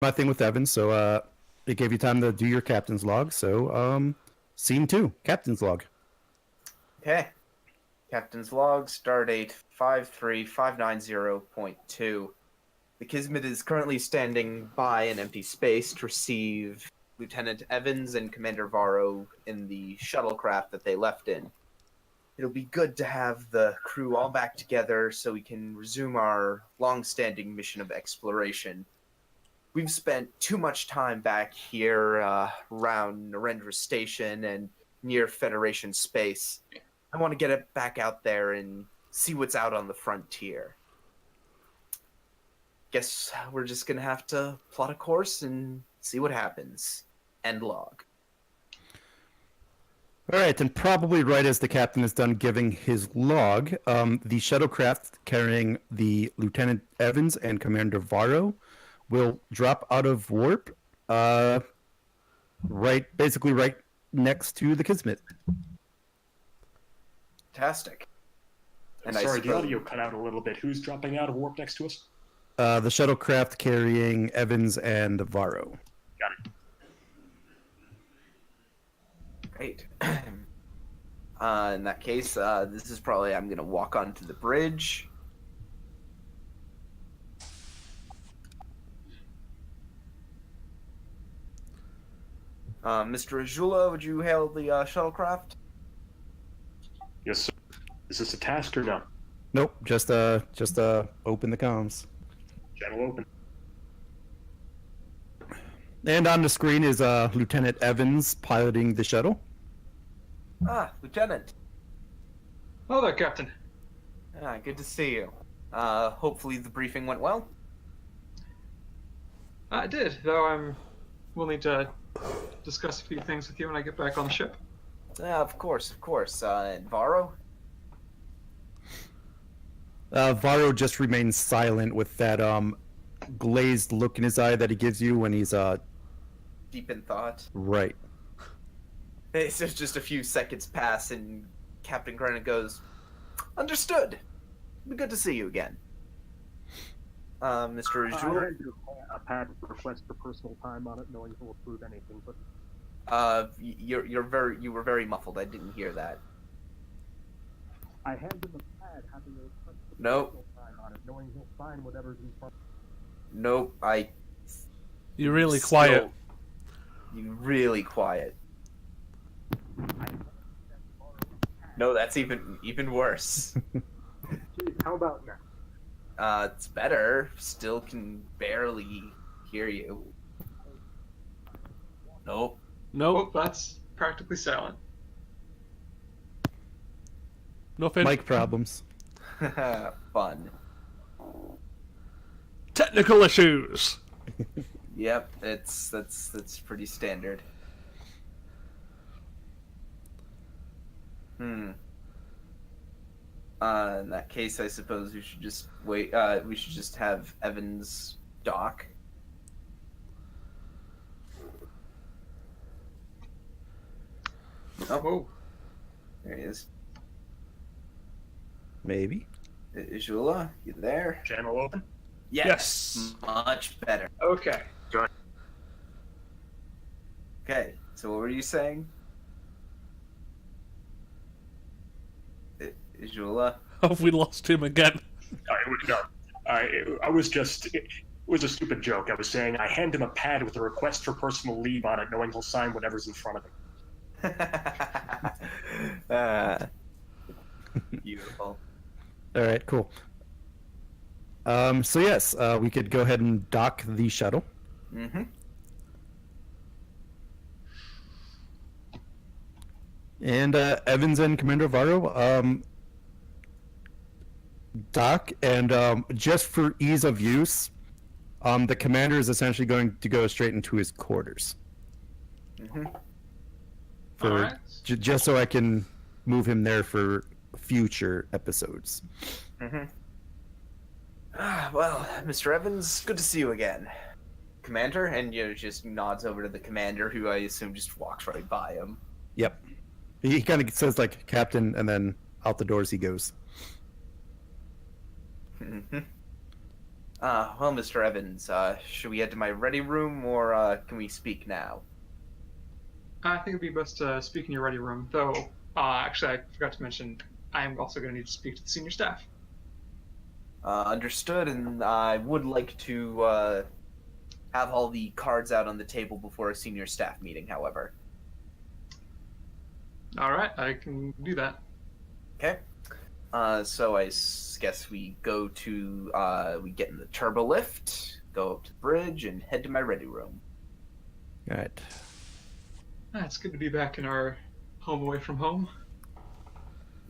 my thing with Evans, so it gave you time to do your captain's log. So scene 2, captain's log. Okay. Captain's log, stardate 53590.2. The Kismet is currently standing by an empty space to receive Lieutenant Evans and Commander Varro in the shuttlecraft that they left in. It'll be good to have the crew all back together so we can resume our long-standing mission of exploration. We've spent too much time back here around Narendra Station and near Federation space. I want to get it back out there and see what's out on the frontier. Guess we're just going to have to plot a course and see what happens. End log. All right, and probably right as the captain is done giving his log, the shuttlecraft carrying the Lieutenant Evans and Commander Varro will drop out of warp, basically right next to the Kismet. Fantastic. And sorry, the audio cut out a little bit. Who's dropping out of warp next to us? The shuttlecraft carrying Evans and Varro. Got it. Great. In that case, this is probably I'm going to walk onto the bridge. Mr. Ajula, would you hail the shuttlecraft? Yes, sir. Is this a task or no? Nope, just open the comms. Channel open. And on the screen is Lieutenant Evans piloting the shuttle. Ah, Lieutenant. Hello there, Captain. Good to see you. Hopefully the briefing went well. I did, though I'm willing to discuss a few things with you when I get back on the ship. Of course. And Varro? Varro just remains silent with that glazed look in his eye that he gives you when he's Deep in thought. right. It's just a few seconds pass and Captain Grennan goes, "Understood. Be good to see you again." Mr. Ajula? I had a pad with request for personal time on it, knowing he'll approve anything, but... You were very muffled. I didn't hear that. I handed him a pad having a request for Nope. personal time on it, knowing he'll sign whatever's in front of Nope, You're really quiet. You're really quiet. No, that's even worse. Jeez, how about now? It's better. Still can barely hear you. Nope. Nope. Oh, that's practically silent. Nothing. Mic problems. Fun. Technical issues. Yep, that's pretty standard. In that case, I suppose we should just wait. We should just have Evans dock. Oh, there he is. Maybe. Ajula, you there? Channel open? Yes. Much better. Okay. Okay, so what were you saying? Ajula? Oh, we lost him again. I was just... It was a stupid joke. I was saying I hand him a pad with a request for personal leave on it, knowing he'll sign whatever's in front of him. Beautiful. All right, cool. So yes, we could go ahead and dock the shuttle. Mm-hmm. And Evans and Commander Varro dock, and just for ease of use, the commander is essentially going to go straight into his quarters. Mm-hmm. For Alright. just so I can move him there for future episodes. Mm-hmm. Well, Mr. Evans, good to see you again. Commander, and just nods over to the commander, who I assume just walks right by him. Yep. He kind of says like Captain, and then out the doors he goes. Mm-hmm. Well, Mr. Evans, should we head to my ready room, or can we speak now? I think it'd be best to speak in your ready room, though. Actually, I forgot to mention, I am also going to need to speak to the senior staff. Understood, and I would like to have all the cards out on the table before a senior staff meeting, however. All right, I can do that. Okay. So guess we go to, we get in the turbo lift, go up to the bridge, and head to my ready room. All right. It's good to be back in our home away from home.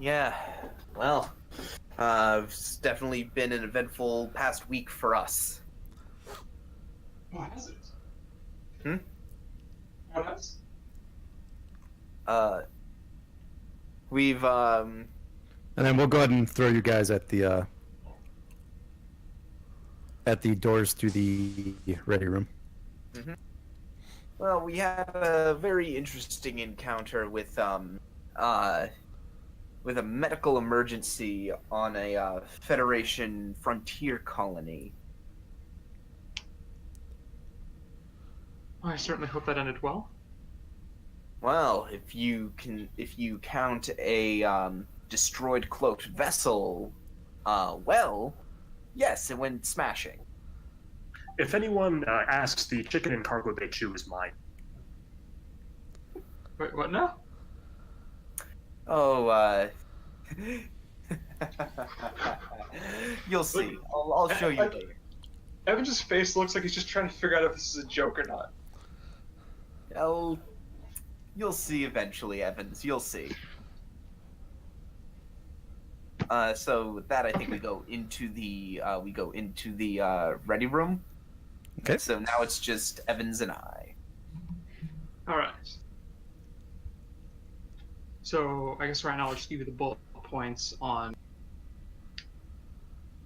Yeah, well, it's definitely been an eventful past week for us. Oh, has it? Hmm? What has? We've, And then we'll go ahead and throw you guys at the doors to the ready room. well, we had a very interesting encounter with a medical emergency on a Federation frontier colony. I certainly hope that ended well. Well, if you count a destroyed cloaked vessel, well, yes, it went smashing. If anyone asks, the chicken and cargo they chew is mine. Wait, what now? Oh, you'll see. I'll show you later. Evan's face looks like he's just trying to figure out if this is a joke or not. You'll see eventually, Evans. You'll see. So with that, I think we go into the ready room. Okay. So now it's just Evans and I. All right. So I guess right now I'll just give you the bullet points on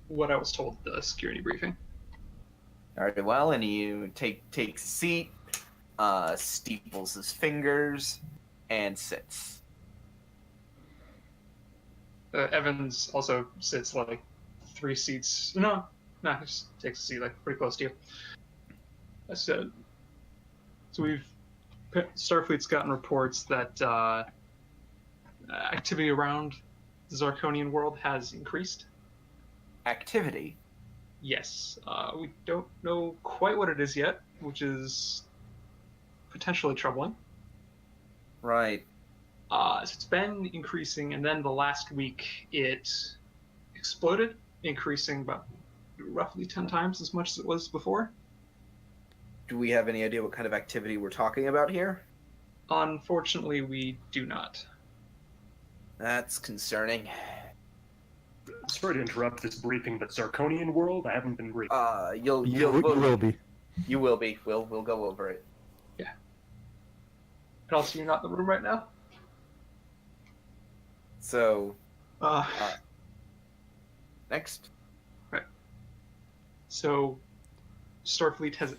what I was told at the security briefing. All right. Well, and you takes a seat, steeples his fingers, and sits. Evans also sits like 3 seats. No, he just takes a seat like pretty close to you. I said. So Starfleet's gotten reports that activity around the Zarkonian world has increased. Activity. Yes, we don't know quite what it is yet, which is potentially troubling. Right. So it's been increasing, and then the last week it exploded, increasing about roughly 10 times as much as it was before. Do we have any idea what kind of activity we're talking about here? Unfortunately, we do not. That's concerning. Sorry to interrupt this briefing, but Zarkonian world, I haven't been briefed. You will be. You will be. We'll go over it. Yeah. And also, you're not in the room right now? So, Uh, next. So, Starfleet has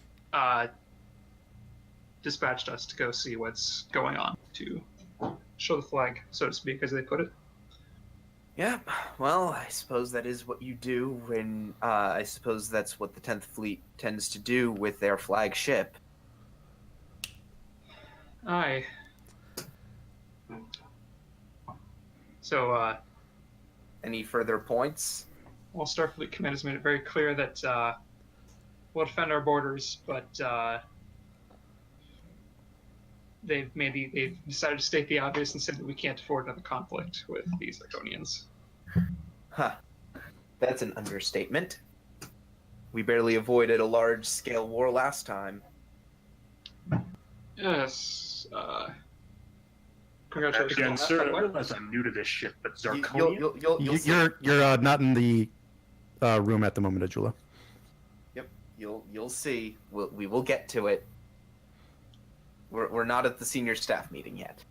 dispatched us to go see what's going on, to show the flag, so to speak, as they put it. Yeah, well, I suppose that is what you do when, I suppose that's what the 10th Fleet tends to do with their flagship. Aye. So, Any further points? well, Starfleet Command has made it very clear that we'll defend our borders, but they've decided to state the obvious and said that we can't afford another conflict with these Arconians. Huh. That's an understatement. We barely avoided a large-scale war last time. Yes. Congratulations. Again, on that, sir, by I the way. realize I'm new to this ship, but Zarkonian? You'll see. You're not in the room at the moment, Ajula. Yep, you'll see. We will get to it. We're not at the senior staff meeting yet.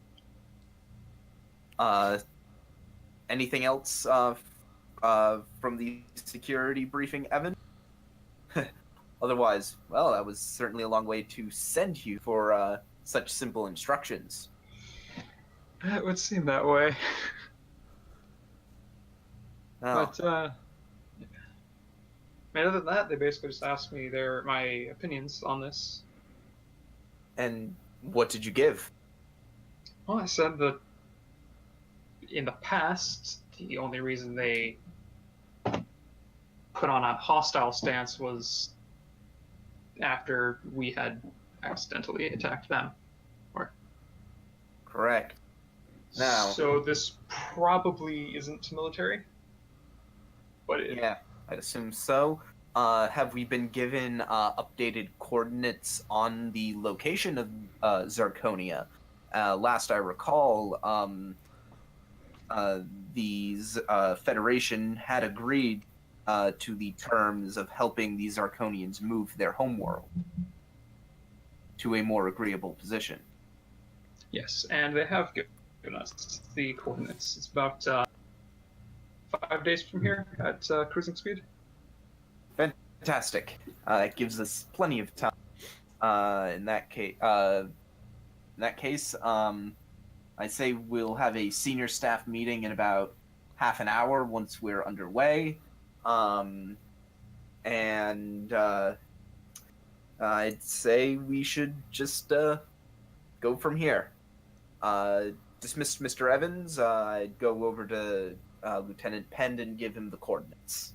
Anything else from the security briefing, Evan? Otherwise, well, that was certainly a long way to send you for such simple instructions. It would seem that way. Oh, But, And other than that, they basically just asked me my opinions on this. And what did you give? Well, I said that in the past, the only reason they put on a hostile stance was after we had accidentally attacked them. Correct. Now, So this probably isn't military, but yeah, I'd assume so. Have we been given updated coordinates on the location of Zarconia? Last I recall, the Federation had agreed to the terms of helping the Zarconians move their homeworld to a more agreeable position. yes, and they have given us the coordinates. It's about 5 days from here at cruising speed. Fantastic. It gives us plenty of time. In that case, I say we'll have a senior staff meeting in about half an hour once we're underway. I'd say we should just go from here. Dismiss Mr. Evans. I'd go over to Lieutenant Penn and give him the coordinates.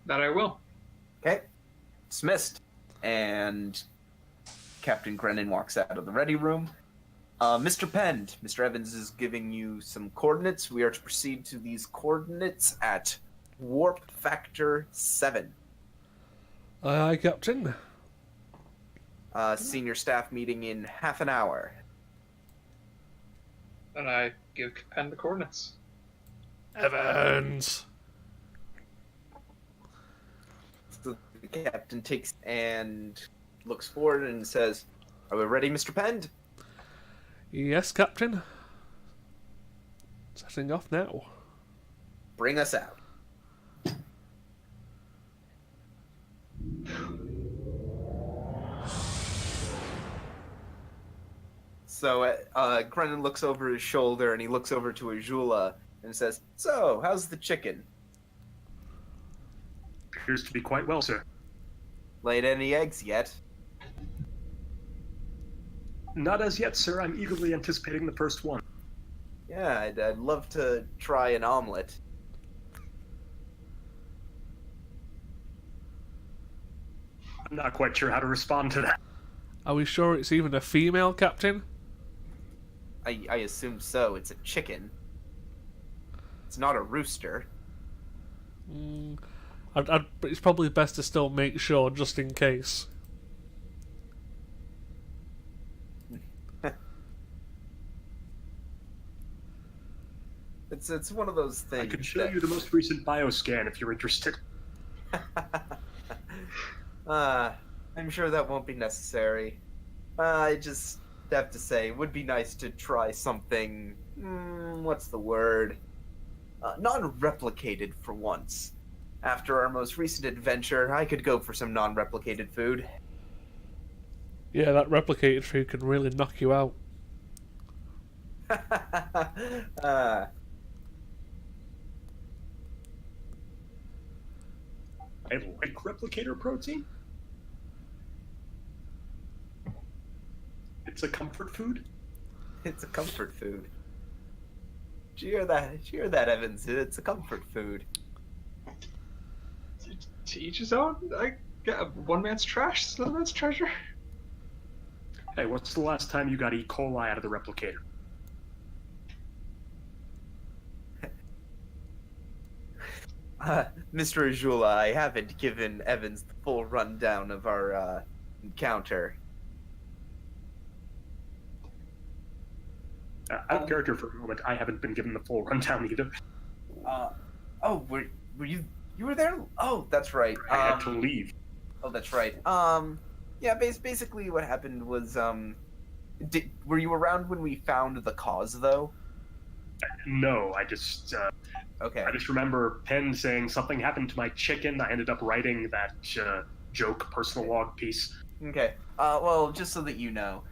That I will. Okay. Dismissed. And Captain Grennan walks out of the ready room. Mr. Penn, Mr. Evans is giving you some coordinates. We are to proceed to these coordinates at Warp Factor 7. Aye, Captain. Senior staff meeting in half an hour. And I give Penn the coordinates. Evans. So the captain takes and looks forward and says, "Are we ready, Mr. Penn?" Yes, Captain. Setting off now. Bring us out. So Grennan looks over his shoulder and he looks over to Ajula and says, "So, how's the chicken? Appears to be quite well, sir. Laid any eggs yet?" Not as yet, sir. I'm eagerly anticipating the first one. Yeah, I'd love to try an omelet. I'm not quite sure how to respond to that. Are we sure it's even a female, Captain? I assume so. It's a chicken. It's not a rooster. It's probably best to still make sure, just in case. It's one of those things. I could show you the most recent bioscan if you're interested. I'm sure that won't be necessary. I just have to say, it would be nice to try something. What's the word? Non-replicated for once. After our most recent adventure, I could go for some non-replicated food. Yeah, that replicated food can really knock you out. I like replicator protein. It's a comfort food. It's a comfort food. Did you hear that? Did you hear that, Evans? It's a comfort food. To each his own. One man's trash is another man's treasure. Hey, what's the last time you got E. coli out of the replicator? Mr. Ajula, I haven't given Evans the full rundown of our encounter. Out of character for a moment, I haven't been given the full rundown either. Were you were there? Oh, that's right. I had to leave. Oh, that's right. Yeah, basically what happened was, were you around when we found the cause, though? No, I just Okay. I just remember Penn saying something happened to my chicken. I ended up writing that joke personal log piece. Okay. Well, just so that you know,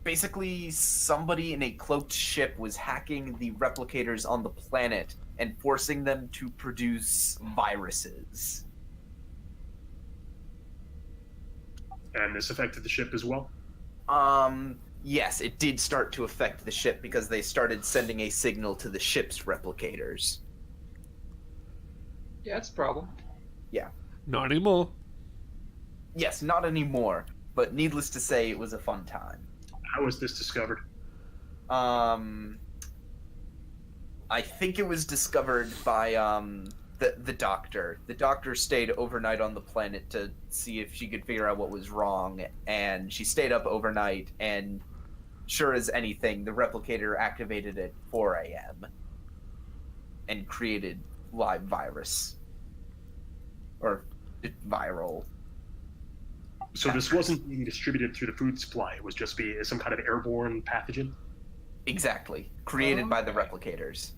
basically somebody in a cloaked ship was hacking the replicators on the planet and forcing them to produce viruses. And this affected the ship as well? Yes, it did start to affect the ship because they started sending a signal to the ship's replicators. Yeah, it's a problem. Not anymore. Yes, not anymore, but needless to say, it was a fun time. How was this discovered? I think it was discovered by the doctor. The doctor stayed overnight on the planet to see if she could figure out what was wrong, and she stayed up overnight, and sure as anything, the replicator activated at 4 a.m. and created live virus. Or viral. So this wasn't being distributed through the food supply. It was just some kind of airborne pathogen? Exactly. Created by the Okay. replicators.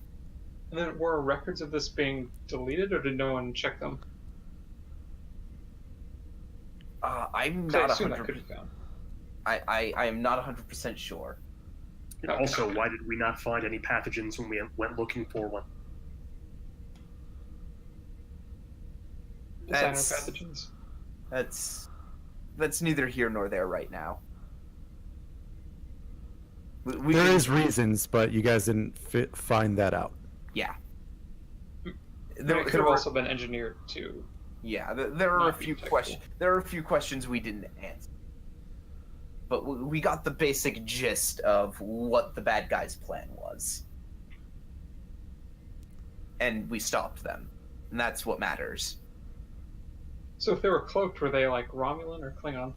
And then were records of this being deleted, or did no one check them? I'm 'Cause I not assume that 100%. could be found. I am not 100% sure. And also, why did we not find any pathogens when we went looking for one? Designer That's- pathogens. That's neither here nor there right now. We There can- is reasons, but you guys didn't find that out. Yeah. It could have also been engineered to. Yeah, there are a not be few technical. questions. There are a few questions we didn't answer, but we got the basic gist of what the bad guys' plan was, and we stopped them, and that's what matters. So if they were cloaked, were they like Romulan or Klingon?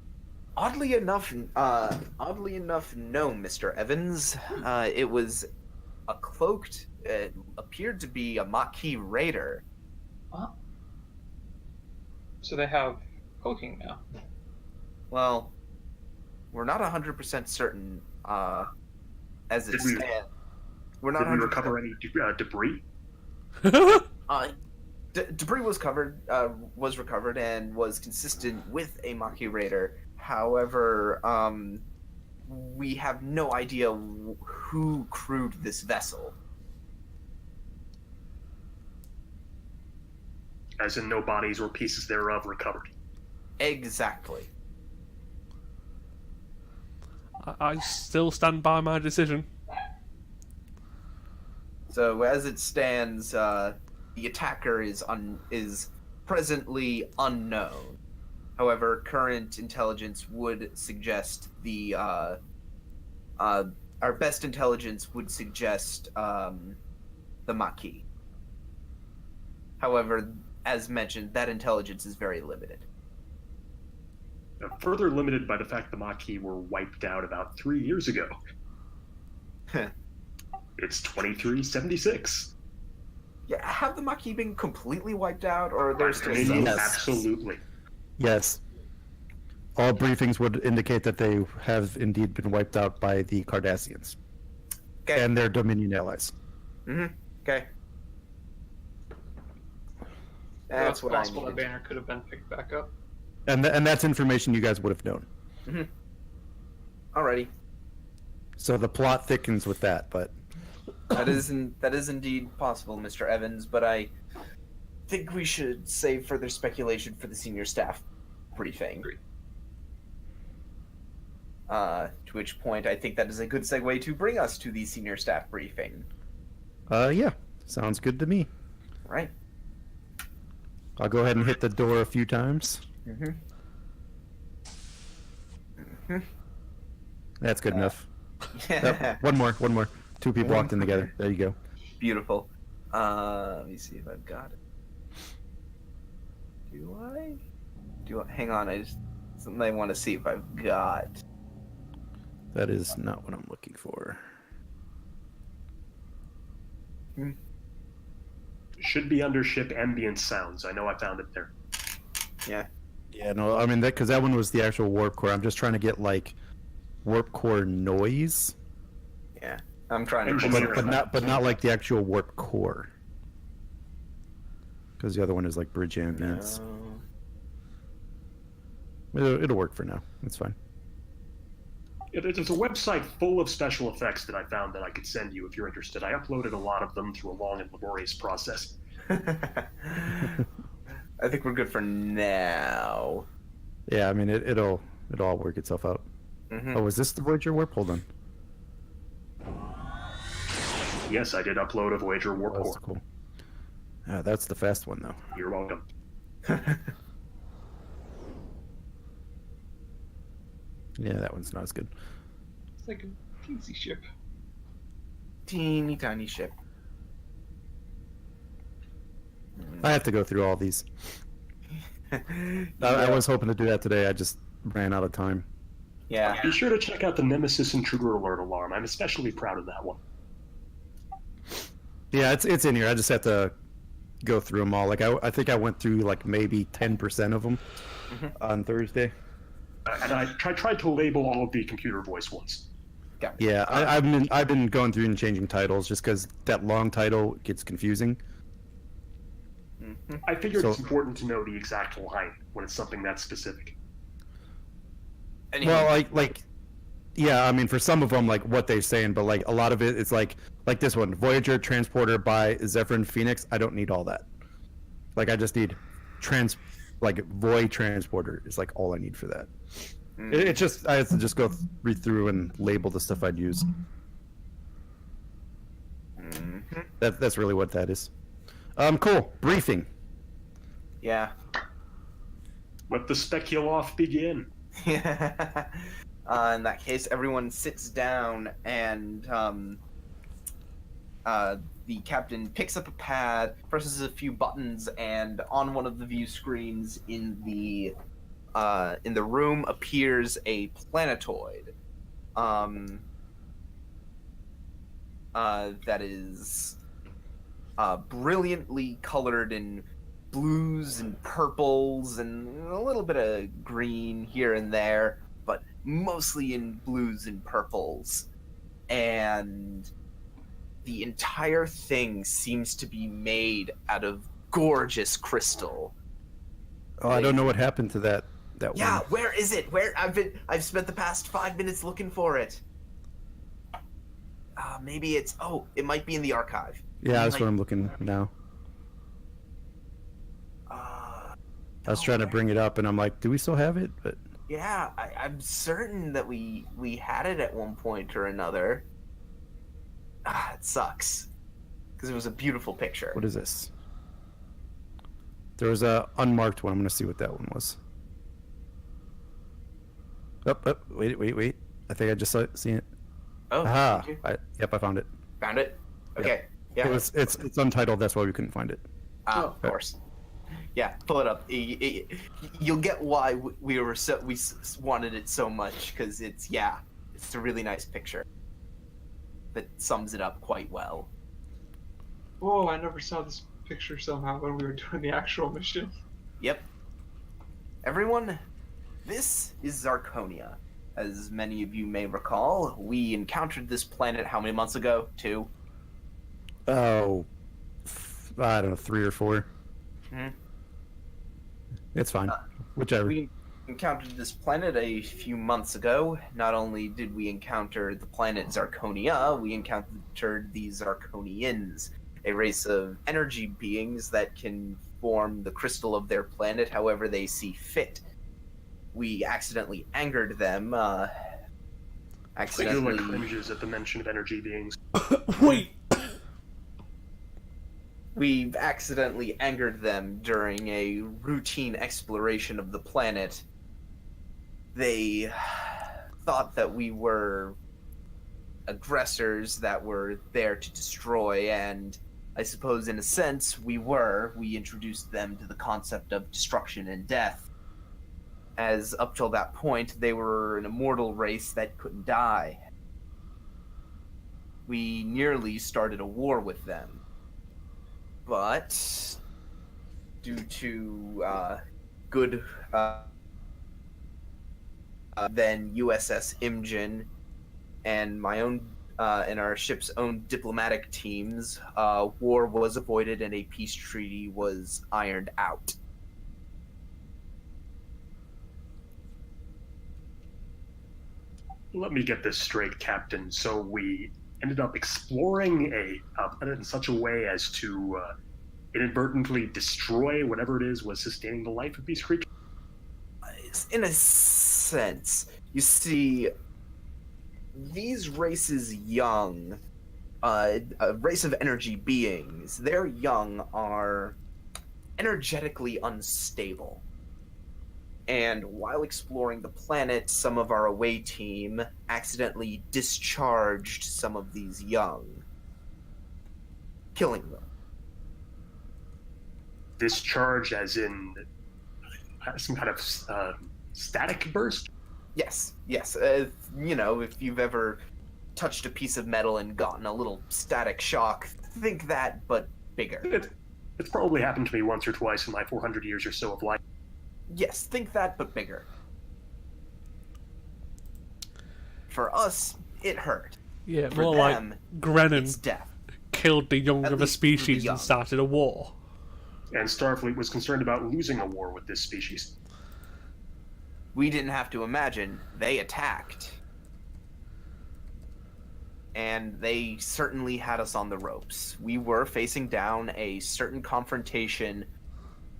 Oddly enough, no, Mr. Evans. It was a cloaked. It appeared to be a Maquis raider. So they have cloaking now. Well, we're not 100% certain. As it Did we- stands, we're not. Did we 100% recover any debris? Debris was recovered and was consistent with a Maquis raider. However, we have no idea who crewed this vessel. As in no bodies or pieces thereof recovered. Exactly. I still stand by my decision. So as it stands, the attacker is presently unknown. However, current intelligence would suggest our best intelligence would suggest the Maquis. However, as mentioned, that intelligence is very limited. Further limited by the fact the Maquis were wiped out about 3 years ago. It's 2376. Yeah, have the Maquis been completely wiped out, or are there still some? Dominion, Yes. absolutely. Yes. All briefings would indicate that they have indeed been wiped out by the Cardassians Okay. and their Dominion allies. Okay. That's it's what I possible that needed. banner could have been picked back up. And that's information you guys would have known. Alrighty. So the plot thickens with that, but That is indeed possible, Mr. Evans, but I think we should save further speculation for the senior staff briefing. Agreed. To which point I think that is a good segue to bring us to the senior staff briefing. yeah, sounds good to me. Right? I'll go ahead and hit the door a few times. That's good enough. Yeah. One more. Two people walked in together. There you go. Beautiful. Let me see if I've got it. Do I? Hang on, something I want to see if I've got. That is not what I'm looking for. Should be under ship ambient sounds. I know I found it there. Yeah. Yeah, no, I mean because that one was the actual warp core. I'm just trying to get like warp core noise, Yeah. I'm trying to. Engineering. but not like the actual warp core. Because the other one is like bridge ambience. No. It'll work for now. It's fine. There's a website full of special effects that I found that I could send you if you're interested. I uploaded a lot of them through a long and laborious process. I think we're good for now. Yeah, I mean it'll all work itself out. Mhm. Oh, is this the Voyager warp? Hold on. Yes, I did upload a Voyager warp Oh, that's core. cool. That's the fast one though. You're welcome. Yeah, that one's not as good. It's like a teensy ship. Teeny tiny ship. I have to go through all these. I was hoping to do that today. I just ran out of time. Yeah. Be sure to check out the Nemesis Intruder Alert alarm. I'm especially proud of that one. Yeah, it's in here. I just have to go through them all. Like I think I went through like maybe 10% of them on Thursday. And I tried to label all of the computer voice ones. Yeah, I've been going through and changing titles just because that long title gets confusing. I figured So- it's important to know the exact line when it's something that specific. Anyway, Well, yeah, I mean for some of them like what they're saying, but like a lot of it, it's like this one, Voyager transporter by Zephyrin Phoenix. I don't need all that. Like I just need Voy transporter is like all I need for that. It's just I have to just read through and label the stuff I'd use. That's really what that is. Cool. Briefing. yeah. Let the speculoff begin. In that case, everyone sits down and the captain picks up a pad, presses a few buttons, and on one of the view screens in the room appears a planetoid. That is brilliantly colored in blues and purples and a little bit of green here and there, but mostly in blues and purples. And the entire thing seems to be made out of gorgeous crystal. Oh, I don't know what happened to that Yeah, one. where is it? I've spent the past 5 minutes looking for it. Maybe it might be in the archive. Yeah, that's what I'm looking now. I was trying to bring it up, and I'm like, do we still have it? But Yeah, I'm certain that we had it at one point or another. It sucks. Because it was a beautiful picture. what is this? There was a unmarked one. I'm gonna see what that one was. Wait. I think I just seen it. Oh, Aha! did you? Yep, I found it. Found it? Okay. Yeah. It's untitled. That's why we couldn't find it. Of course. Yeah, pull it up. You'll get why we wanted it so much, because it's a really nice picture that sums it up quite well. Oh, I never saw this picture somehow when we were doing the actual mission. Yep. Everyone, this is Zarconia. As many of you may recall, we encountered this planet how many months ago? 2? Oh, I don't know, 3 or 4. Mhm. It's fine. Whichever. We encountered this planet a few months ago. Not only did we encounter the planet Zarconia, we encountered the Zarconians, a race of energy beings that can form the crystal of their planet however they see fit. We accidentally angered them. Singular cringes at the mention of energy beings. Wait. We've accidentally angered them during a routine exploration of the planet. They thought that we were aggressors that were there to destroy, and I suppose in a sense we were. We introduced them to the concept of destruction and death. As up till that point, they were an immortal race that couldn't die. We nearly started a war with them. But due to good then USS Imjin and my own and our ship's own diplomatic teams, war was avoided and a peace treaty was ironed out. Let me get this straight, Captain. So we ended up exploring a planet in such a way as to inadvertently destroy whatever it is was sustaining the life of these creatures. In a sense, you see, these races young, a race of energy beings, their young are energetically unstable. And while exploring the planet, some of our away team accidentally discharged some of these young, killing them. Discharge, as in some kind of static burst? Yes. You know, if you've ever touched a piece of metal and gotten a little static shock, think that, but bigger. It's probably happened to me once or twice in my 400 years or so of life. Yes, think that, but bigger. For us, it hurt. Yeah, For more like them, Grennan it's death. killed the young At of a least for the species young. and started a war. And Starfleet was concerned about losing a war with this species. We didn't have to imagine. They attacked. And they certainly had us on the ropes. We were facing down a certain confrontation,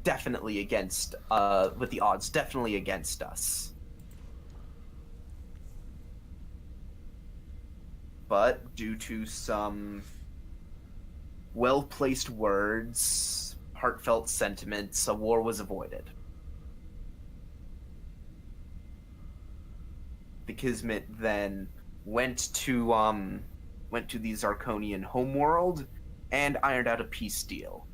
definitely against, with the odds definitely against us. But due to some well-placed words, heartfelt sentiments, a war was avoided. The Kismet then went to the Zarkonian homeworld and ironed out a peace deal.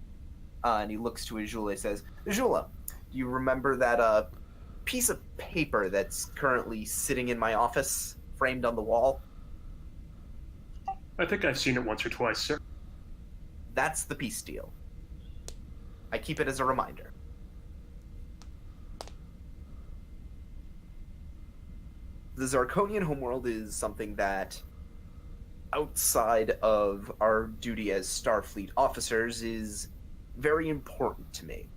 And he looks to Azula and says, Azula, do you remember that piece of paper that's currently sitting in my office, framed on the wall? I think I've seen it once or twice, sir. That's the peace deal. I keep it as a reminder. The Zarkonian homeworld is something that, outside of our duty as Starfleet officers, is very important to me.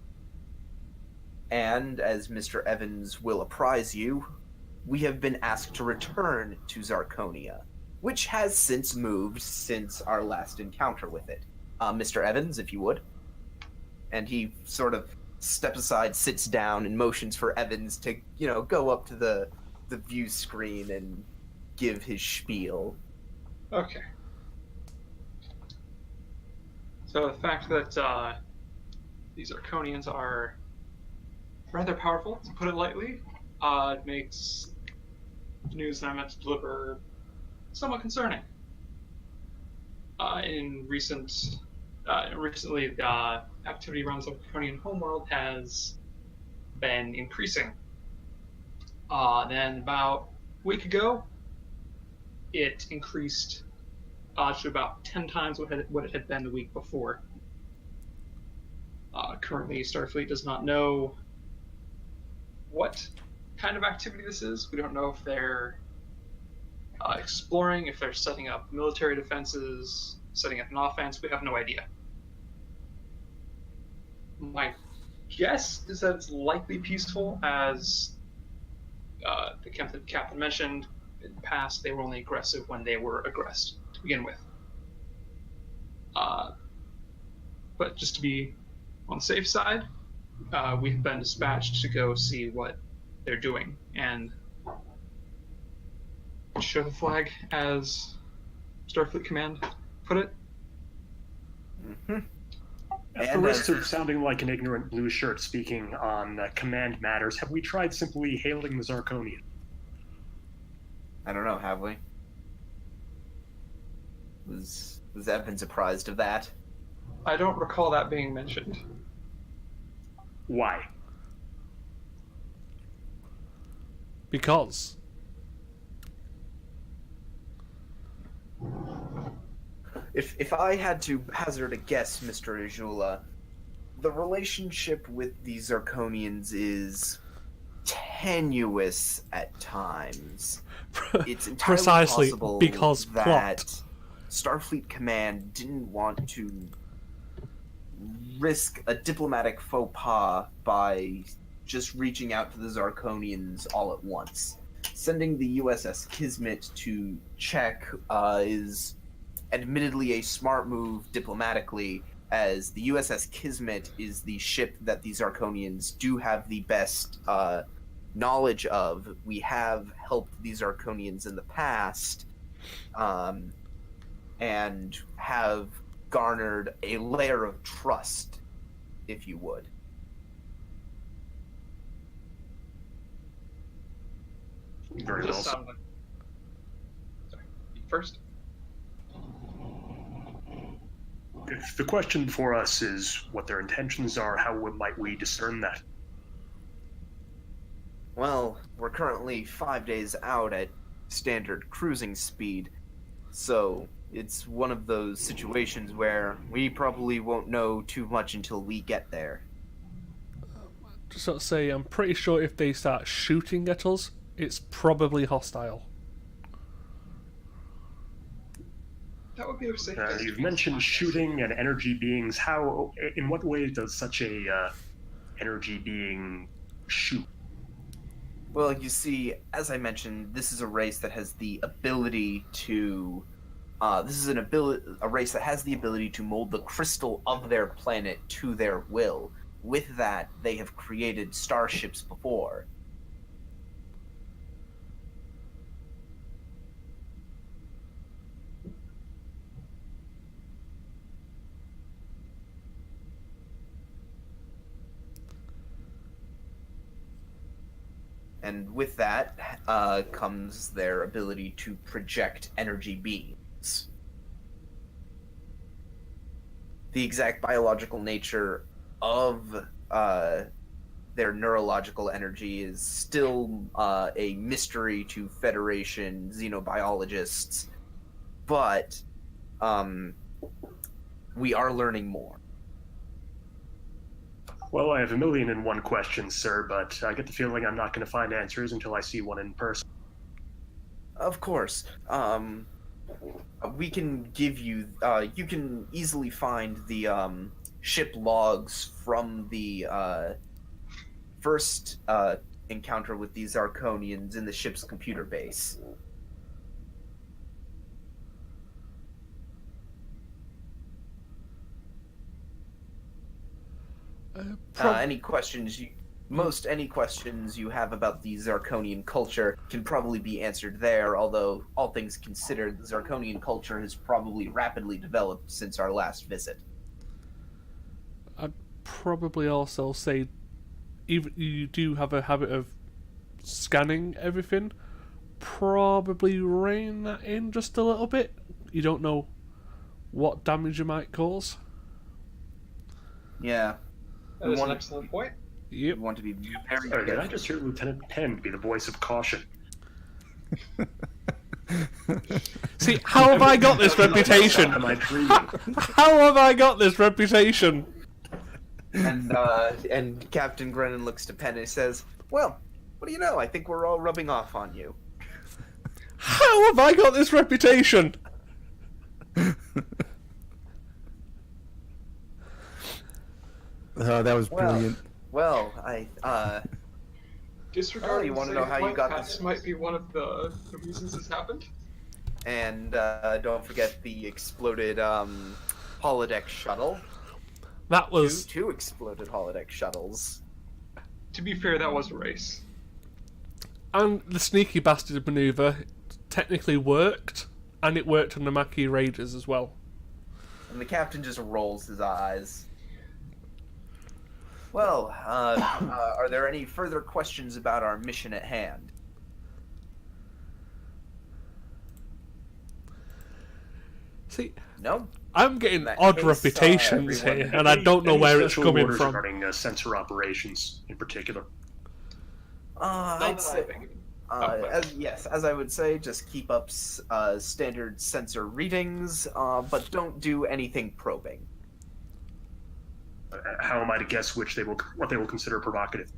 And, as Mr. Evans will apprise you, we have been asked to return to Zarkonia, which has since moved since our last encounter with it. Mr. Evans, if you would. And he sort of steps aside, sits down, and motions for Evans to, go up to the view screen and give his spiel. Okay. So the fact that these Arconians are rather powerful, to put it lightly, makes the news that I'm meant to deliver somewhat concerning. Recently, the activity around the Arconian homeworld has been increasing. Then about a week ago, it increased to about 10 times what it had been the week before. Currently, Starfleet does not know what kind of activity this is. We don't know if they're exploring, if they're setting up military defenses, setting up an offense. We have no idea. My guess is that it's likely peaceful, as the captain mentioned in the past. They were only aggressive when they were aggressed to begin with. But just to be on the safe side, we've been dispatched to go see what they're doing and show the flag, as Starfleet Command put it. Mm-hmm. At the risk of sounding like an ignorant blue shirt speaking on command matters, have we tried simply hailing the Zarkonian? I don't know, have we? Was Evans apprised of that? I don't recall that being mentioned. Why? Because. If I had to hazard a guess, Mr. Azula, the relationship with the Zarkonians is tenuous at times. It's entirely Precisely possible because that plot. Starfleet Command didn't want to risk a diplomatic faux pas by just reaching out to the Zarkonians all at once. sending the USS Kismet to check is admittedly a smart move diplomatically, as the USS Kismet is the ship that the Zarkonians do have the best knowledge of. We have helped the Zarkonians in the past, and have garnered a layer of trust, if you would. Very well. Just sound like... Sorry. First. If the question for us is what their intentions are, how might we discern that? Well, we're currently 5 days out at standard cruising speed, so it's one of those situations where we probably won't know too much until we get there. Just sort of say, I'm pretty sure if they start shooting at us, it's probably hostile. That would be a safe You've mentioned shooting and energy beings. How, in what way does such a energy being shoot? Well, you see, as I mentioned, this is a race that has the ability to. A race that has the ability to mold the crystal of their planet to their will. With that, they have created starships before. And with that comes their ability to project energy beams. The exact biological nature of their neurological energy is still a mystery to Federation xenobiologists, but we are learning more. Well, I have a million and one questions, sir, but I get the feeling I'm not going to find answers until I see one in person. Of course. We can give you. You can easily find the ship logs from the first encounter with these Zarkonians in the ship's computer base. Any questions you have about the Zarkonian culture can probably be answered there, although all things considered, the Zarkonian culture has probably rapidly developed since our last visit. I'd probably also say, even you do have a habit of scanning everything, probably rein that in just a little bit. You don't know what damage you might cause. Yeah. That is an excellent point. Yep. We want to be very Sorry, did I careful. just hear Lieutenant Penn be the voice of caution? See, how have I got this reputation? Am I dreaming? How have I got this reputation? And Captain Grennan looks to Penn and says, "Well, what do you know? I think we're all rubbing off on you." How have I got this reputation? That was brilliant. Well, Disregarding you wanna say know how you flight got paths this? might be one of the reasons this happened. and don't forget the exploded holodeck shuttle. That was Two exploded holodeck shuttles. To be fair, that was a race. and the sneaky bastard maneuver technically worked, and it worked on the Maquis Raiders as well. And the captain just rolls his eyes. Well, are there any further questions about our mission at hand? See, No? I'm getting In that odd case, reputations everyone- here, and I don't know Any where it's special coming orders from. regarding sensor operations in particular. I'd Not that I say, think. Oh, as I would say, just keep up standard sensor readings, but don't do anything probing. How am I to guess what they will consider provocative?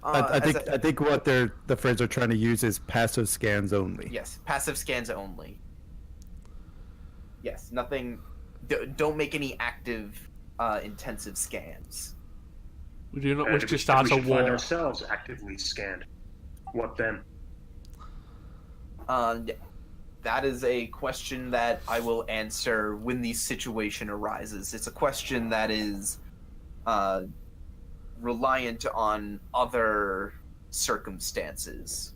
I think what the phrase they're trying to use is passive scans only. Yes, passive scans only. Yes, nothing. Don't make any active, intensive scans. We do not And wish if to we start a should find war. ourselves actively scanned, what then? That is a question that I will answer when the situation arises. It's a question that is reliant on other circumstances,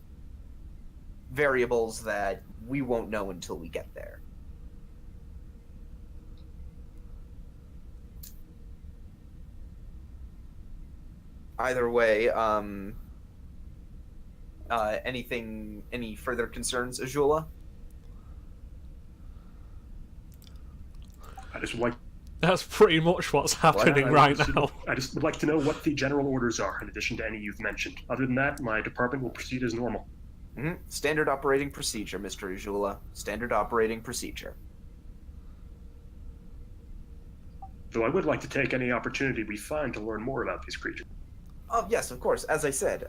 variables that we won't know until we get there. Either way, any further concerns, Azula? I just would like That's pretty much what's happening right now. I just would like to know what the general orders are, in addition to any you've mentioned. Other than that, my department will proceed as normal. Mm-hmm. Standard operating procedure, Mr. Azula. Standard operating procedure. Though I would like to take any opportunity we find to learn more about these creatures. Oh yes, of course. As I said,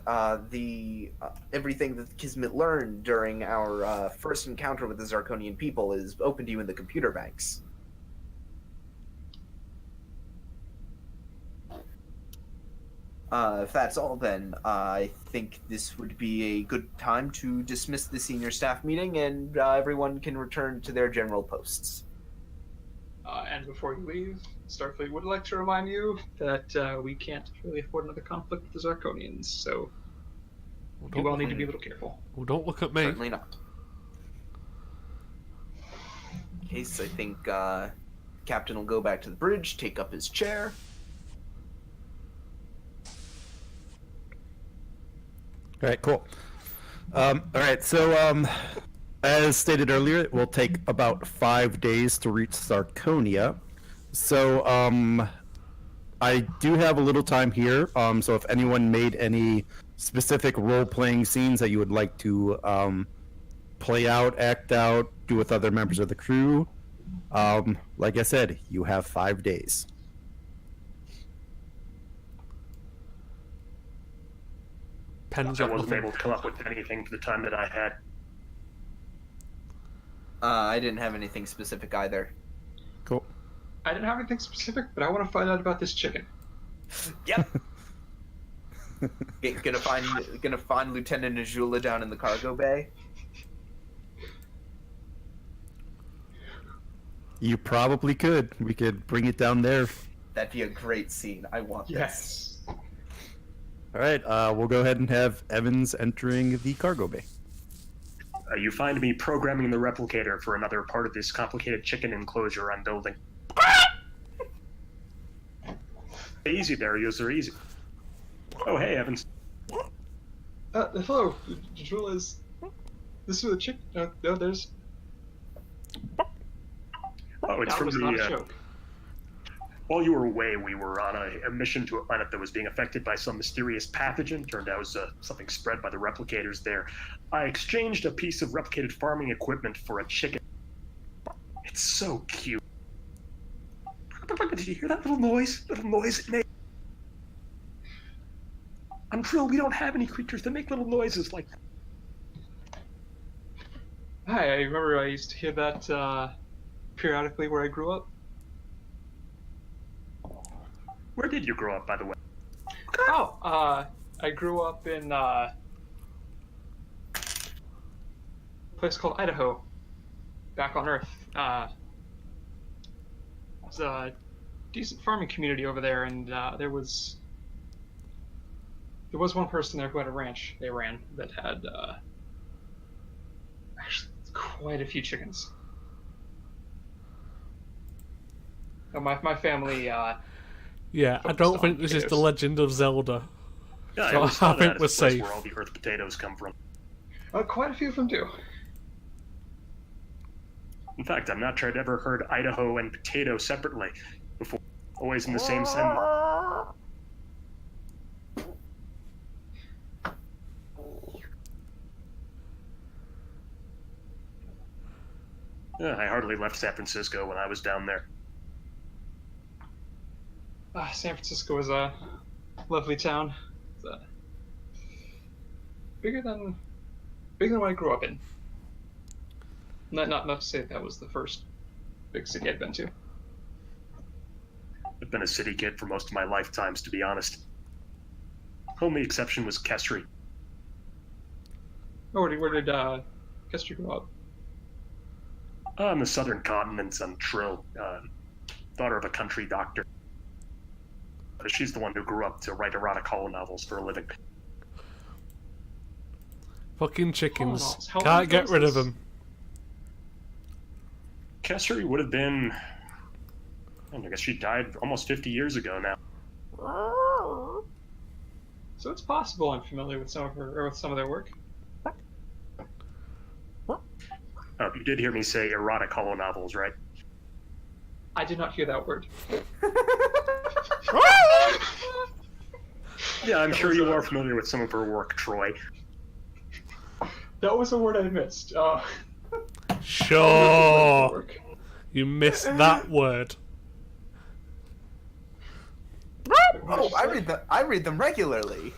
everything that Kismet learned during our first encounter with the Zarkonian people is open to you in the computer banks. If that's all, then I think this would be a good time to dismiss the senior staff meeting, and everyone can return to their general posts. And before you leave, Starfleet would like to remind you that we can't really afford another conflict with the Zarkonians, so you all need to be a little careful. Well, don't look at me. Certainly not. In case, I think Captain will go back to the bridge, take up his chair. All right, cool. All right, so as stated earlier, it will take about 5 days to reach Sarconia. So I do have a little time here. So if anyone made any specific role-playing scenes that you would like to play out, act out, do with other members of the crew, like I said, you have 5 days. Pens I up wasn't with able to come up with anything for the time that I had. I didn't have anything specific either. Cool. I didn't have anything specific, but I want to find out about this chicken. Yep. gonna find Lieutenant Azula down in the cargo bay. You probably could. We could bring it down there. That'd be a great scene. I want this. Yes. All right, we'll go ahead and have Evans entering the cargo bay. You find me programming the replicator for another part of this complicated chicken enclosure I'm building. Easy there, user, easy. Oh, hey, Evans. Hello, Jewel is. This is a chicken. No, there's. Oh, it's That from was not a the. joke. While you were away, we were on a mission to a planet that was being affected by some mysterious pathogen. Turned out it was something spread by the replicators there. I exchanged a piece of replicated farming equipment for a chicken. It's so cute. Did you hear that little noise? Little noise it made? I'm thrilled we don't have any creatures that make little noises like that. Hi, I remember I used to hear that periodically where I grew up. Where did you grow up, by the way? Oh, I grew up in a place called Idaho, back on Earth. It's a decent farming community over there, and there was one person there who had a ranch they ran that had actually quite a few chickens. My family. Yeah, I don't think this is the Legend of Zelda. Yeah, I So always I thought think that we're is the place safe. where all the Earth potatoes come from. Quite a few of them do. In fact, I'm not sure I'd ever heard Idaho and potato separately before. Always in the same sentence. Yeah, I hardly left San Francisco when I was down there. San Francisco is a lovely town. It's bigger than what I grew up in. Not to say that was the first big city I'd been to. I've been a city kid for most of my lifetimes, to be honest. Only exception was Kestry. Oh, where did guess you grew up. On the southern continents, on Trill, daughter of a country doctor. She's the one who grew up to write erotic horror novels for a living. Fucking chickens. Oh, how long Can't ago get was rid of this? them. Kesseri would have been. I guess she died almost 50 years ago now. So it's possible I'm familiar with some of her or with some of their work. Oh, you did hear me say erotic hollow novels, right? I did not hear that word. Yeah, I'm sure you are familiar with some of her work, Troy. That was a word I missed. Sure. You missed that word. Oh, I read them regularly.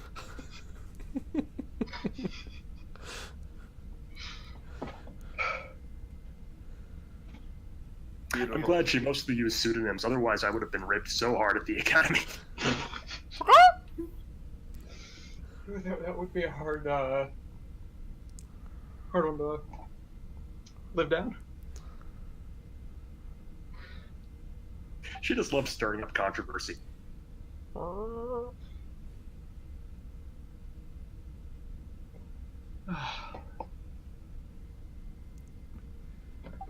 I'm glad she mostly used pseudonyms, otherwise I would have been raped so hard at the academy. That would be a hard one to live down. She just loves stirring up controversy.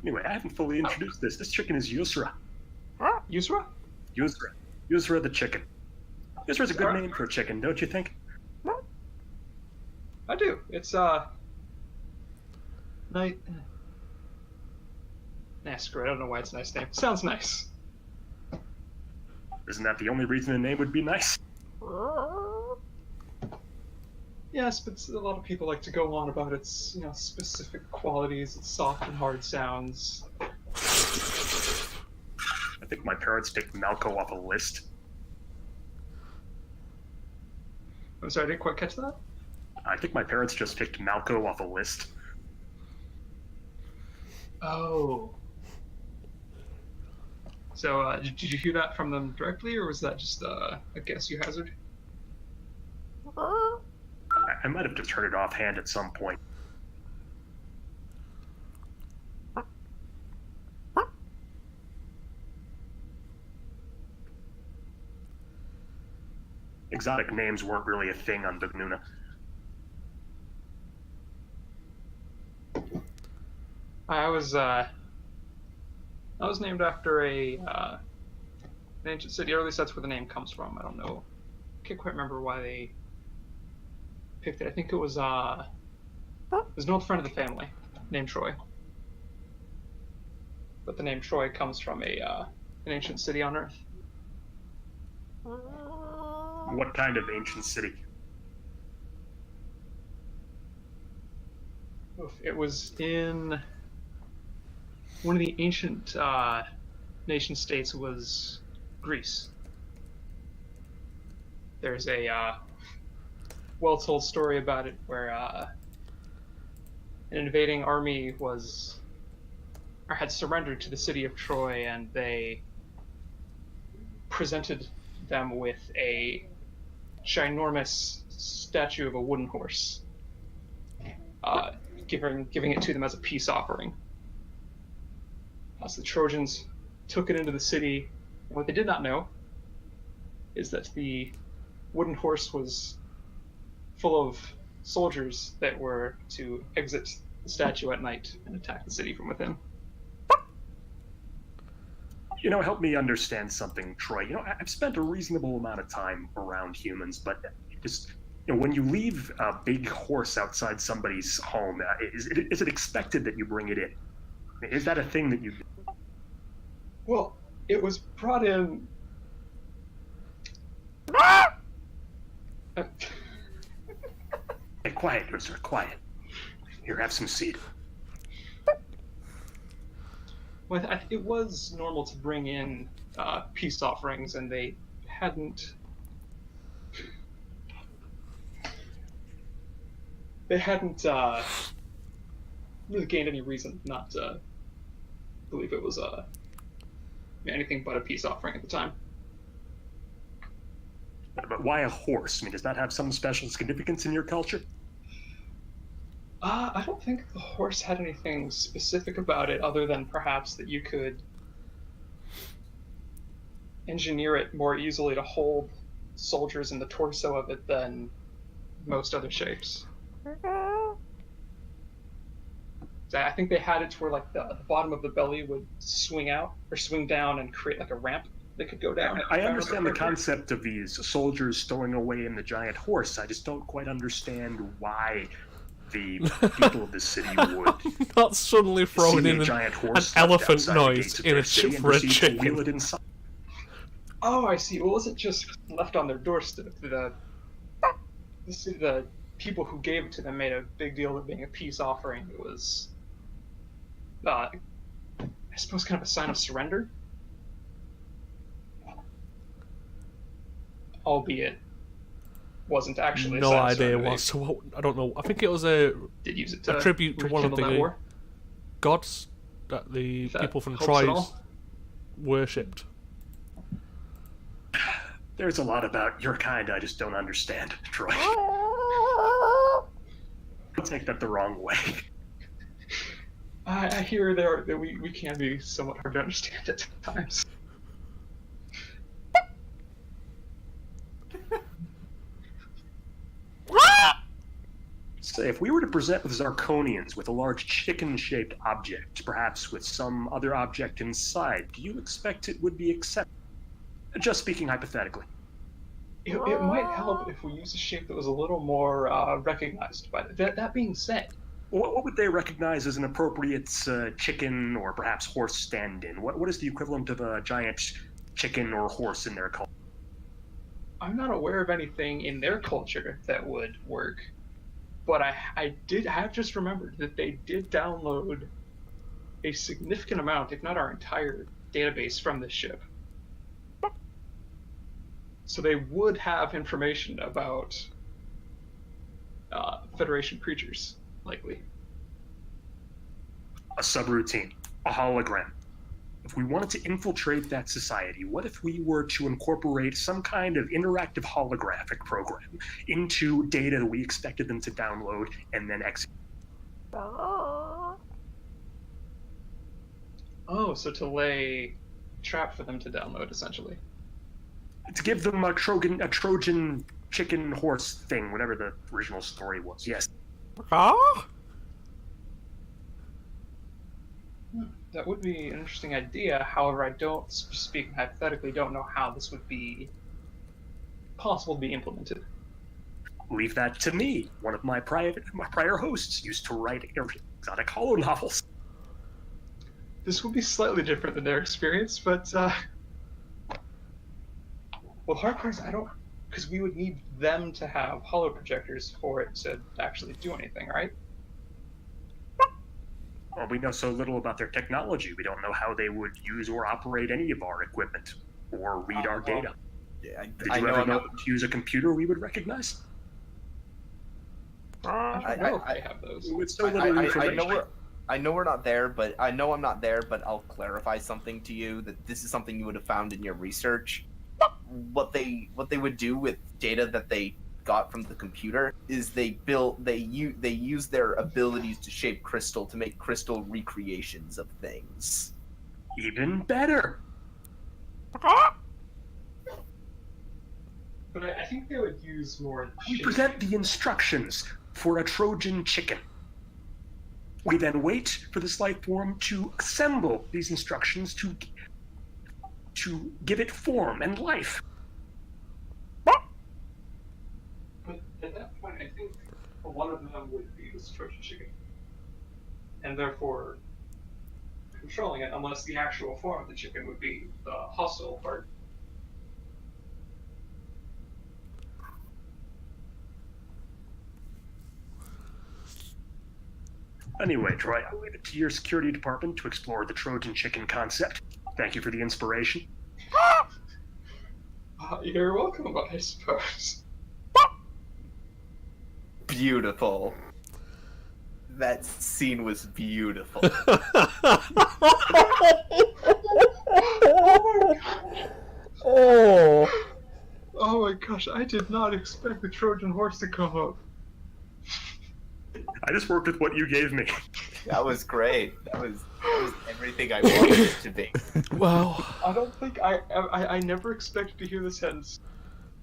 Anyway, I haven't fully introduced this. This chicken is Yusra. Yusra? Yusra. Yusra the chicken. Yusra's a good name for a chicken, don't you think? I do. It's nice. Nah, screw it. I don't know why it's a nice name. Sounds nice. Isn't that the only reason the name would be nice? Yes, but a lot of people like to go on about its, specific qualities, its soft and hard sounds. I think my parents picked Malco off a list. I'm sorry, I didn't quite catch that. I think my parents just picked Malco off a list. Oh. So, did you hear that from them directly, or was that just a guess you hazard? I might have just heard it offhand at some point. Exotic names weren't really a thing on Dugnuna. I was named after an ancient city, or at least that's where the name comes from. I don't know. Can't quite remember why they picked it. I think it was an old friend of the family named Troy. But the name Troy comes from an ancient city on Earth. What kind of ancient city? It was in one of the ancient nation states was Greece. There's a well-told story about it where an invading army had surrendered to the city of Troy, and they presented them with a ginormous statue of a wooden horse, giving it to them as a peace offering. So the Trojans took it into the city. What they did not know is that the wooden horse was full of soldiers that were to exit the statue at night and attack the city from within. Help me understand something, Troy. I've spent a reasonable amount of time around humans, but just, when you leave a big horse outside somebody's home, is it expected that you bring it in? Is that a thing that you do? Well, it was brought in... Hey, quiet, sir, quiet. Here, have some seed. Well, it was normal to bring in peace offerings, and they hadn't really gained any reason not to believe it was anything but a peace offering at the time. But why a horse? Does that have some special significance in your culture? I don't think the horse had anything specific about it other than perhaps that you could engineer it more easily to hold soldiers in the torso of it than most other shapes. I think they had it to where like the bottom of the belly would swing out or swing down and create like a ramp that could go down. I understand the concept of these soldiers stowing away in the giant horse. I just don't quite understand why the people of the city would Not suddenly throwing see in a giant an horse elephant outside the noise gates of in their a city chip and for a proceed to wheel chicken. it inside. Oh, I see. Well, it wasn't just left on their doorstep. The people who gave it to them made a big deal of it being a peace offering. It was, I suppose, kind of a sign of surrender. Albeit, wasn't actually a No sign of idea surrender. what. So what, I don't know. I think it was a Did use it to tribute to one of rekindle that the war? gods that the If that people from helps at Troy all. worshipped. There's a lot about your kind I just don't understand, Troy. Don't take that the wrong way. I hear that we can be somewhat hard to understand at times. So if we were to present the Zarkonians with a large chicken-shaped object, perhaps with some other object inside, do you expect it would be accepted? Just speaking hypothetically. It might help if we use a shape that was a little more recognized by them. That being said, What would they recognize as an appropriate chicken or perhaps horse stand-in? What is the equivalent of a giant chicken or horse in their culture? I'm not aware of anything in their culture that would work, but I have just remembered that they did download a significant amount, if not our entire database from this ship. So they would have information about Federation creatures, likely. A subroutine, a hologram. If we wanted to infiltrate that society, what if we were to incorporate some kind of interactive holographic program into data that we expected them to download and then execute? Oh, so to lay trap for them to download, essentially. To give them a Trojan chicken horse thing, whatever the original story was. Yes. Ah? That would be an interesting idea. However, I don't, speaking hypothetically, don't know how this would be possible to be implemented. Leave that to me. One of my prior hosts used to write exotic holo novels. This would be slightly different than their experience, but well, the hard part is I don't, because we would need them to have holo projectors for it to actually do anything, right? Well, we know so little about their technology. We don't know how they would use or operate any of our equipment or read our data. Yeah, Did you ever know to use a computer we would recognize? I don't know if they have those. With so little information. I know we're not there, but I know I'm not there. But I'll clarify something to you that this is something you would have found in your research. What they would do with data that they got from the computer is they use their abilities to shape crystal to make crystal recreations of things. Even better. But I think they would use more. We present the instructions for a Trojan chicken. We then wait for this life form to assemble these instructions to give it form and life. But at that point, I think one of them would be this Trojan chicken, and therefore controlling it, unless the actual form of the chicken would be the hostile part. Anyway, Troy, I'll leave it to your security department to explore the Trojan chicken concept. Thank you for the inspiration. You're welcome, I suppose. Beautiful. That scene was beautiful. Oh. Oh my gosh, I did not expect the Trojan horse to come up. I just worked with what you gave me. That was great. That was everything I wanted it to be. Well, I don't think I never expected to hear this sentence.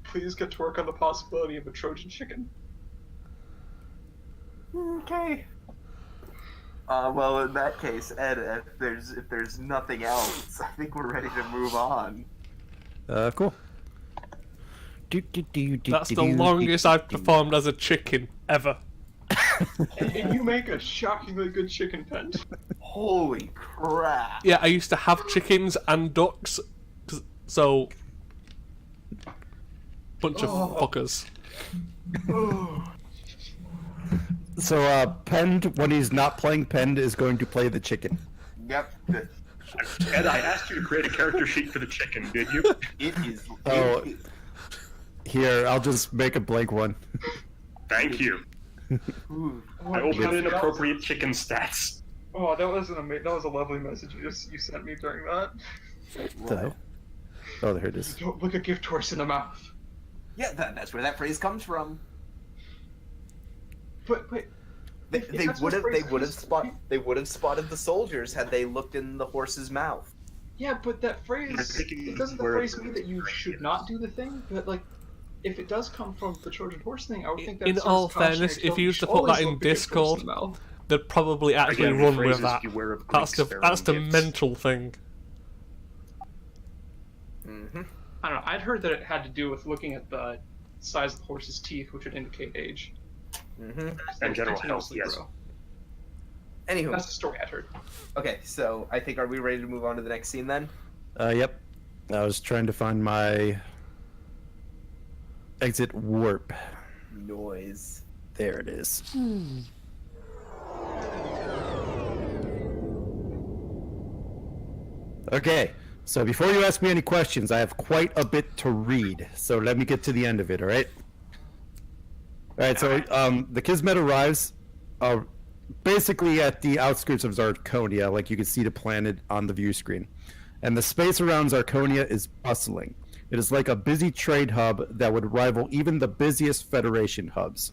Please get to work on the possibility of a Trojan chicken. Okay. Well, in that case, Ed, if there's nothing else, I think we're ready to move on. Cool. that's the longest I've performed as a chicken ever. And you make a shockingly good chicken pent. Holy crap! Yeah, I used to have chickens and ducks, so bunch of fuckers. So, Pend, when he's not playing Pend, is going to play the chicken. Yep. Ed, I asked you to create a character sheet for the chicken, did you? It is. Oh. Here, I'll just make a blank one. Thank you. Ooh. I will put in appropriate chicken stats. Oh, that was that was a lovely message you sent me during that. The hell? Oh, there it is. Don't look a gift horse in the mouth. Yeah, that's where that phrase comes from. But They would have spotted the soldiers had they looked in the horse's mouth. yeah, but that phrase doesn't the phrase mean that you should not do the thing? But like, if it does come from the Trojan horse thing, I would think that. In all fairness, if you used to put that in Discord, they'd probably actually Again, the run phrase with is that. beware of That's the Greeks bearing gifts. mental thing. Mm-hmm. I don't know. I'd heard that it had to do with looking at the size of the horse's teeth, which would indicate age. Mm-hmm. And general health, Continuously yes. grow. Anywho, That's the story I'd heard. okay, so I think are we ready to move on to the next scene then? Yep. I was trying to find my exit warp. Noise. There it is. Okay, so before you ask me any questions, I have quite a bit to read. So let me get to the end of it, all right? All right, so the Kismet arrives basically at the outskirts of Zarkonia, like you can see the planet on the view screen. And the space around Zarkonia is bustling. It is like a busy trade hub that would rival even the busiest Federation hubs.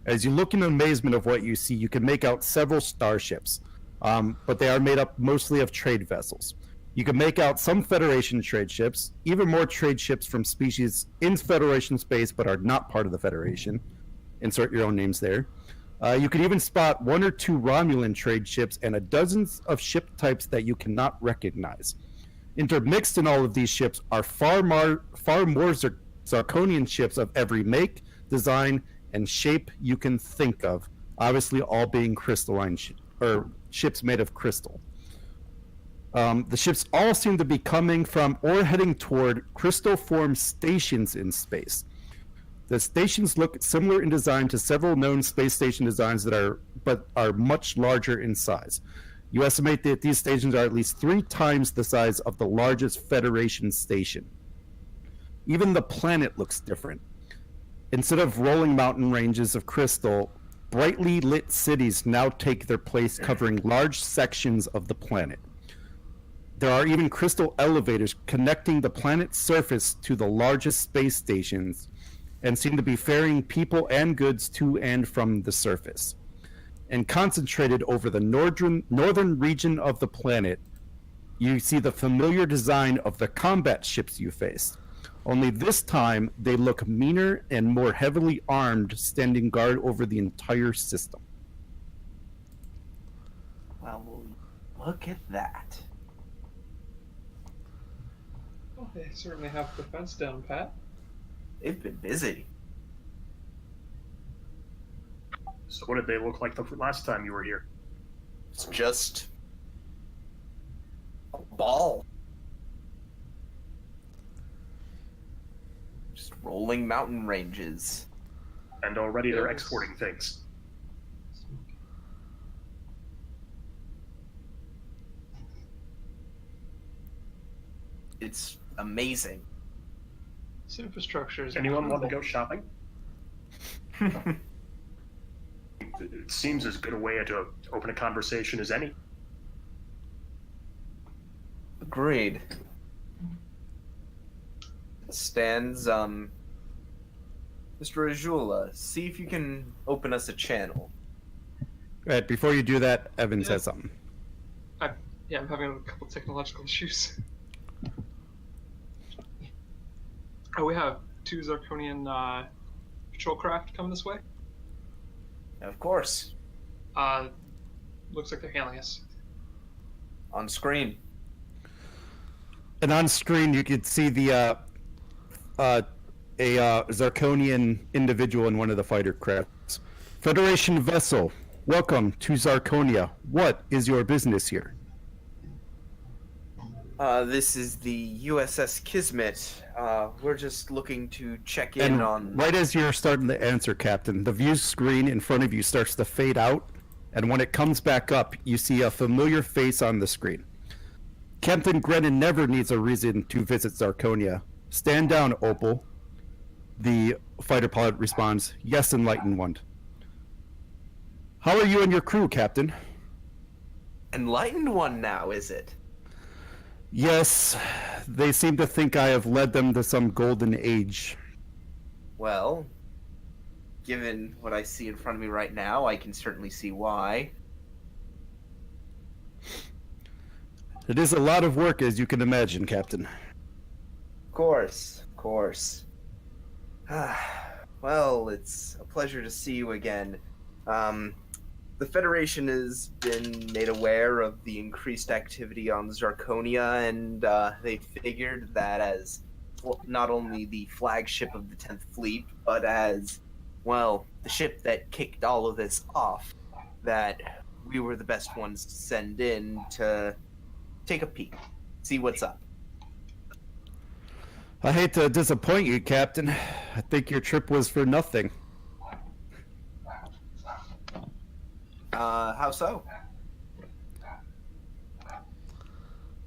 As you look in amazement of what you see, you can make out several starships, but they are made up mostly of trade vessels. You can make out some Federation trade ships, even more trade ships from species in Federation space but are not part of the Federation. Insert your own names there. You can even spot 1 or 2 Romulan trade ships and a dozens of ship types that you cannot recognize. Intermixed in all of these ships are far more Zarkonian ships of every make, design, and shape you can think of. Obviously, all being crystalline ships made of crystal. The ships all seem to be coming from or heading toward crystal-formed stations in space. The stations look similar in design to several known space station designs that are much larger in size. You estimate that these stations are at least 3 times the size of the largest Federation station. Even the planet looks different. Instead of rolling mountain ranges of crystal, brightly lit cities now take their place, covering large sections of the planet. There are even crystal elevators connecting the planet's surface to the largest space stations, and seem to be ferrying people and goods to and from the surface. And concentrated over the northern region of the planet, you see the familiar design of the combat ships you faced. Only this time, they look meaner and more heavily armed, standing guard over the entire system. Well, look at that. Well, they certainly have defense down pat. They've been busy. So what did they look like the last time you were here? It's just a ball. Just rolling mountain ranges. And already they're Yes. exporting things. It's amazing. This infrastructure is. Anyone want to go shopping? It seems as good a way to open a conversation as any. Agreed. Stands, Mr. Ajula, see if you can open us a channel. Right, before you do that, Evan Yeah. says something. I'm having a couple technological issues. Oh, we have 2 Zirconian patrol craft coming this way. Of course. Looks like they're hailing us. On screen. And on screen, you could see the a Zarkonian individual in one of the fighter crafts. Federation vessel, welcome to Zarkonia. What is your business here? This is the USS Kismet. We're just looking to check in And on. right as you're starting to answer, Captain, the view screen in front of you starts to fade out, and when it comes back up, you see a familiar face on the screen. Captain Grennan never needs a reason to visit Zarkonia. Stand down, Opal. The fighter pilot responds, yes, enlightened one. How are you and your crew, Captain? Enlightened one now, is it? Yes, they seem to think I have led them to some golden age. Well, given what I see in front of me right now, I can certainly see why. It is a lot of work, as you can imagine, Captain. Of course, of course. Well, it's a pleasure to see you again. The Federation has been made aware of the increased activity on Zarkonia, and they figured that as not only the flagship of the 10th Fleet, but as, well, the ship that kicked all of this off, that we were the best ones to send in to take a peek, see what's up. I hate to disappoint you, Captain. I think your trip was for nothing. How so?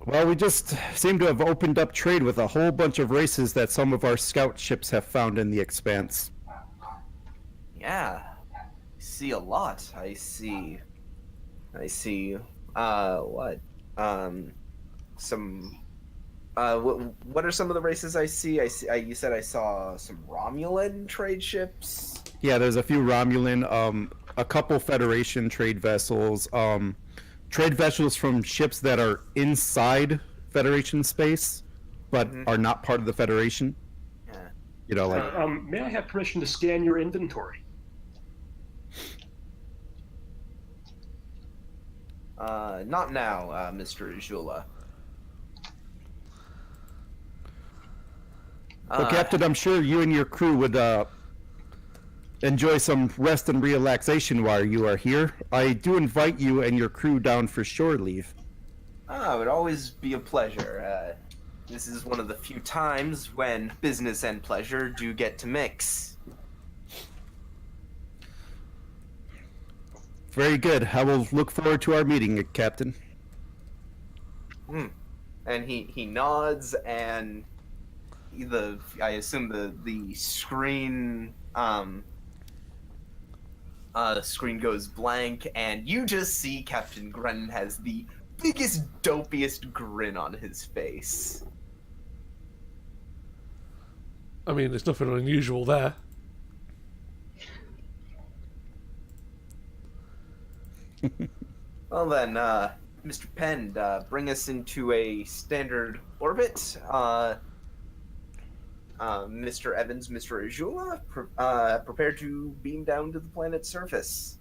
Well, we just seem to have opened up trade with a whole bunch of races that some of our scout ships have found in the expanse. Yeah, I see a lot. I see. What? Some. What are some of the races I see? You said I saw some Romulan trade ships. Yeah, there's a few Romulan, a couple Federation trade vessels, trade vessels from ships that are inside Federation space, but are not part of the Federation. Yeah. You know, like May I have permission to scan your inventory? Not now, Mr. Ujula. well, Captain, I'm sure you and your crew would enjoy some rest and relaxation while you are here. I do invite you and your crew down for shore leave. It would always be a pleasure. This is one of the few times when business and pleasure do get to mix. Very good. I will look forward to our meeting, Captain. And he nods, and I assume the screen screen goes blank, and you just see Captain Grennan has the biggest, dopiest grin on his face. I mean, there's nothing unusual there. Well then, Mr. Pend, bring us into a standard orbit. Mr. Evans, Mr. Ajula, prepare to beam down to the planet's surface.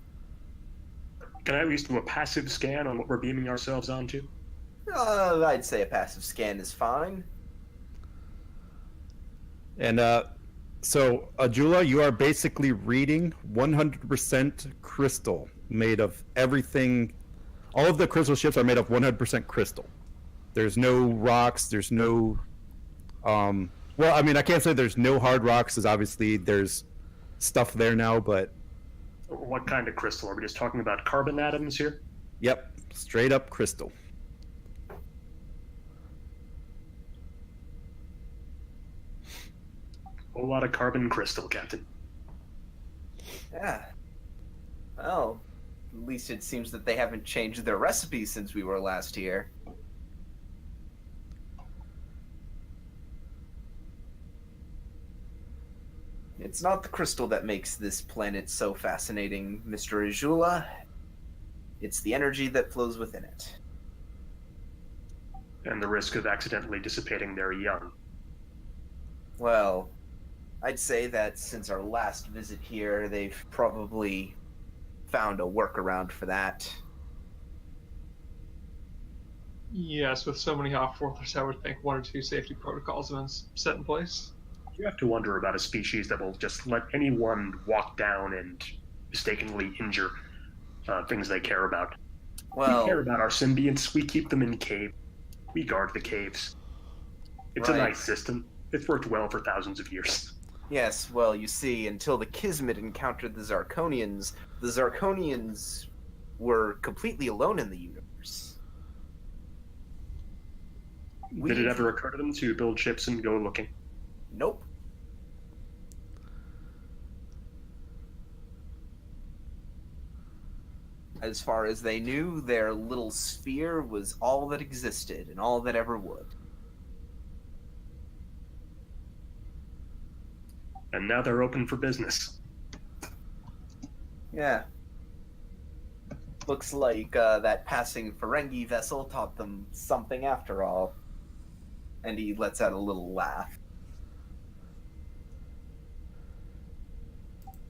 Can I at least do a passive scan on what we're beaming ourselves onto? I'd say a passive scan is fine. And so, Ajula, you are basically reading 100% crystal, made of everything. All of the crystal ships are made of 100% crystal. There's no rocks. There's no. Well, I mean, I can't say there's no hard rocks, because obviously there's stuff there now, but. What kind of crystal? Are we just talking about carbon atoms here? Yep, straight up crystal. A whole lot of carbon crystal, Captain. Yeah. Well, at least it seems that they haven't changed their recipes since we were last here. It's not the crystal that makes this planet so fascinating, Mr. Ajula. It's the energy that flows within it. And the risk of accidentally dissipating their young. Well, I'd say that since our last visit here, they've probably found a workaround for that. Yes, with so many off-worlders, I would think 1 or 2 safety protocols have been set in place. You have to wonder about a species that will just let anyone walk down and mistakenly injure things they care about. We care about our symbionts. We keep them in caves. We guard the caves. It's a nice system. It's worked well for thousands of years. Yes, well, you see, until the Kismet encountered the Zarkonians were completely alone in the universe. Did it ever occur to them to build ships and go looking? Nope. As far as they knew, their little sphere was all that existed and all that ever would. And now they're open for business. Yeah. Looks like that passing Ferengi vessel taught them something after all. And he lets out a little laugh.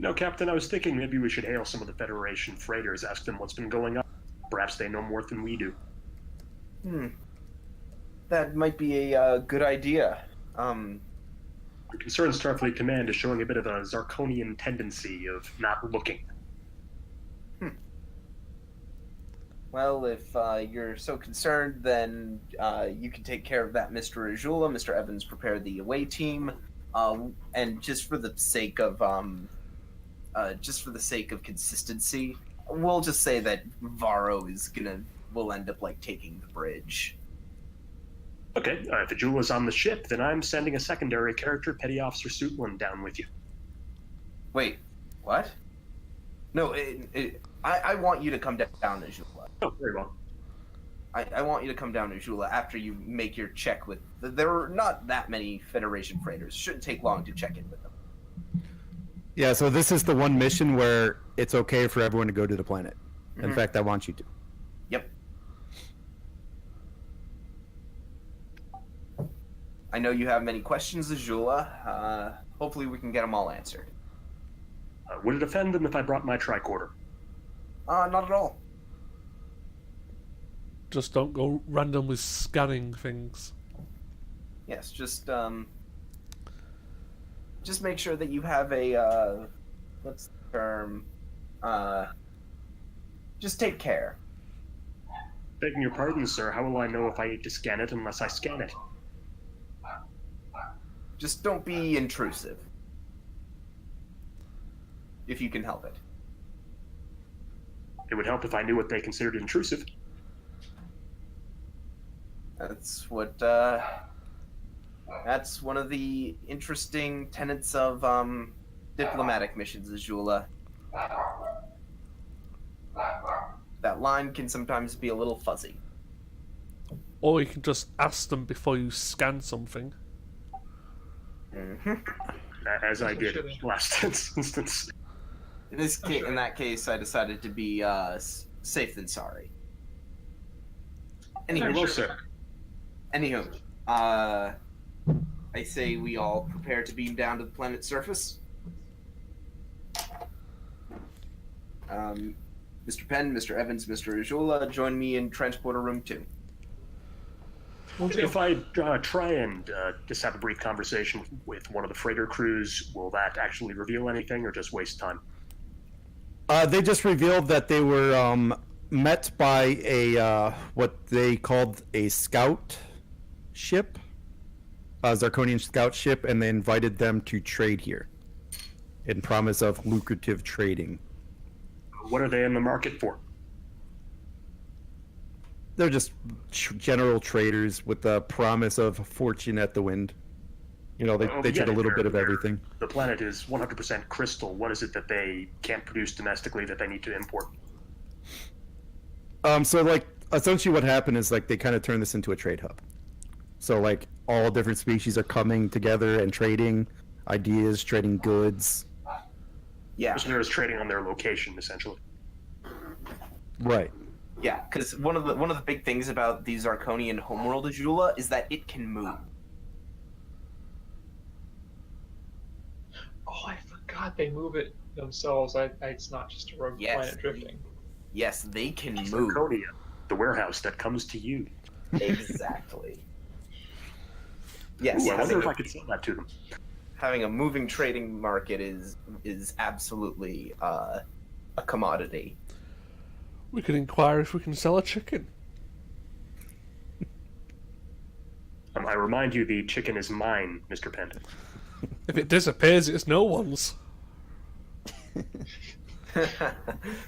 No, Captain, I was thinking maybe we should hail some of the Federation freighters, ask them what's been going on. Perhaps they know more than we do. That might be a good idea. I'm concerned Starfleet Command is showing a bit of a Zarkonian tendency of not looking. Well, if you're so concerned, then you can take care of that, Mr. Ajula. Mr. Evans prepared the away team, and just for the sake of consistency, we'll just say that Varro will end up like taking the bridge. Okay, if Ajula's on the ship, then I'm sending a secondary character, Petty Officer Suitland, down with you. Wait, what? No, I want you to come down, Ajula. Oh, very well. I want you to come down to Ajula after you make your check with... There are not that many Federation freighters. Shouldn't take long to check in with them. Yeah, so this is the one mission where it's okay for everyone to go to the planet. In fact, I want you to. Yep. I know you have many questions, Ajula. Hopefully we can get them all answered. Would it offend them if I brought my tricorder? Not at all. Just don't go randomly scanning things. Yes, just make sure that you have a, what's the term? Just take care. Begging your pardon, sir, how will I know if I need to scan it unless I scan it? Just don't be intrusive. If you can help it. It would help if I knew what they considered intrusive. That's one of the interesting tenets of diplomatic missions, Ajula. That line can sometimes be a little fuzzy. Or you can just ask them before you scan something. As I did last instance. In that case, I decided to be safe than sorry. Hello, sir. Anywho, I say we all prepare to beam down to the planet's surface. Mr. Penn, Mr. Evans, Mr. Ajula, join me in transporter room 2. If I try and just have a brief conversation with one of the freighter crews, will that actually reveal anything or just waste time? They just revealed that they were met by a what they called a scout ship, a Zarkonian scout ship, and they invited them to trade here in promise of lucrative trading. What are they in the market for? They're just general traders with the promise of fortune at the wind. You know, they trade a little bit of everything. The planet is 100% crystal. What is it that they can't produce domestically that they need to import? So, like, essentially what happened is, like, they kind of turned this into a trade hub. So, like, all different species are coming together and trading ideas, trading goods. Yeah. Prisoners trading on their location, essentially. Right. Yeah, because one of the big things about the Zarkonian homeworld Azula is that it can move. Oh, I forgot they move it themselves. It's not just a rogue Yes. planet drifting. Yes, they can move. Zarkonia, the warehouse that comes to you. Exactly. Yes, Ooh, I wonder having if I could sell that to them. having a moving trading market is absolutely a commodity. We could inquire if we can sell a chicken. I remind you, the chicken is mine, Mr. Pendant. If it disappears, it's no one's.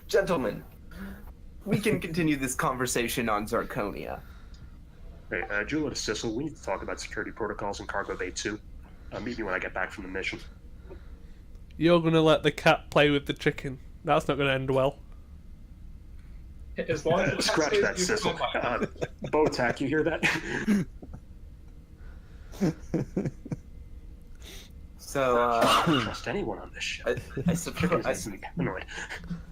Gentlemen, we can continue this conversation on Zarkonia. Hey, Juliet Sissel, we need to talk about security protocols in Cargo Bay 2. Meet me when I get back from the mission. You're gonna let the cat play with the chicken. That's not gonna end well. As long as the Scratch cat that, stays, you Sissel. can buy it. Botac, you hear that? So, I don't trust anyone on this ship. I suppose Makes me paranoid.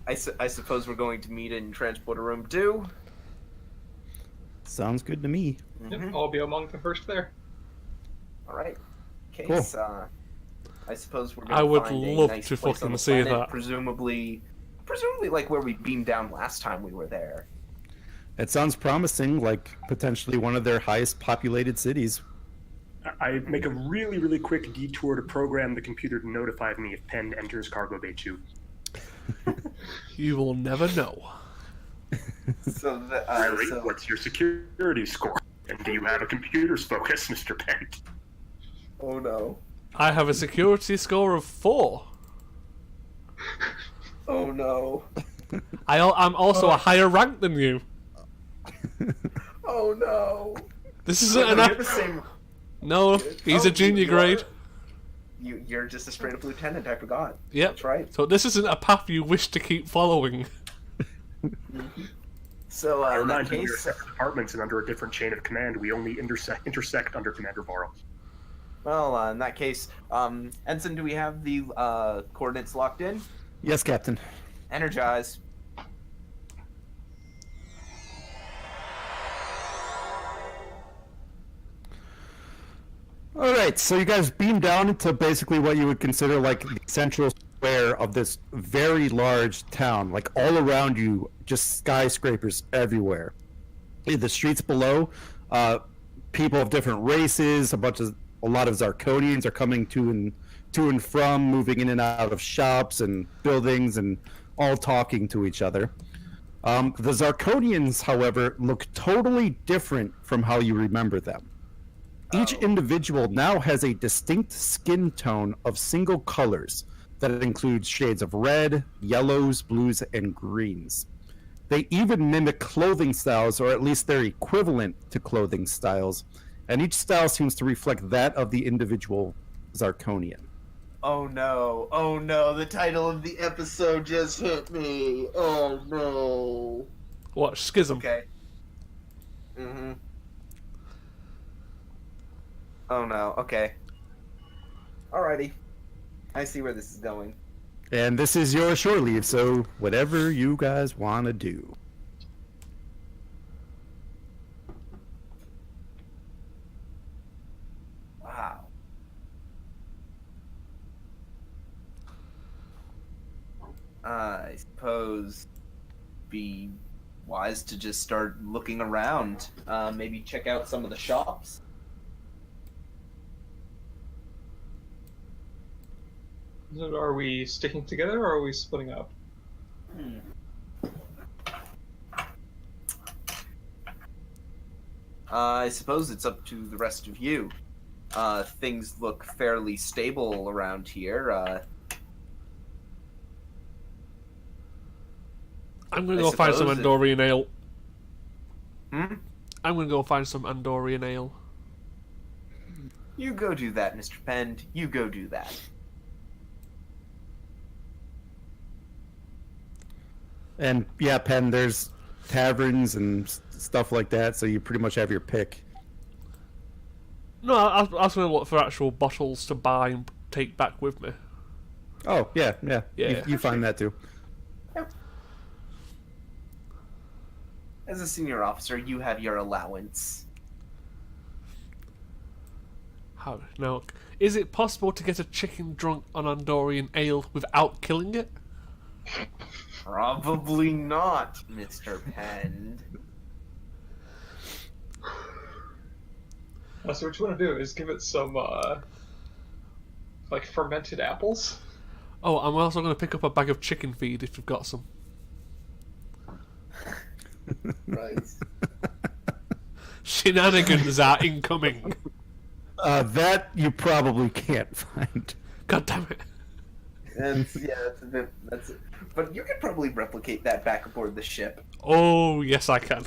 I suppose we're going to meet in transporter room 2. Sounds good to me. Yep, I'll be among the first there. All right. Okay. Cool. I suppose we're. I Gonna would find a love nice to place on fucking the see planet, that. Presumably like where we beamed down last time we were there. It sounds promising, like potentially one of their highest populated cities. I make a really, really quick detour to program the computer to notify me if Penn enters Cargo Bay 2. You will never know. So, Riley, what's your security score? And do you have a computer's focus, Mr. Penn? oh no. I have a security score of 4. Oh no. I'm also a higher rank than you. Oh no. This isn't You're an the same. No, he's a junior you grade. are- You're just a straight up lieutenant. I forgot. Yep. That's right. So this isn't a path you wish to keep following. So I in that remind you, we're case, separate departments and under a different chain of command. We only intersect under Commander Varro. well, in that case, Ensign, do we have the coordinates locked in? Yes, Captain. Energize. All right, so you guys beam down into basically what you would consider like the central square of this very large town. Like all around you, just skyscrapers everywhere. In the streets below, people of different races, a lot of Zarkonians are coming to and from, moving in and out of shops and buildings, and all talking to each other. The Zarkonians, however, look totally different from how you remember them. Each individual now has a distinct skin tone of single colors that includes shades of red, yellows, blues, and greens. They even mimic clothing styles, or at least their equivalent to clothing styles, and each style seems to reflect that of the individual Zarkonian. Oh no, the title of the episode just hit me. Oh no. Watch Schism. Okay. Oh no, okay. Alrighty. I see where this is going. And this is your shore leave, so whatever you guys want to do. Wow. I suppose be wise to just start looking around. Maybe check out some of the shops. So are we sticking together or are we splitting up? I suppose it's up to the rest of you. Things look fairly stable around here. I'm gonna I go find some suppose it- Andorian ale. Hmm? I'm gonna go find some Andorian ale. You go do that, Mr. Pend. You go do that. And yeah, Penn, there's taverns and stuff like that, so you pretty much have your pick. No, I was gonna look for actual bottles to buy and take back with me. Oh, yeah. Yeah. You find that too. As a senior officer, you have your allowance. How now? Is it possible to get a chicken drunk on Andorian ale without killing it? Probably not, Mr. Pend. So what you want to do is give it some, like, fermented apples. Oh, I'm also going to pick up a bag of chicken feed if you've got some. Right. Shenanigans are incoming. That you probably can't find. God damn it. And yeah, that's it. But you could probably replicate that back aboard the ship. Oh, yes, I can.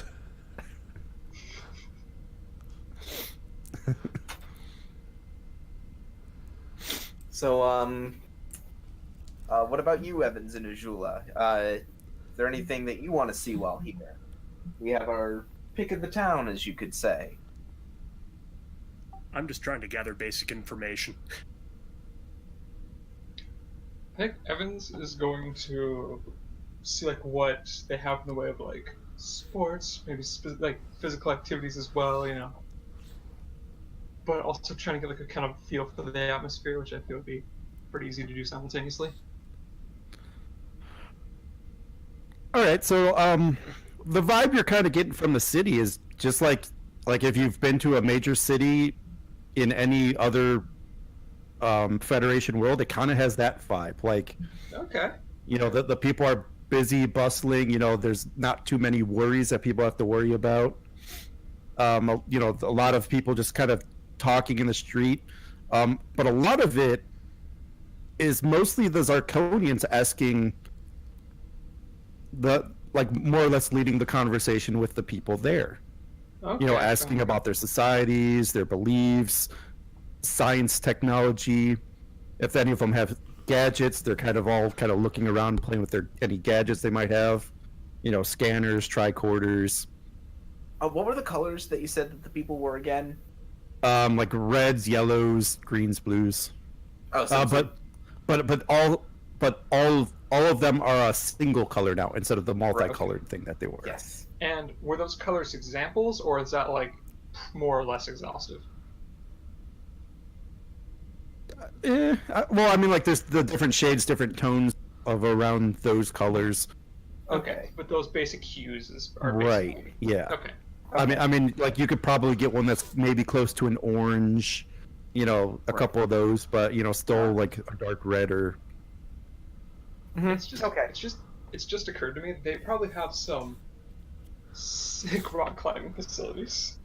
So, what about you, Evans and Ajula? Is there anything that you want to see while here? We have our pick of the town, as you could say. I'm just trying to gather basic information. I think Evans is going to see like what they have in the way of like sports, maybe like physical activities as well, you know. But also trying to get like a kind of feel for the atmosphere, which I feel would be pretty easy to do simultaneously. All right, so the vibe you're kind of getting from the city is just like if you've been to a major city in any other Federation world, it kind of has that vibe. Like, Okay. you know, the people are busy, bustling. You know, there's not too many worries that people have to worry about. You know, a lot of people just kind of talking in the street, but a lot of it is mostly the Zarkonians asking more or less leading the conversation with the people there. Okay. You know, asking about their societies, their beliefs, science, technology. If any of them have gadgets, they're kind of all kind of looking around, playing with any gadgets they might have. You know, scanners, tricorders. What were the colors that you said that the people were again? Like reds, yellows, greens, blues. Oh, so But all of them are a single color now instead of the multicolored thing that they were. yes. And were those colors examples, or is that like more or less exhaustive? Well, I mean, like there's the different shades, different tones of around those colors. Okay. But those basic hues are Right. basically... Yeah. Okay. I mean, like you could probably get one that's maybe close to an orange, you know, a Right. couple of those, but you know, still like a dark red or. It's just Okay. It's just occurred to me they probably have some sick rock climbing facilities.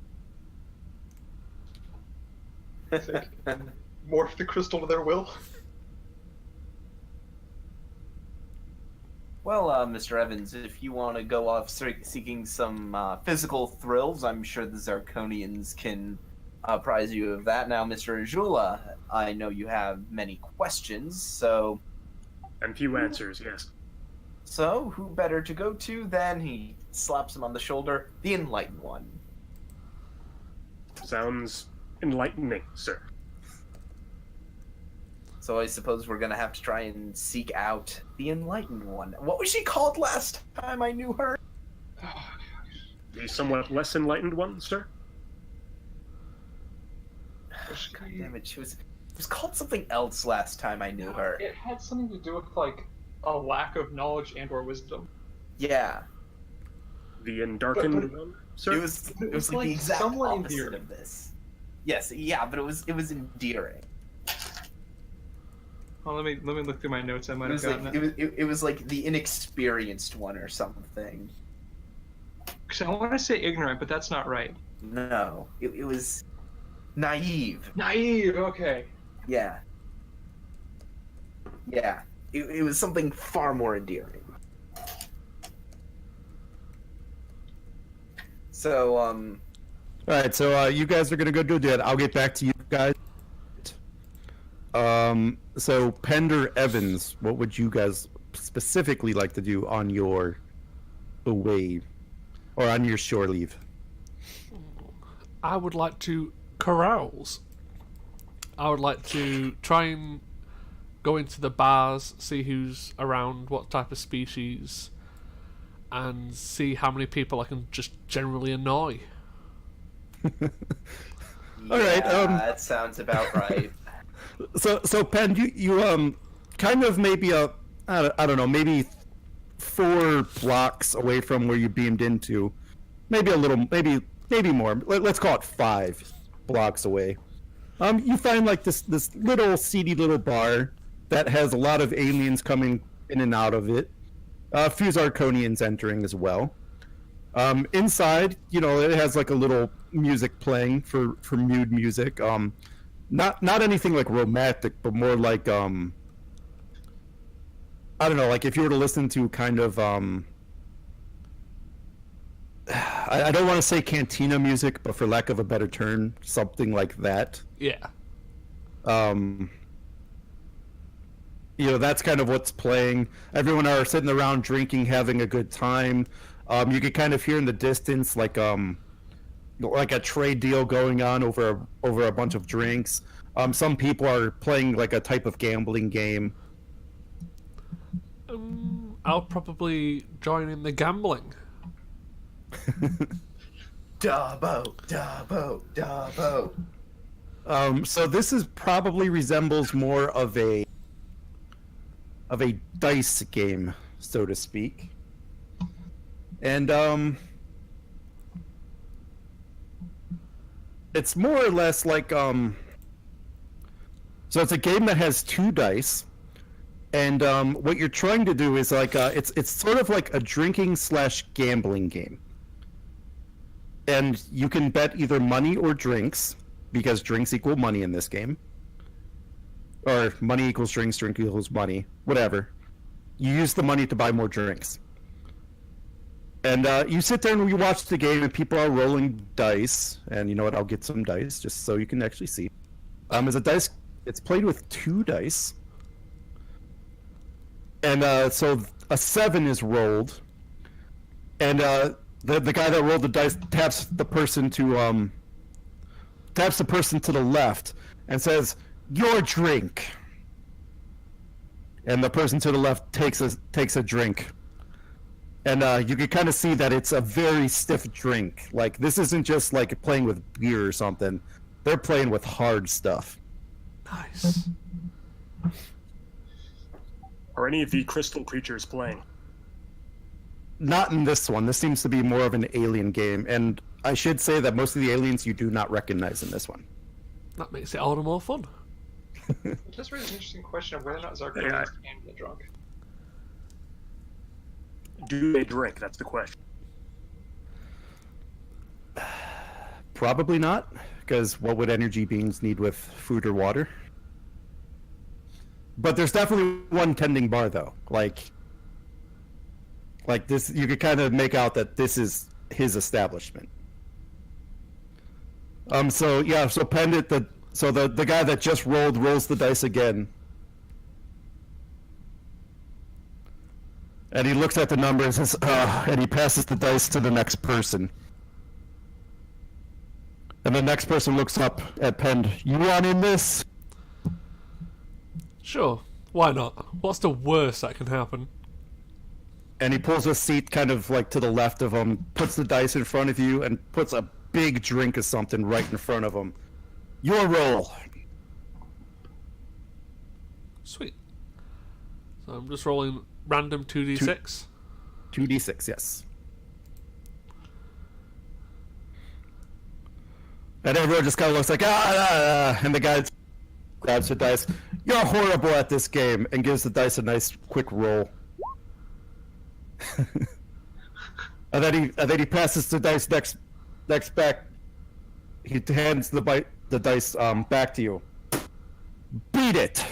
Morph the crystal to their will. Well, Mr. Evans, if you want to go off seeking some physical thrills, I'm sure the Zarkonians can apprise you of that. Now, Mr. Ajula, I know you have many questions, so And few answers, yes. who better to go to than, he slaps him on the shoulder, the Enlightened One. Sounds enlightening, sir. So I suppose we're gonna have to try and seek out the Enlightened One. What was she called last time I knew her? The somewhat less enlightened one, sir? God damn it, she was called something else last time I knew her. It had something to do with like a lack of knowledge and/or wisdom. Yeah, The endarkened But- one, sir? it was was like like the exact somewhat opposite endearing. of this. Yes, yeah, but it was endearing. Well, let me look through my notes. I might It have was gotten like it. it was like the inexperienced one or something. Because I want to say ignorant, but that's not right. No, it was naive. Naive. Okay. Yeah, yeah. It was something far more endearing. So, All right, so you guys are gonna go do that. I'll get back to you guys. So Pender Evans, what would you guys specifically like to do on your away or on your shore leave? I would like to carouse. I would like to try and go into the bars, see who's around, what type of species, and see how many people I can just generally annoy. All right, that sounds about right. So Pen, you kind of maybe I don't know, maybe 4 blocks away from where you beamed into, maybe a little, maybe more. Let's call it 5 blocks away. You find like this little seedy little bar that has a lot of aliens coming in and out of it. A few Zarkonians entering as well. Inside, it has like a little music playing for mood music. Not anything like romantic, but more like I don't know, like if you were to listen to kind of I don't want to say cantina music, but for lack of a better term, something like that. Yeah. That's kind of what's playing. Everyone are sitting around drinking, having a good time. You could kind of hear in the distance like a trade deal going on over a bunch of drinks. Some people are playing like a type of gambling game. I'll probably join in the gambling. Dabo. So this is probably resembles more of a dice game, so to speak. And it's more or less like so it's a game that has 2 dice, and what you're trying to do is like it's sort of like a drinking / gambling game. And you can bet either money or drinks, because drinks equal money in this game. Or money equals drinks, drink equals money, whatever. You use the money to buy more drinks. And you sit there and you watch the game, and people are rolling dice. And you know what? I'll get some dice just so you can actually see. As a dice, it's played with 2 dice. And so a 7 is rolled. And the guy that rolled the dice taps the person to the left and says, "Your drink." And the person to the left takes a drink. And you can kind of see that it's a very stiff drink. Like, this isn't just like playing with beer or something. They're playing with hard stuff. Nice. Are any of the crystal creatures playing? Not in this one. This seems to be more of an alien game. And I should say that most of the aliens you do not recognize in this one. That makes it all the more fun. It just raises an interesting question of whether or not Zarkonians can get drunk. Do they drink? That's the question. Probably not, because what would energy beings need with food or water? But there's definitely one tending bar, though. Like this, you could kind of make out that this is his establishment. So Pendant, the guy that just rolls the dice again. And he looks at the numbers and he passes the dice to the next person. And the next person looks up at Pend. "You want in this?" Sure, why not? What's the worst that can happen? And he pulls a seat kind of like to the left of him, puts the dice in front of you, and puts a big drink of something right in front of him. "Your roll." Sweet. So I'm just rolling random 2d6. 2d6, yes. And everyone just kind of looks like, and the guy grabs the dice. "You're horrible at this game," and gives the dice a nice quick roll. and then he passes the dice next back. He hands the dice back to you. "Beat it."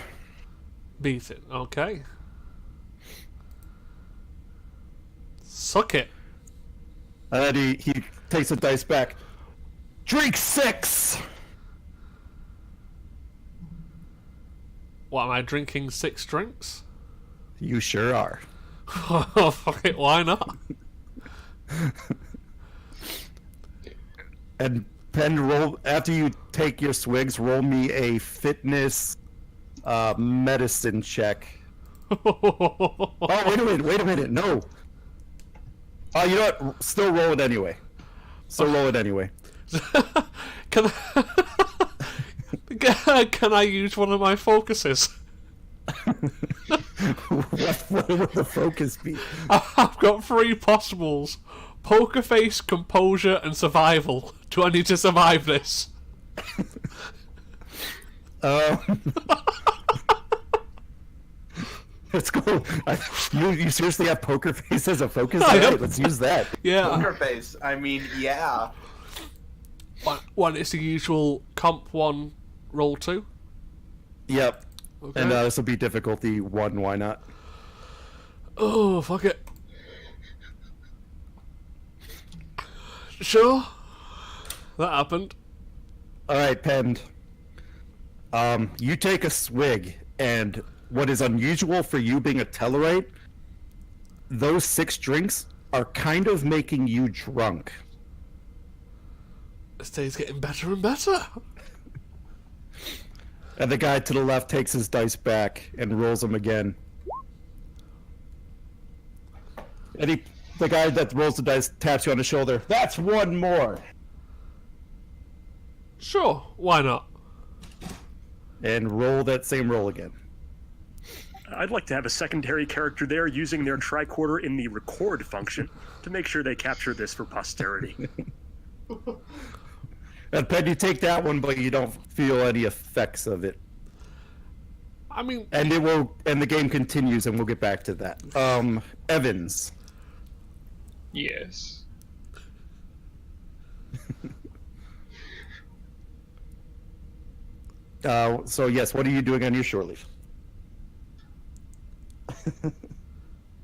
Beat it, okay. Suck it. And then he takes the dice back. "Drink 6." What, am I drinking 6 drinks? You sure are. Oh, fuck it, why not? And Pen, roll after you take your swigs. Roll me a fitness, medicine check. Oh, wait a minute! No. Oh, you know what? Still roll it anyway. Still roll it anyway. Can can I use one of my focuses? What would the focus be? I've got 3 possibles: poker face, composure, and survival. Do I need to survive this? Let's go. You seriously have poker face as a focus? I All am. right, let's use that. Yeah. Poker face. I mean, yeah. One, it's the usual comp 1, roll 2. Yep. Okay. And this will be difficulty 1. Why not? Oh, fuck it. Sure. That happened. All right, Pend. You take a swig, and what is unusual for you being a Tellarite, those 6 drinks are kind of making you drunk. This day's getting better and better. And the guy to the left takes his dice back and rolls them again. And the guy that rolls the dice taps you on the shoulder. That's 1 more. Sure, why not? And roll that same roll again. I'd like to have a secondary character there using their tricorder in the record function to make sure they capture this for posterity. And Ped, you take that one, but you don't feel any effects of it. I mean, And the game continues, and we'll get back to that. Evans. Yes. So yes, what are you doing on your shore leave?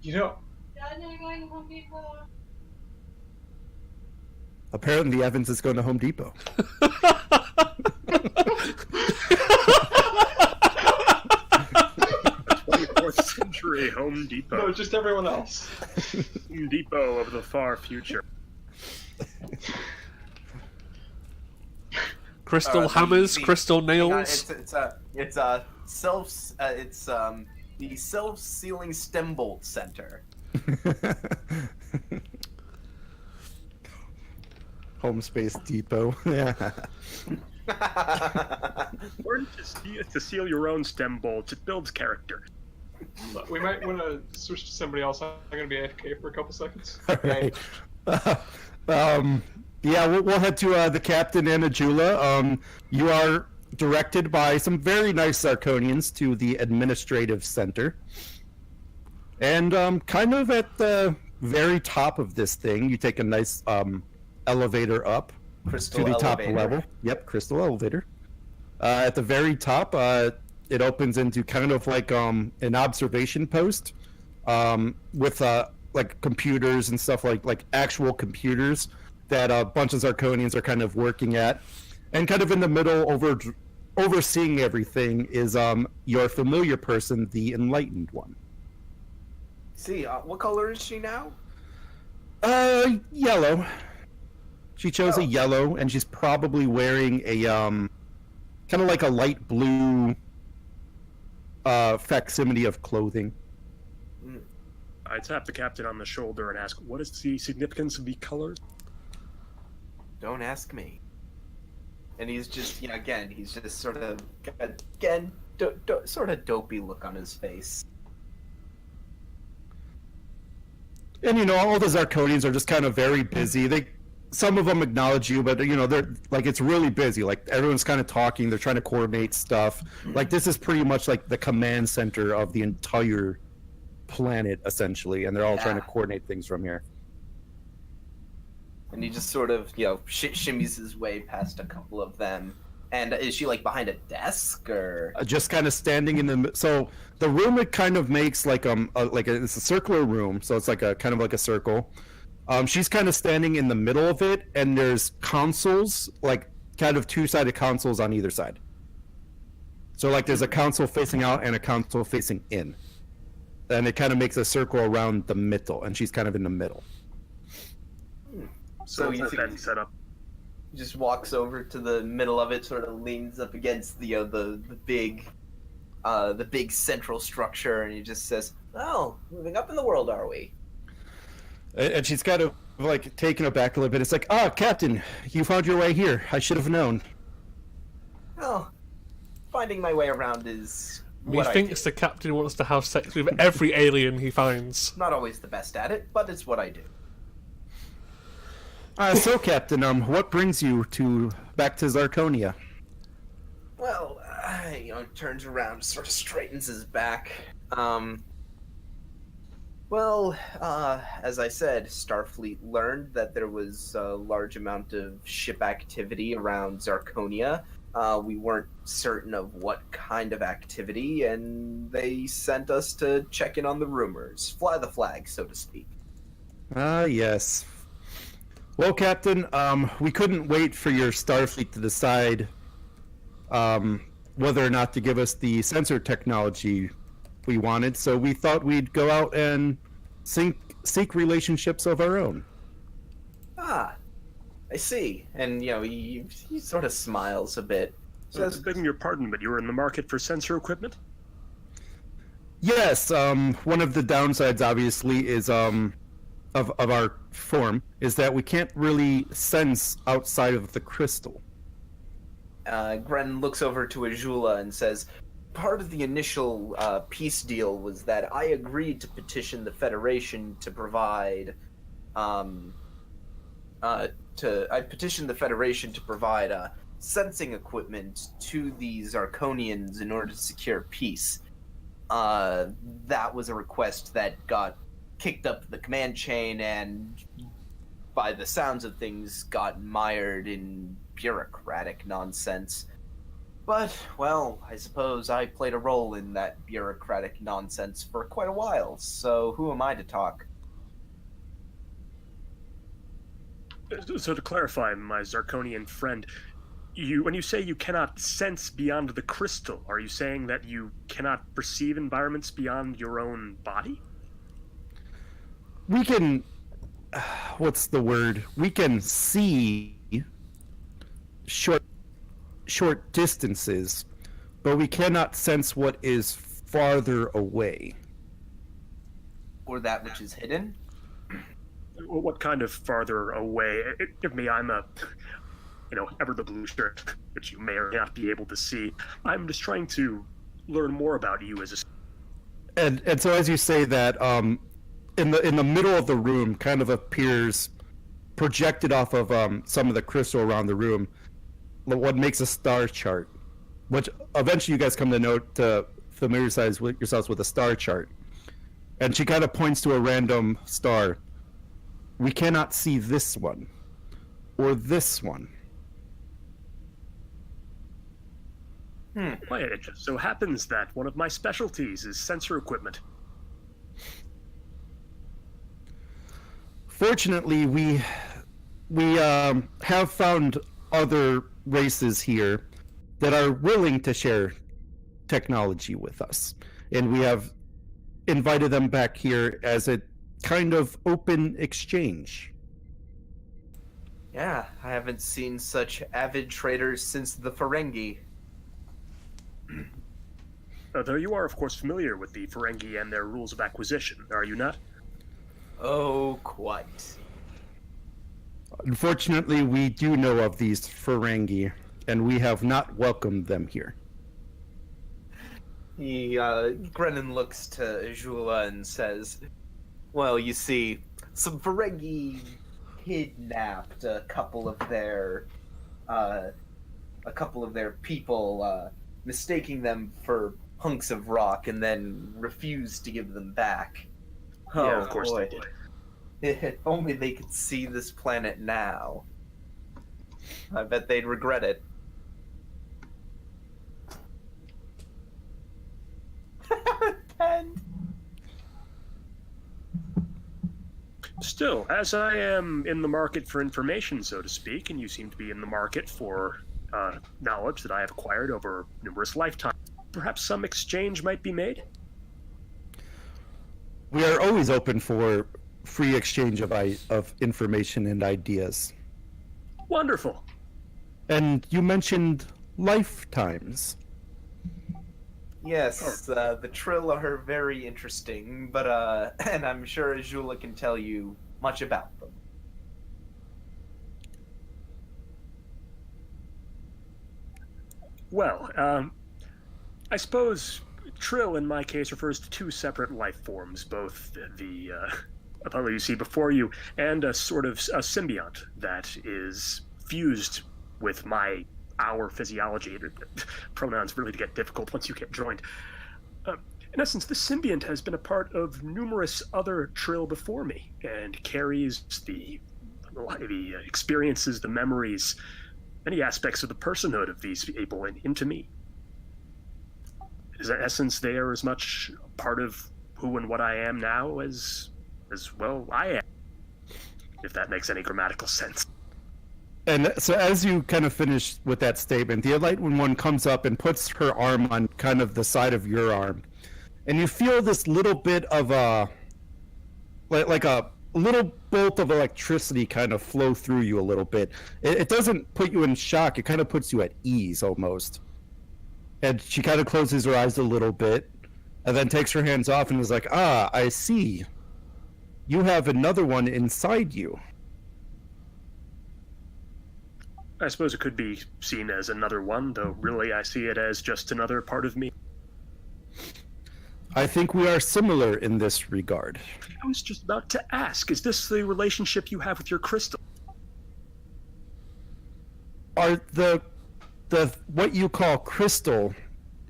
You know, Dad, I'm going to Home Depot. Apparently, Evans is going to Home Depot. 24th century Home Depot. no, just everyone else. Home Depot of the far future. crystal hammers, the- crystal Hang on, nails. it's the self-sealing stem bolt center. Home Space Depot. Yeah. Learn to seal your own stem bolts. It builds character. We might want to switch to somebody else. I'm going to be AFK for a couple seconds. All right. Yeah, we'll head to the captain and Ajula. You are directed by some very nice Zarkonians to the administrative center. And kind of at the very top of this thing, you take a nice elevator up Crystal to the top elevator. level. Yep, crystal elevator. At the very top, it opens into kind of like an observation post with like computers and stuff like actual computers that a bunch of Zarkonians are kind of working at. And kind of in the middle, overseeing everything, is your familiar person, the Enlightened One. See, what color is she now? Yellow. She chose Oh. a yellow, and she's probably wearing a kind of like a light blue facsimile of clothing. I tap the captain on the shoulder and ask, what is the significance of the colors? Don't ask me. And he's just, again, he's just sort of, sort of dopey look on his face. And all the Zarkonians are just kind of very busy. Some of them acknowledge you, but they're like, it's really busy. Like, everyone's kind of talking. They're trying to coordinate stuff. Like, this is pretty much like the command center of the entire planet, essentially, and they're all trying to coordinate things from here. And he just sort of, shimmies his way past a couple of them. And is she like behind a desk or? Just kind of standing in the so the room, it kind of makes like it's a circular room, so it's like a kind of like a circle. She's kind of standing in the middle of it, and there's consoles, like kind of two-sided consoles on either side. So like there's a console facing out and a console facing in, and it kind of makes a circle around the middle, and she's kind of in the middle. So you think set up? He just walks over to the middle of it, sort of leans up against the big central structure, and he just says, "Oh, moving up in the world, are we?" And she's kind of like taken aback a little bit. It's like, ah, Captain, you found your way here. I should have known. Well, finding my way around is what I Methinks do. the captain wants to have sex with every alien he finds. Not always the best at it, but it's what I do. So, Captain, what brings you back to Zarkonia? Well, turns around, sort of straightens his back. As I said, Starfleet learned that there was a large amount of ship activity around Zarkonia. We weren't certain of what kind of activity, and they sent us to check in on the rumors, fly the flag, so to speak. Yes. Well, Captain, we couldn't wait for your Starfleet to decide whether or not to give us the sensor technology we wanted, so we thought we'd go out and seek relationships of our own. Ah, I see. And, he sort of smiles a bit. Says, Begging your pardon, but you were in the market for sensor equipment? Yes, one of the downsides, obviously, is of our form, is that we can't really sense outside of the crystal. Gren looks over to Ajula and says, part of the initial peace deal was that I agreed to petition the Federation to provide sensing equipment to the Zarkonians in order to secure peace. That was a request that got kicked up the command chain and, by the sounds of things, got mired in bureaucratic nonsense. But, well, I suppose I played a role in that bureaucratic nonsense for quite a while, so who am I to talk? So to clarify, my Zarkonian friend, when you say you cannot sense beyond the crystal, are you saying that you cannot perceive environments beyond your own body? We can... what's the word? We can see short distances, but we cannot sense what is farther away. Or that which is hidden? What kind of farther away? Give me, I'm ever the blue shirt, which you may or may not be able to see. I'm just trying to learn more about you as a... And so as you say that, in the middle of the room kind of appears, projected off of some of the crystal around the room, what makes a star chart, which eventually you guys come to know, to familiarize yourselves with a star chart. And she kind of points to a random star. We cannot see this one or this one. Why, it just so happens that one of my specialties is sensor equipment. Fortunately, we have found other races here that are willing to share technology with us, and we have invited them back here as a kind of open exchange. Yeah, I haven't seen such avid traders since the Ferengi. Though you are, of course, familiar with the Ferengi and their rules of acquisition, are you not? Oh, quite. Unfortunately, we do know of these Ferengi, and we have not welcomed them here. Grennan looks to Ajula and says, well, you see, some Ferengi kidnapped a couple of their people, mistaking them for hunks of rock, and then refused to give them back. Oh, Yeah, of course boy. they did. If only they could see this planet now. I bet they'd regret it. Pen. Still, as I am in the market for information, so to speak, and you seem to be in the market for knowledge that I have acquired over numerous lifetimes, perhaps some exchange might be made? We are always open for free exchange of information and ideas. Wonderful. And you mentioned lifetimes. Yes, the Trill are very interesting, but and I'm sure Ajula can tell you much about them. Well, I suppose Trill in my case refers to two separate life forms, both the Apollo you see before you and a sort of a symbiont that is fused with our physiology. Pronouns really get difficult once you get joined. In essence, the symbiont has been a part of numerous other Trill before me and carries the experiences, the memories, many aspects of the personhood of these people into me. In essence, they are as much part of who and what I am now as well I am, if that makes any grammatical sense. And so as you kind of finish with that statement, the Enlightened One comes up and puts her arm on kind of the side of your arm. And you feel this little bit of like a little bolt of electricity kind of flow through you a little bit. It doesn't put you in shock. It kind of puts you at ease almost. And she kind of closes her eyes a little bit and then takes her hands off and is like, I see. You have another one inside you. I suppose it could be seen as another one, though really I see it as just another part of me. I think we are similar in this regard. I was just about to ask, is this the relationship you have with your crystal? Are the what you call crystal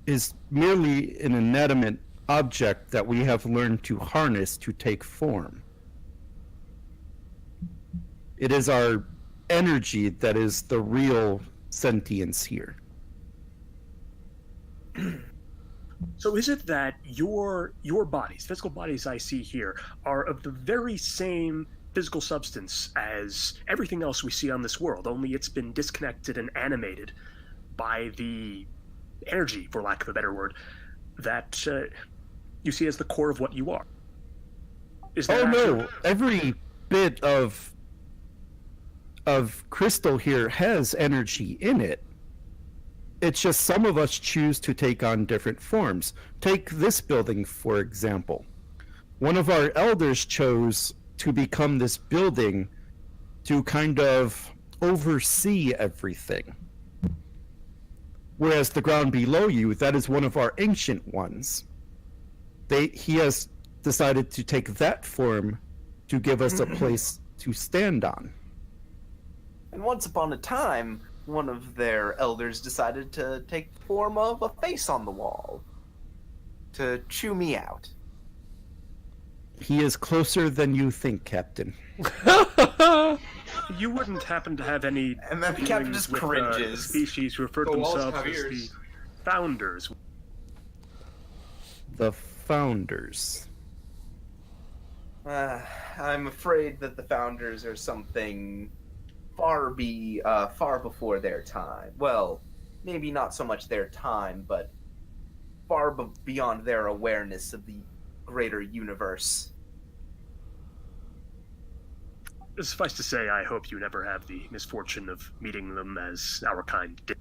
is merely an inanimate object that we have learned to harness to take form. It is our energy that is the real sentience here. So is it that your bodies, physical bodies I see here, are of the very same physical substance as everything else we see on this world, only it's been disconnected and animated by the energy, for lack of a better word, that you see as the core of what you are? Is that no, every bit of crystal here has energy in it. It's just some of us choose to take on different forms. Take this building, for example. One of our elders chose to become this building to kind of oversee everything. Whereas the ground below you, that is one of our ancient ones. He has decided to take that form to give us a place to stand on. And once upon a time, one of their elders decided to take the form of a face on the wall to chew me out. He is closer than you think, Captain. You wouldn't happen to have any And then the captain just with, cringes. species who refer to The walls themselves have as ears. the founders. The founders. I'm afraid that the founders are something far before their time. Well, maybe not so much their time, but far beyond their awareness of the greater universe. Suffice to say, I hope you never have the misfortune of meeting them as our kind did.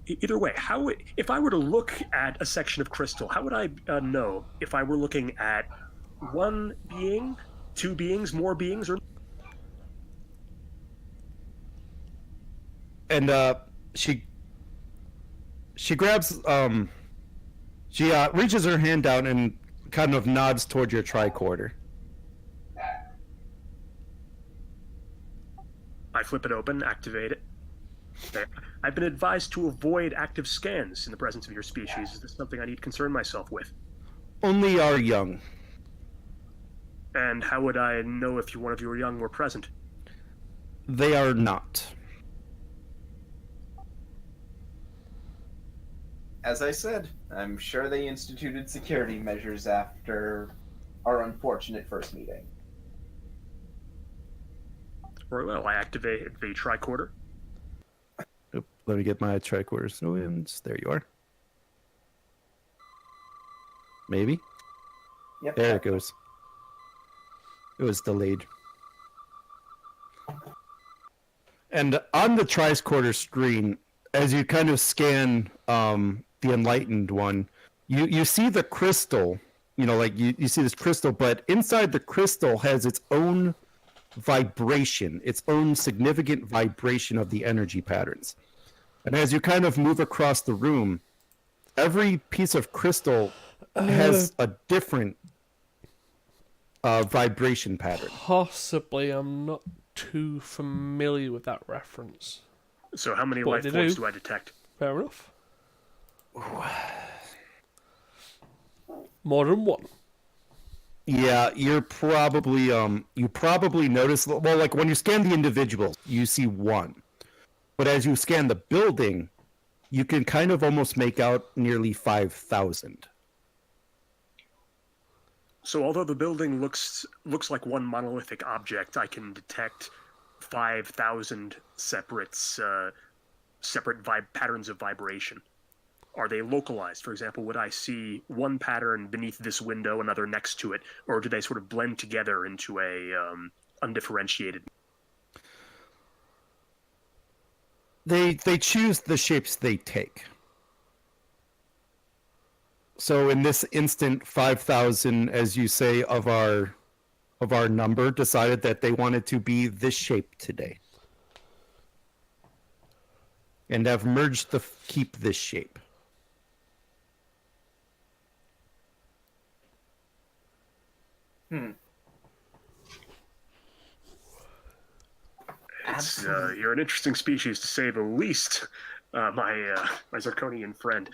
Either way, if I were to look at a section of crystal, how would I know if I were looking at one being, two beings, more beings, or... And she grabs she reaches her hand down and kind of nods toward your tricorder. I flip it open, activate it. I've been advised to avoid active scans in the presence of your species. Is this something I need to concern myself with? Only our young. And how would I know if one of your young were present? They are not. As I said, I'm sure they instituted security measures after our unfortunate first meeting. Very well, I activate the tricorder. Oop, let me get my tricorders. Oh, and there you are. Maybe? Yep. There it goes. It was delayed. And on the tricorder screen, as you kind of scan the Enlightened One, you see the crystal, like you see this crystal, but inside the crystal has its own vibration, its own significant vibration of the energy patterns. And as you kind of move across the room, every piece of crystal has a different vibration pattern. Possibly, I'm not too familiar with that reference. So how many What life they forms do. do I detect? Fair enough. More than one. Yeah, you probably notice, well, like when you scan the individuals, you see one. But as you scan the building, you can kind of almost make out nearly 5,000. So although the building looks like one monolithic object, I can detect 5,000 separate patterns of vibration. Are they localized? For example, would I see one pattern beneath this window, another next to it, or do they sort of blend together into a undifferentiated? They choose the shapes they take. So in this instant, 5,000, as you say, of our number decided that they wanted to be this shape today, and have merged to keep this shape. You're an interesting species, to say the least, my Zirconian friend.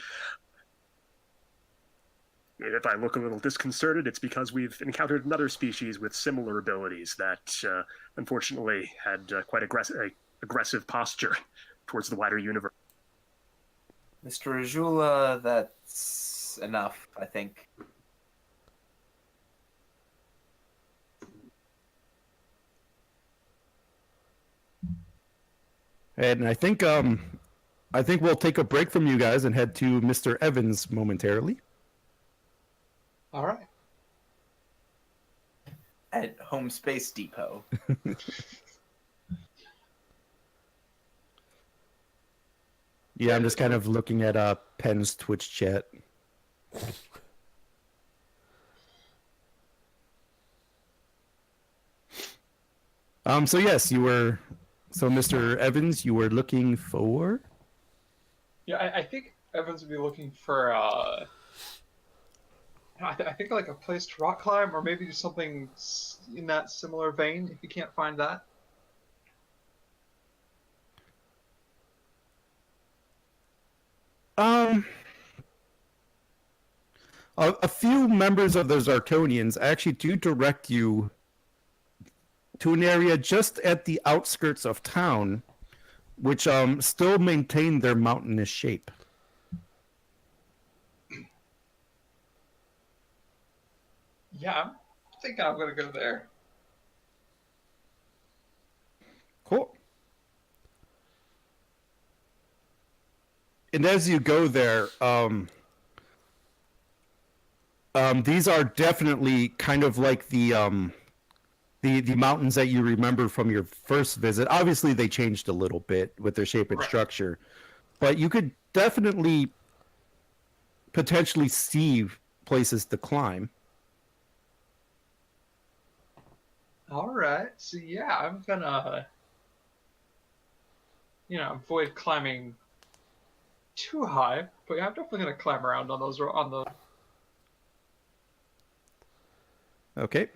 If I look a little disconcerted, it's because we've encountered another species with similar abilities that, unfortunately, had quite aggressive posture towards the wider universe. Mr. Ajula, that's enough, I think. And I think we'll take a break from you guys and head to Mr. Evans momentarily. All right. At Home Space Depot. Yeah, I'm just kind of looking at Penn's Twitch chat. So yes, so Mr. Evans, you were looking for? Yeah, I think Evans would be looking for I think like a place to rock climb, or maybe just something in that similar vein. If you can't find that, A few members of the Zartonians actually do direct you to an area just at the outskirts of town, which still maintain their mountainous shape. yeah, I'm thinking I'm gonna go there. Cool. And as you go there, these are definitely kind of like the mountains that you remember from your first visit. Obviously, they changed a little bit with their shape and Right. structure, but you could definitely potentially see places to climb. All right, so yeah, I'm gonna, avoid climbing too high, but yeah, I'm definitely gonna climb around on the. Okay.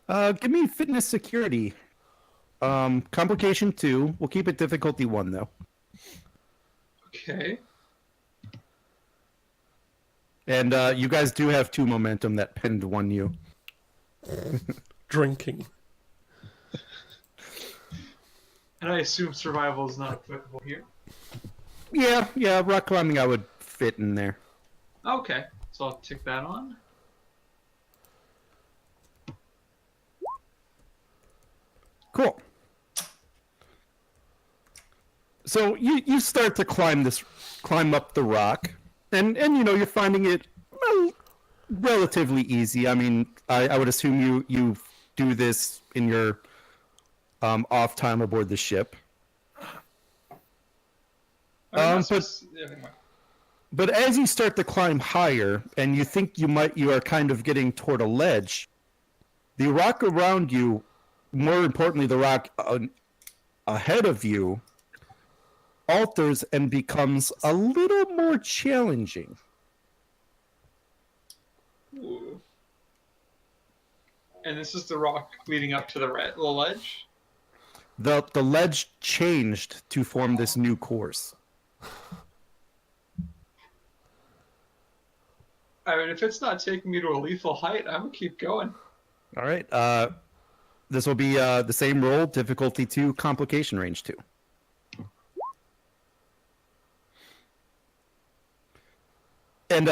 Give me fitness security. Complication 2. We'll keep it difficulty 1 though. Okay. And you guys do have 2 momentum that pinned 1 you. Drinking. And I assume survival is not applicable here. Yeah, rock climbing I would fit in there. Okay, so I'll tick that on. Cool. So you start to climb up the rock, and you're finding it relatively easy. I mean, I would assume you do this in your off time aboard the ship. I mean, But But as you start to climb higher, and you think you are kind of getting toward a ledge, the rock around you, more importantly, the rock ahead of you, alters and becomes a little more challenging. Ooh. And this is the rock leading up to the ledge? The ledge changed to form this new course. I mean, if it's not taking me to a lethal height, I'm gonna keep going. All right. This will be the same roll, difficulty 2, complication range 2. And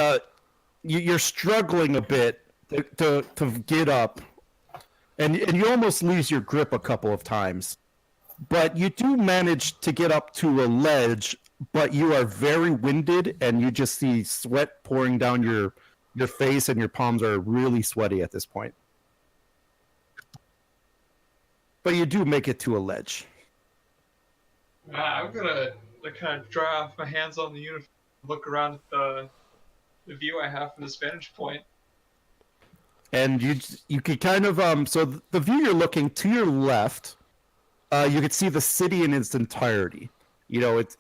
you're struggling a bit to get up, and you almost lose your grip a couple of times. But you do manage to get up to a ledge, but you are very winded, and you just see sweat pouring down your face, and your palms are really sweaty at this point. But you do make it to a ledge. I'm gonna kind of dry off my hands on the uniform, look around at the view I have from this vantage point. And you could kind of so the view you're looking to your left, you could see the city in its entirety. You know, it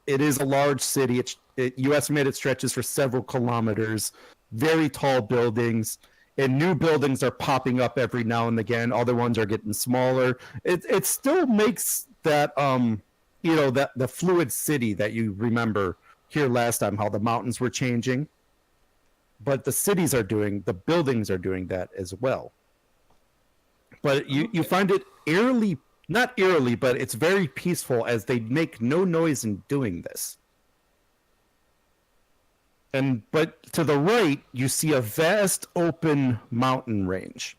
is a large city. You estimate it stretches for several kilometers. Very tall buildings, and new buildings are popping up every now and again. Other ones are getting smaller. It still makes that that the fluid city that you remember here last time, how the mountains were changing. But the buildings are doing that as well. But you find it not eerily, but it's very peaceful as they make no noise in doing this. But to the right, you see a vast open mountain range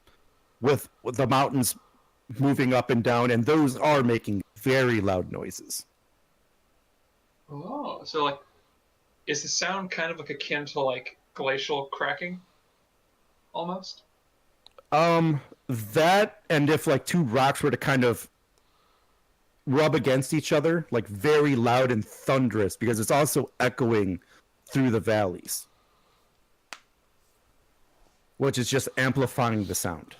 with the mountains moving up and down, and those are making very loud noises. Oh, so like, is the sound kind of like akin to like glacial cracking? Almost? That, and if like two rocks were to kind of rub against each other, like very loud and thunderous, because it's also echoing through the valleys, which is just amplifying the sound.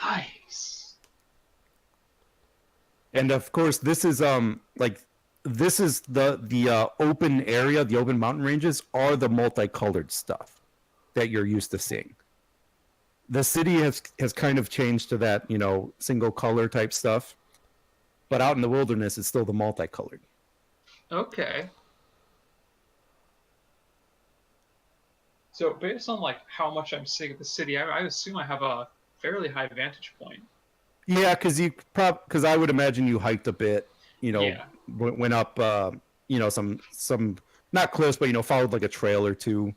Nice. And of course, this is the open area, the open mountain ranges are the multicolored stuff that you're used to seeing. The city has kind of changed to that, single color type stuff, but out in the wilderness, it's still the multicolored. Okay. So based on like how much I'm seeing of the city, I assume I have a fairly high vantage point. Yeah, because I would imagine you hiked a bit, Yeah. went up, some not close, but followed like a trail or two.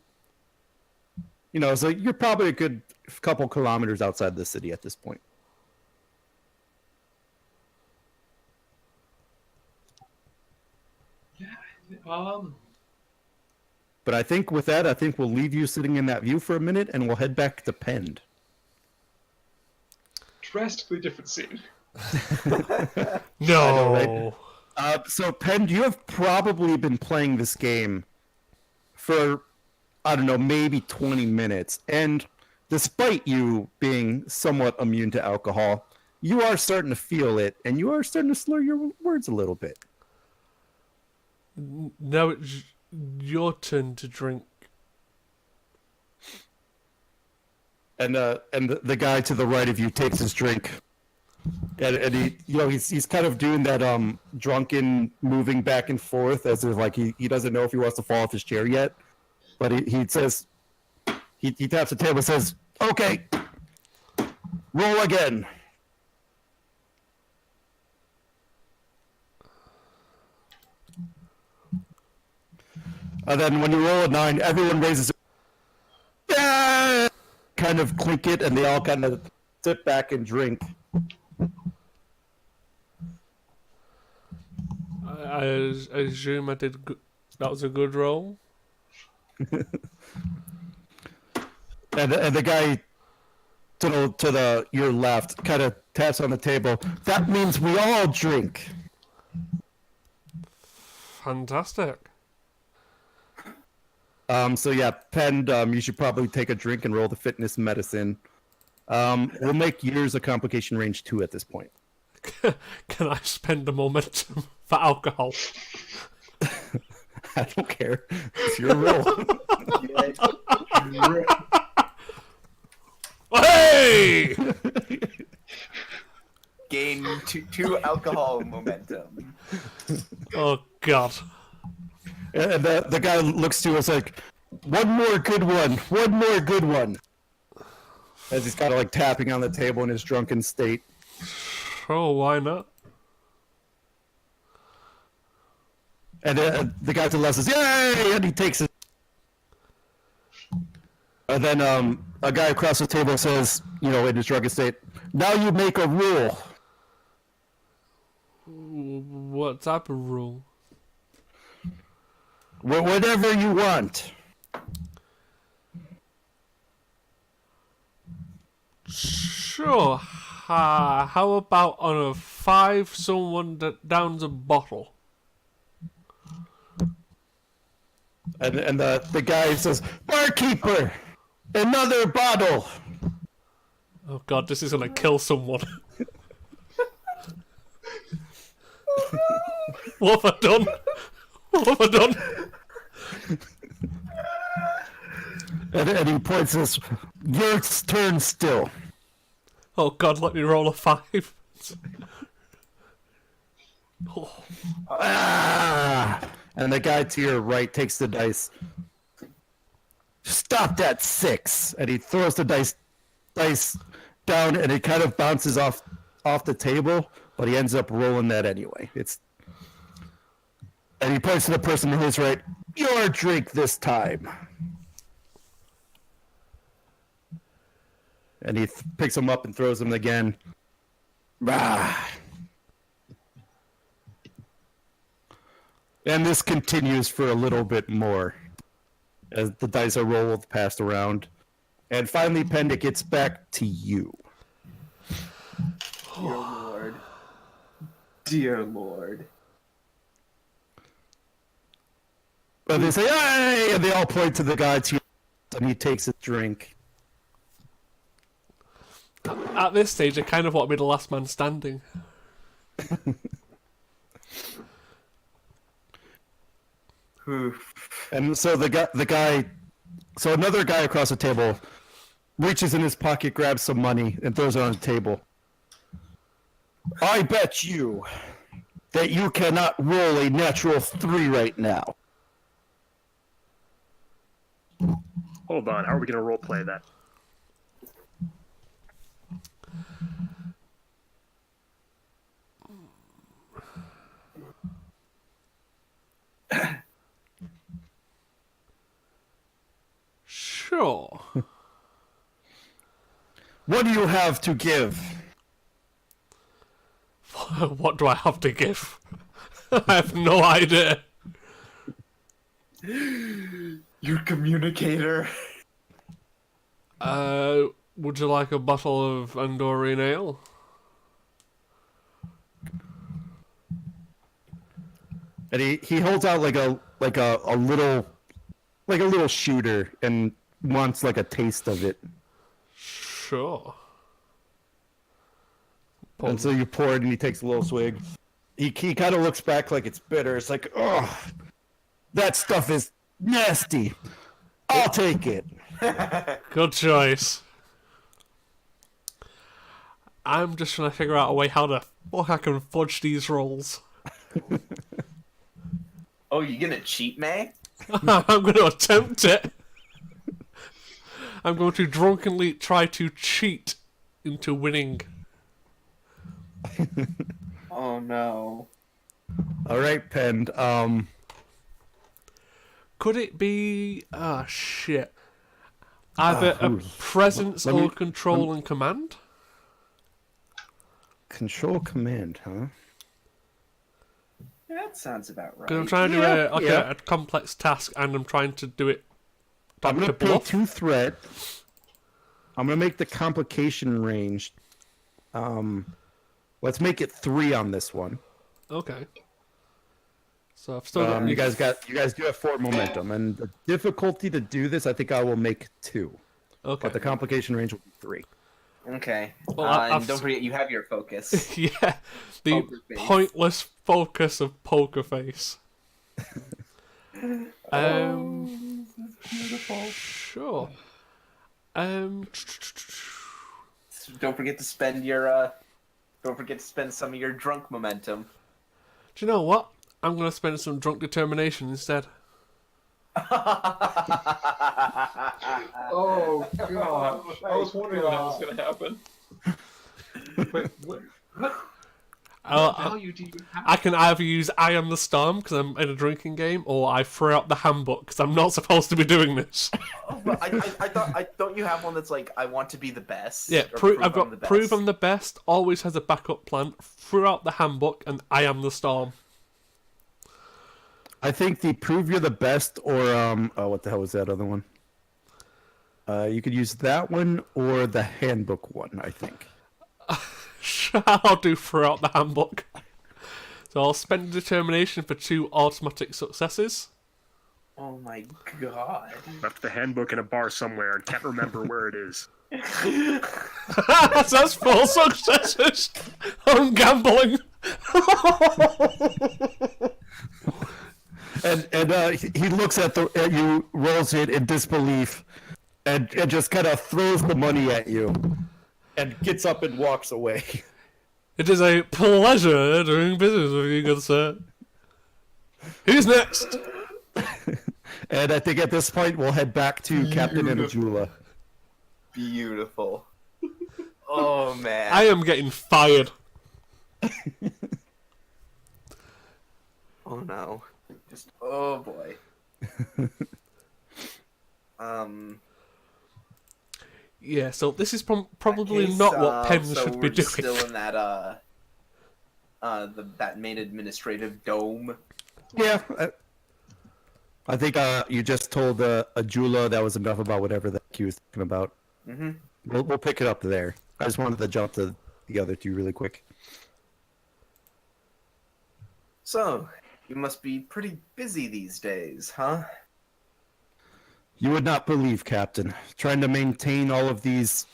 So you're probably a good couple kilometers outside the city at this point. Yeah. But I think with that, we'll leave you sitting in that view for a minute, and we'll head back to Pend. Drastically different scene. No. So Pend, you have probably been playing this game for, I don't know, maybe 20 minutes. And despite you being somewhat immune to alcohol, you are starting to feel it, and you are starting to slur your words a little bit. Now it's your turn to drink. And the guy to the right of you takes his drink, and he he's kind of doing that drunken moving back and forth as if like he doesn't know if he wants to fall off his chair yet, but he says he taps the table and says, "Okay, roll again." And then when you roll a 9, everyone raises it. Yeah! Kind of clink it, and they all kind of sit back and drink. I assume that was a good roll. And the guy to your left kind of taps on the table. That means we all drink. Fantastic. So yeah, Pend, you should probably take a drink and roll the fitness medicine. We'll make yours a complication range 2 at this point. Can I spend a momentum for alcohol? I don't care. It's your roll. Hey! Gain two alcohol momentum. Oh God. And the guy looks to us like, one more good one. As he's kind of like tapping on the table in his drunken state. Oh, why not? And the guy to the left says, "Yay!" And he takes it. And then a guy across the table says, in his drunken state, "Now you make a rule." What type of rule? Whatever you want. Sure. How about on a 5 someone downs a bottle? And the guy says, "Barkeeper, another bottle." Oh God, this is gonna kill someone. What have I done? What have I done? And he points this, "Your turn still." Oh God, let me roll a 5. Oh. Ah! And the guy to your right takes the dice. "Stop that 6!" And he throws the dice down, and it kind of bounces off the table, but he ends up rolling that anyway. And he points to the person to his right. "Your drink this time." And he picks him up and throws him again. Ah. And this continues for a little bit more as the dice are rolled, passed around. And finally, Pend, it gets back to you. Dear Lord. Dear Lord. But they say, "Hey!" And they all point to the guy to your left, and he takes a drink. At this stage, I kind of want to be the last man standing. And so so another guy across the table reaches in his pocket, grabs some money, and throws it on the table. "I bet you that you cannot roll a natural 3 right now." Hold on, how are we going to roleplay that? Sure. What do you have to give? What do I have to give? I have no idea. Your communicator. Would you like a bottle of Andorian ale? And he holds out like a little shooter and wants like a taste of it. Sure. And so you pour it, and he takes a little swig. He kind of looks back like it's bitter. It's like, "Oh, that stuff is nasty. I'll take it." Good choice. I'm just trying to figure out a way how the fuck I can fudge these rolls. Oh, you gonna cheat, May? I'm going to attempt it. I'm going to drunkenly try to cheat into winning. Oh no. All right, Pend. Could it be... Ah, shit. Either a presence let me- or control and command? Control command, huh? Yeah, that sounds about right. Because I'm trying to do Yeah. a complex task, and I'm trying to do it. I'm gonna to pay bluff. 2 threat. I'm gonna make the complication range. Let's make it 3 on this one. Okay. So I've still got you guys do have 4 momentum, and the difficulty to do this, I think I will make 2, Okay. but the complication range will be 3. Okay. Well, and don't forget, you have your focus. Yeah, the Poker face. pointless focus of Poker Face. Sure. Don't forget to spend your. Don't forget to spend some of your drunk momentum. Do you know what? I'm going to spend some drunk determination instead. Oh gosh! I was wondering when that was going to happen. Wait, what value do you have? I can either use I Am the Storm because I'm in a drinking game, or I throw out the handbook because I'm not supposed to be doing this. Oh, but I thought, don't you have one that's like, I want to be the best? Yeah, Or I've got I'm the best? Prove I'm the Best, always has a backup plan, throughout the handbook, and I Am the Storm. I think the Prove You're the Best, or what the hell was that other one? You could use that one or the handbook one, I think. I'll do throughout the handbook. So I'll spend determination for 2 automatic successes. Oh my god. Left the handbook in a bar somewhere and can't remember where it is. That's 4 successes. I'm gambling. And he looks at you, rolls it in disbelief, and just kind of throws the money at you, and gets up and walks away. It is a pleasure doing business with you, good sir. Who's next? And I think at this point we'll head back to Captain Anajula. Beautiful. Oh man. I am getting fired. Oh no. Just oh boy. Yeah, so this is probably Case, not what Penn so should be we're doing. still in that that main administrative dome. Yeah. I think you just told Ajula that was enough about whatever the Q was talking about. Mm-hmm. We'll pick it up there. I just wanted to jump to the other 2 really quick. So, you must be pretty busy these days, huh? You would not believe, Captain. Trying to maintain all of these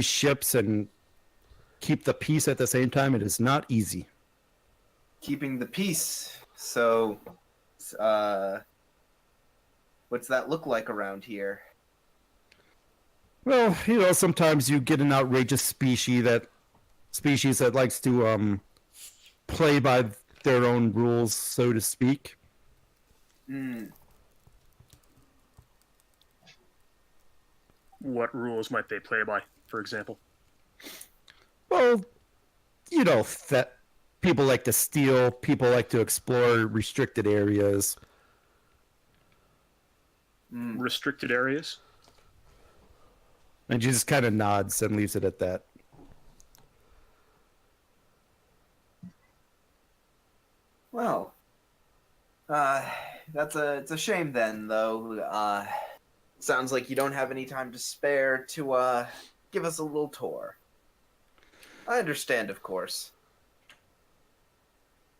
ships and keep the peace at the same time, it is not easy. Keeping the peace. So, what's that look like around here? Well, sometimes you get an outrageous species that likes to play by their own rules, so to speak. Hmm. What rules might they play by, for example? Well, that people like to steal, people like to explore restricted areas. Restricted areas? And she just kind of nods and leaves it at that. Well, it's a shame then, though. Sounds like you don't have any time to spare to give us a little tour. I understand, of course.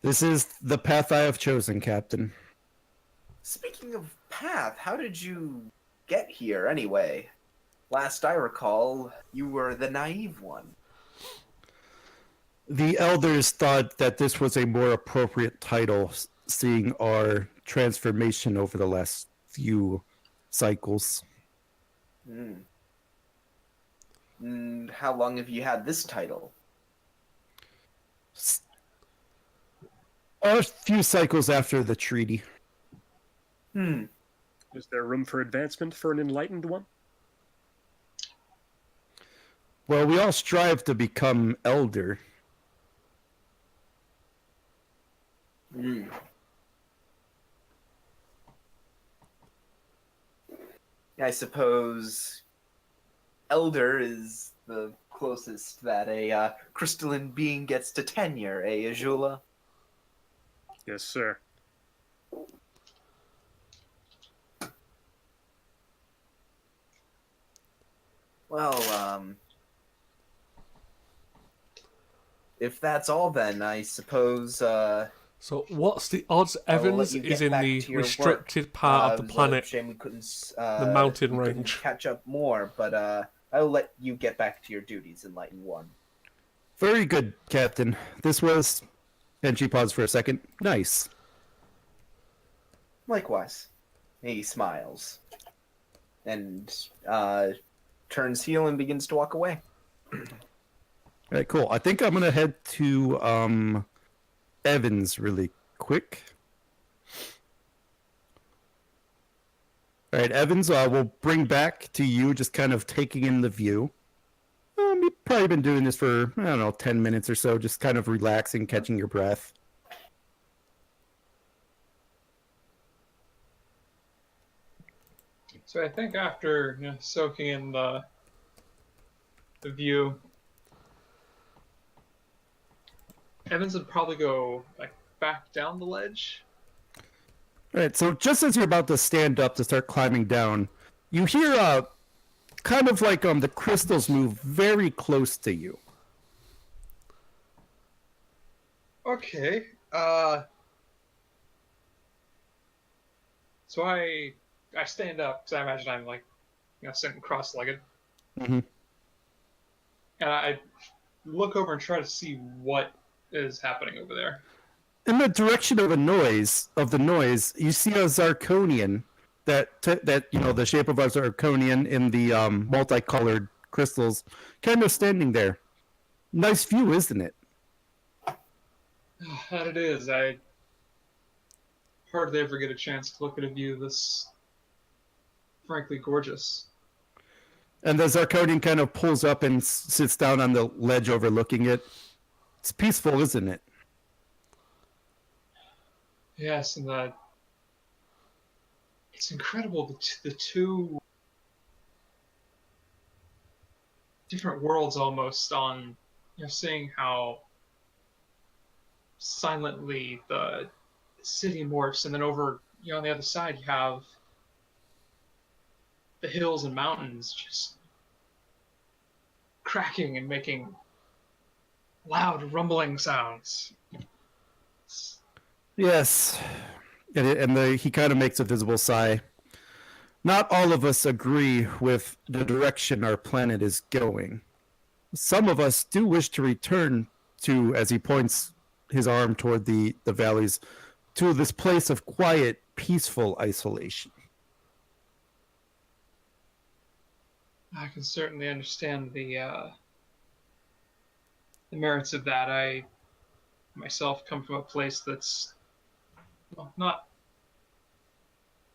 This is the path I have chosen, Captain. Speaking of path, how did you get here anyway? Last I recall, you were the naive one. The elders thought that this was a more appropriate title, seeing our transformation over the last few cycles. And how long have you had this title? A few cycles after the treaty. Is there room for advancement for an enlightened one? Well, we all strive to become elder. I suppose elder is the closest that a crystalline being gets to tenure, eh, Ajula? Yes, sir. Well, if that's all then, I suppose So what's the odds I will let Evans you is get in back the to your restricted work. part of the It was planet? a shame we couldn't, The mountain we couldn't range. catch up more, but I will let you get back to your duties, Enlightened One. Very good, Captain. This was, and she paused for a second, nice. Likewise. He smiles and turns heel and begins to walk away. All right, cool. I think I'm gonna head to Evans really quick. All right, Evans, we'll bring back to you just kind of taking in the view. You've probably been doing this for, I don't know, 10 minutes or so, just kind of relaxing, catching your breath. So I think after soaking in the view, Evans would probably go like back down the ledge. All right, so just as you're about to stand up to start climbing down, you hear kind of like the crystals move very close to you. Okay. So I stand up because I imagine I'm like sitting cross-legged, Mm-hmm. and I look over and try to see what is happening over there. In the direction of the noise, you see a Zirconian that the shape of a Zirconian in the multicolored crystals, kind of standing there. Nice view, isn't it? That it is. I hardly ever get a chance to look at a view this frankly gorgeous. And the Zirconian kind of pulls up and sits down on the ledge overlooking it. It's peaceful, isn't it? Yes, and it's incredible the two different worlds almost on seeing how silently the city morphs, and then over on the other side you have the hills and mountains just cracking and making loud rumbling sounds. Yes. He kind of makes a visible sigh. Not all of us agree with the direction our planet is going. Some of us do wish to return to, as he points his arm toward the valleys, to this place of quiet, peaceful isolation. I can certainly understand the merits of that. I myself come from a place that's not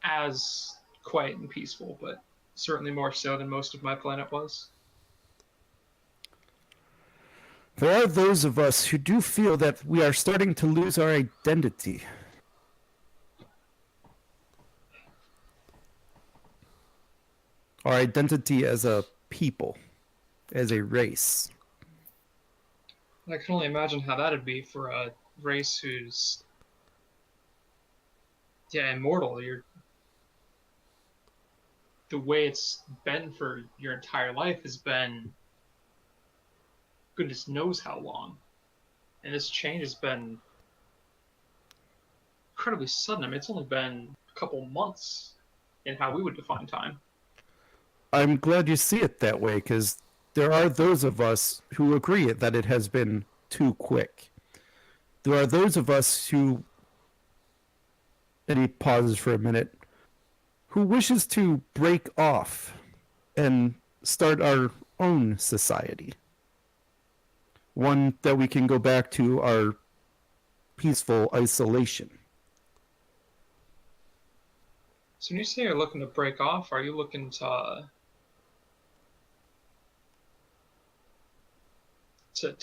as quiet and peaceful, but certainly more so than most of my planet was. There are those of us who do feel that we are starting to lose our identity. Our identity as a people, as a race. I can only imagine how that'd be for a race who's immortal. The way it's been for your entire life has been goodness knows how long. And this change has been incredibly sudden. I mean, it's only been a couple months in how we would define time. I'm glad you see it that way, because there are those of us who agree that it has been too quick. There are those of us who, and he pauses for a minute, who wishes to break off and start our own society. One that we can go back to our peaceful isolation. So when you say you're looking to break off, are you looking to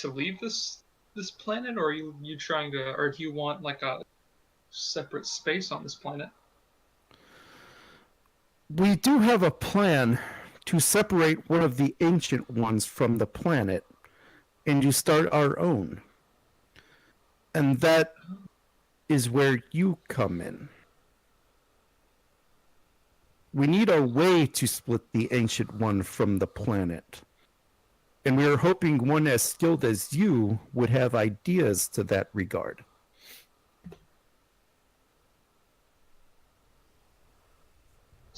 leave this planet, or are you trying to, or do you want like a separate space on this planet? We do have a plan to separate one of the ancient ones from the planet and to start our own. And that is where you come in. We need a way to split the ancient one from the planet. And we are hoping one as skilled as you would have ideas to that regard.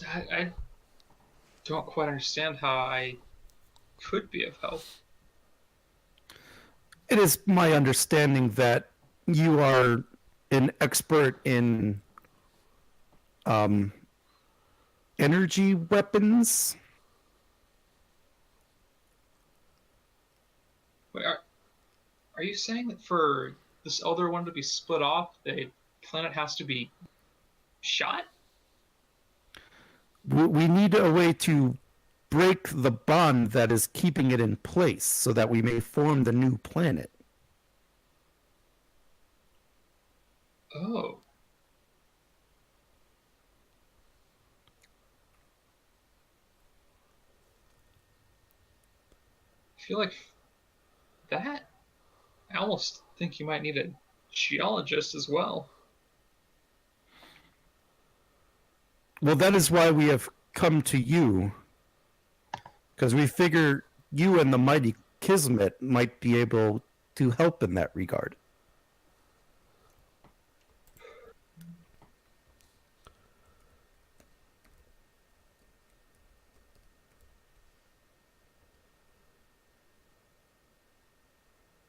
I don't quite understand how I could be of help. It is my understanding that you are an expert in energy weapons. Wait, are you saying that for this other one to be split off, the planet has to be shot? We need a way to break the bond that is keeping it in place so that we may form the new planet. Oh. I feel like that. I almost think you might need a geologist as well. Well, that is why we have come to you, because we figure you and the mighty Kismet might be able to help in that regard.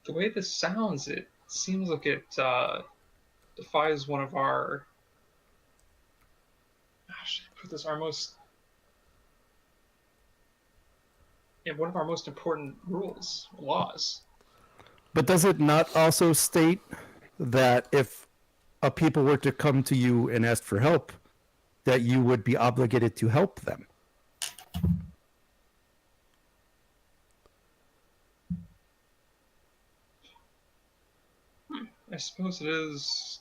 The way this sounds, it seems like it defies one of our. How should I put this? Our most. Yeah, one of our most important rules, laws. But does it not also state that if a people were to come to you and ask for help, that you would be obligated to help them? I suppose it is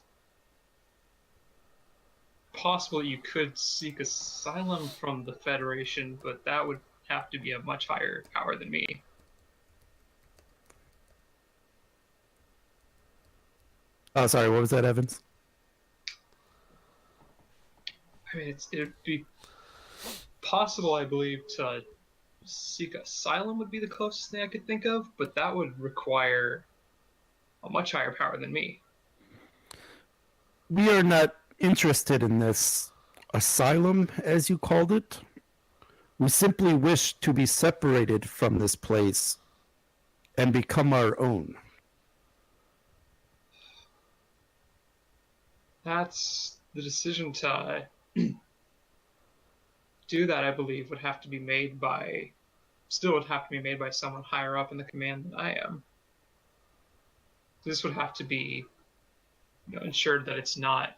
possible you could seek asylum from the Federation, but that would have to be a much higher power than me. Oh, sorry, what was that, Evans? I mean, it'd be possible, I believe, to seek asylum would be the closest thing I could think of, but that would require a much higher power than me. We are not interested in this asylum, as you called it. We simply wish to be separated from this place and become our own. That's the decision to do that, I believe, would have to be made by, still would have to be made by someone higher up in the command than I am. This would have to be, ensured that it's not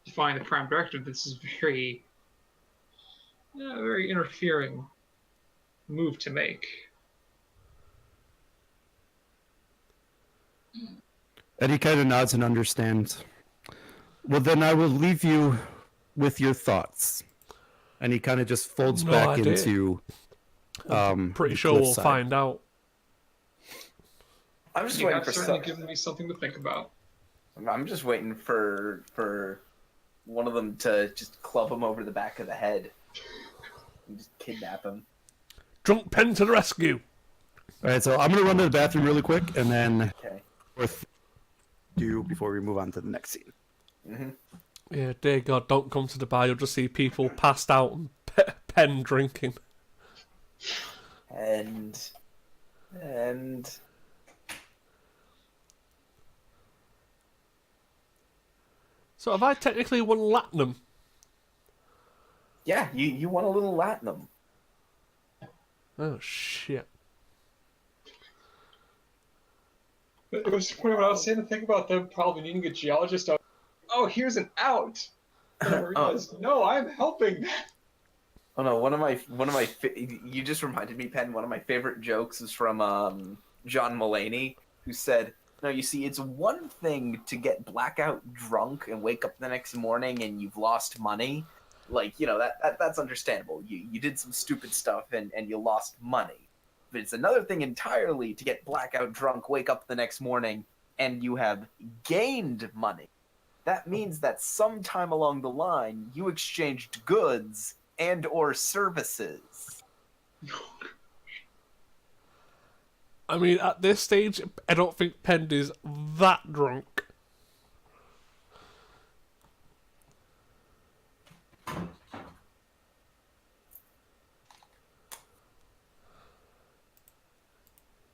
defying the prime directive. This is very interfering move to make. And he kind of nods and understands. Well, then I will leave you with your thoughts. And he kind of just folds No back idea. into. Pretty the sure we'll cliffside. find out. I'm just You waiting have for certainly some. given me something to think about. I'm just waiting for one of them to just club him over the back of the head and just kidnap him. Drunk Pen to the rescue! All right, so I'm going to run to the bathroom really quick, and then Okay. do before we move on to the next scene. Mm-hmm. Yeah, dear God, don't come to the bar. You'll just see people passed out and Pen drinking. And So have I technically won Latinum? yeah, you want a little latinum. Oh, shit. It was funny when I was saying the thing about them probably needing a geologist. Oh, here's an out. And I realized, no, I'm helping them. Oh no, one of my you just reminded me, Penn. One of my favorite jokes is from John Mulaney, who said, "No, you see, it's one thing to get blackout drunk and wake up the next morning and you've lost money, like that's understandable. You did some stupid stuff and you lost money. But it's another thing entirely to get blackout drunk, wake up the next morning, and you have gained money. That means that sometime along the line you exchanged goods and or services." I mean, at this stage, I don't think Pend is that drunk.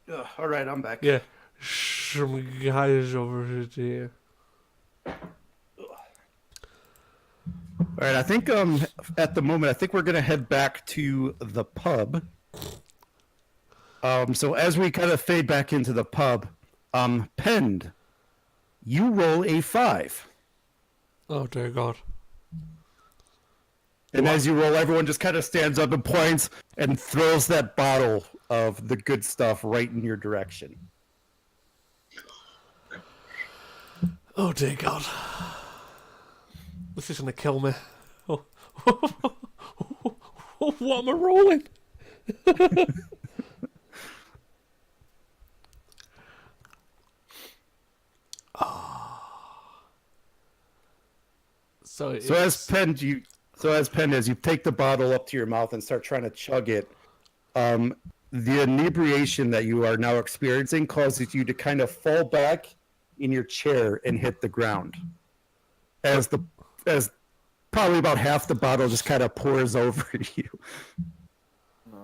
All right, I'm back. Yeah. Some guys over here. All right, I think at the moment I think we're gonna head back to the pub. So as we kind of fade back into the pub, Pend, you roll a 5. Oh dear God. And as you roll, everyone just kind of stands up and points and throws that bottle of the good stuff right in your direction. Oh dear God. This is gonna kill me. Oh. What am I rolling? So as Pend, as you take the bottle up to your mouth and start trying to chug it, the inebriation that you are now experiencing causes you to kind of fall back in your chair and hit the ground. As probably about half the bottle just kind of pours over you.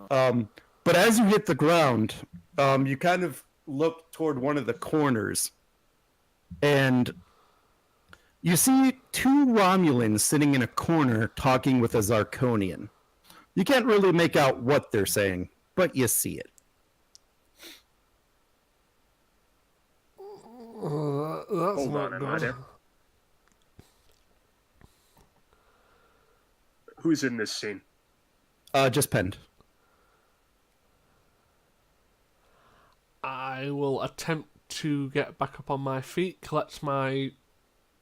But as you hit the ground, you kind of look toward one of the corners, and you see 2 Romulans sitting in a corner talking with a Zarkonian. You can't really make out what they're saying, but you see it. That's Hold not on, am I good. there? Who's in this scene? Just Pend. I will attempt to get back up on my feet, collect my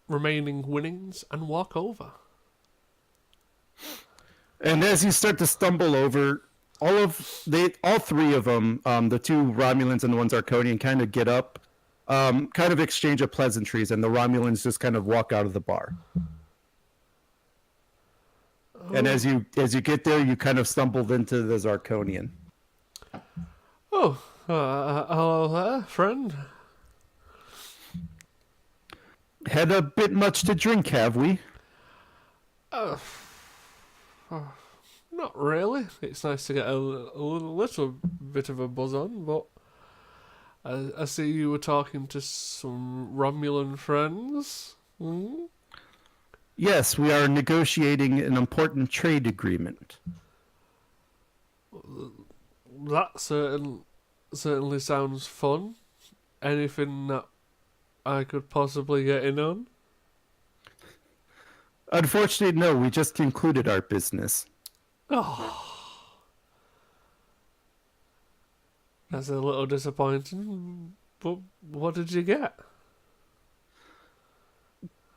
remaining winnings, and walk over. And as you start to stumble over, all 3 of them, the 2 Romulans and the 1 Zarkonian, kind of get up, kind of exchange of pleasantries, and the Romulans just kind of walk out of the bar. And as you get there, you kind of stumbled into the Zarkonian. Oh, hello there, friend. Had a bit much to drink, have we? Not really. It's nice to get a little bit of a buzz on, but I see you were talking to some Romulan friends. Hmm? Yes, we are negotiating an important trade agreement. That certainly sounds fun. Anything that I could possibly get in on? Unfortunately, no, we just concluded our business. Oh, that's a little disappointing. But what did you get?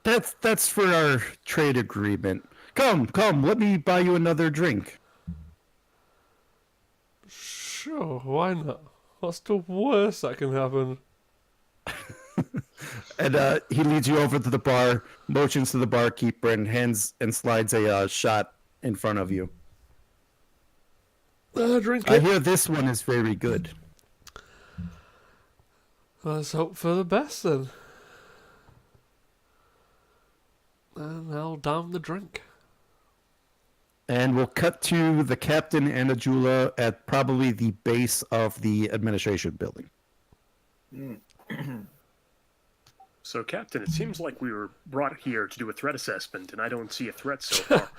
That's for our trade agreement. Come, let me buy you another drink. Sure, why not? What's the worst that can happen? And he leads you over to the bar, motions to the barkeeper, and hands and slides a shot in front of you. Drink I it. hear this one is very good. Let's hope for the best then. And I'll down the drink. And we'll cut to the captain and Ajula at probably the base of the administration building. So, Captain, it seems like we were brought here to do a threat assessment, and I don't see a threat so far.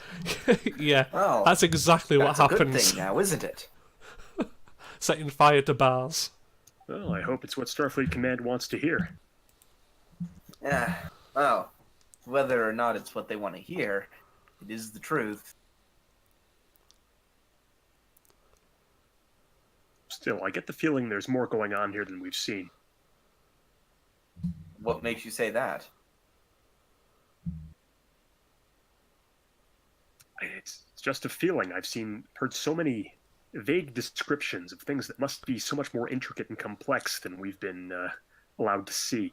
Yeah, Well, that's exactly what That's a good happens. thing now, isn't it? Setting fire to bars. Well, I hope it's what Starfleet Command wants to hear. Yeah. Well, whether or not it's what they want to hear, it is the truth. Still, I get the feeling there's more going on here than we've seen. What makes you say that? It's just a feeling. Heard so many vague descriptions of things that must be so much more intricate and complex than we've been allowed to see.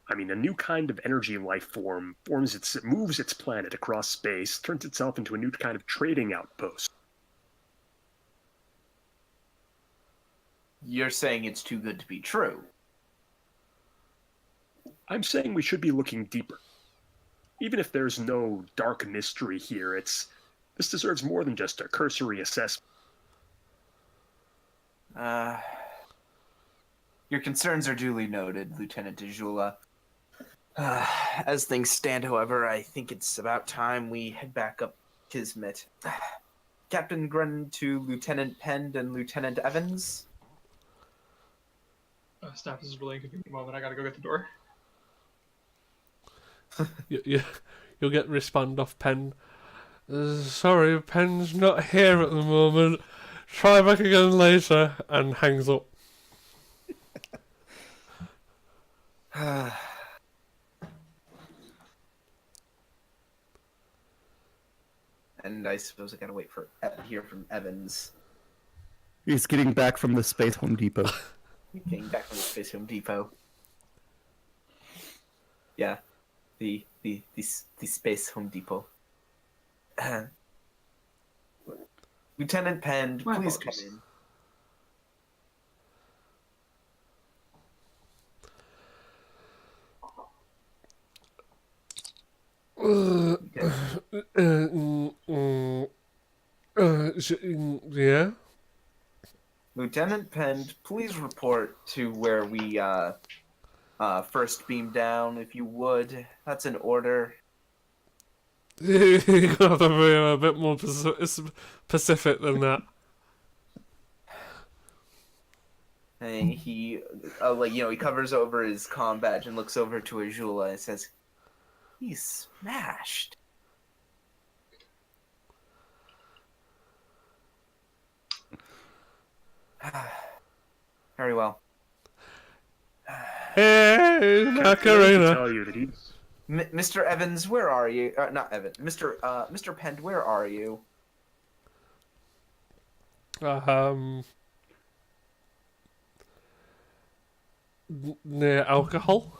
I mean, a new kind of energy life form moves its planet across space, turns itself into a new kind of trading outpost. You're saying it's too good to be true. I'm saying we should be looking deeper. Even if there's no dark mystery here, this deserves more than just a cursory assessment. Your concerns are duly noted, Lieutenant Dejula. As things stand, however, I think it's about time we head back up Kismet. Captain Grennan to Lieutenant Pend and Lieutenant Evans. Snap, this is really inconvenient moment. I gotta go get the door. You'll get respond off Penn. Sorry, Penn's not here at the moment. Try back again later, and hangs up. And I suppose I gotta wait for hear from Evans. He's getting back from the Space Home Depot. Getting back from the Space Home Depot. Yeah, the Space Home Depot. Lieutenant Pend, My please come apologies. in. Yeah? Lieutenant Pend, please report to where we first beamed down, if you would. That's an order. You're gonna have to be a bit more specific than that. And he, he covers over his comm badge and looks over to Ajula and says, "He's smashed." Very well. Hey, Captain, I need to Macarena. tell you that he's Mr. Evans, where are you? Not Evans. Mr. Pend, where are you? Near alcohol.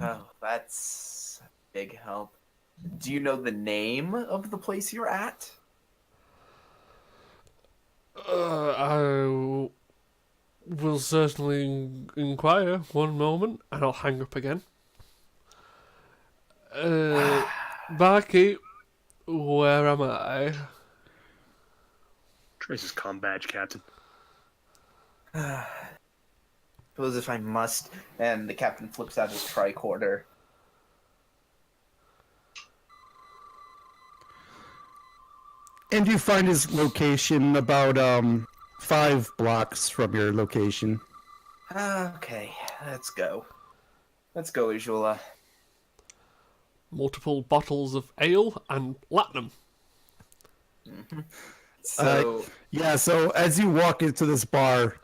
Oh, that's a big help. Do you know the name of the place you're at? I will certainly inquire. One moment, and I'll hang up again. Barkeep, where am I? Trace's comm badge, Captain. Suppose if I must. And the captain flips out his tricorder. And you find his location about 5 blocks from your location. Okay, let's go. Let's go, Ajula. Multiple bottles of ale and platinum. So, Yeah, so as you walk into this bar,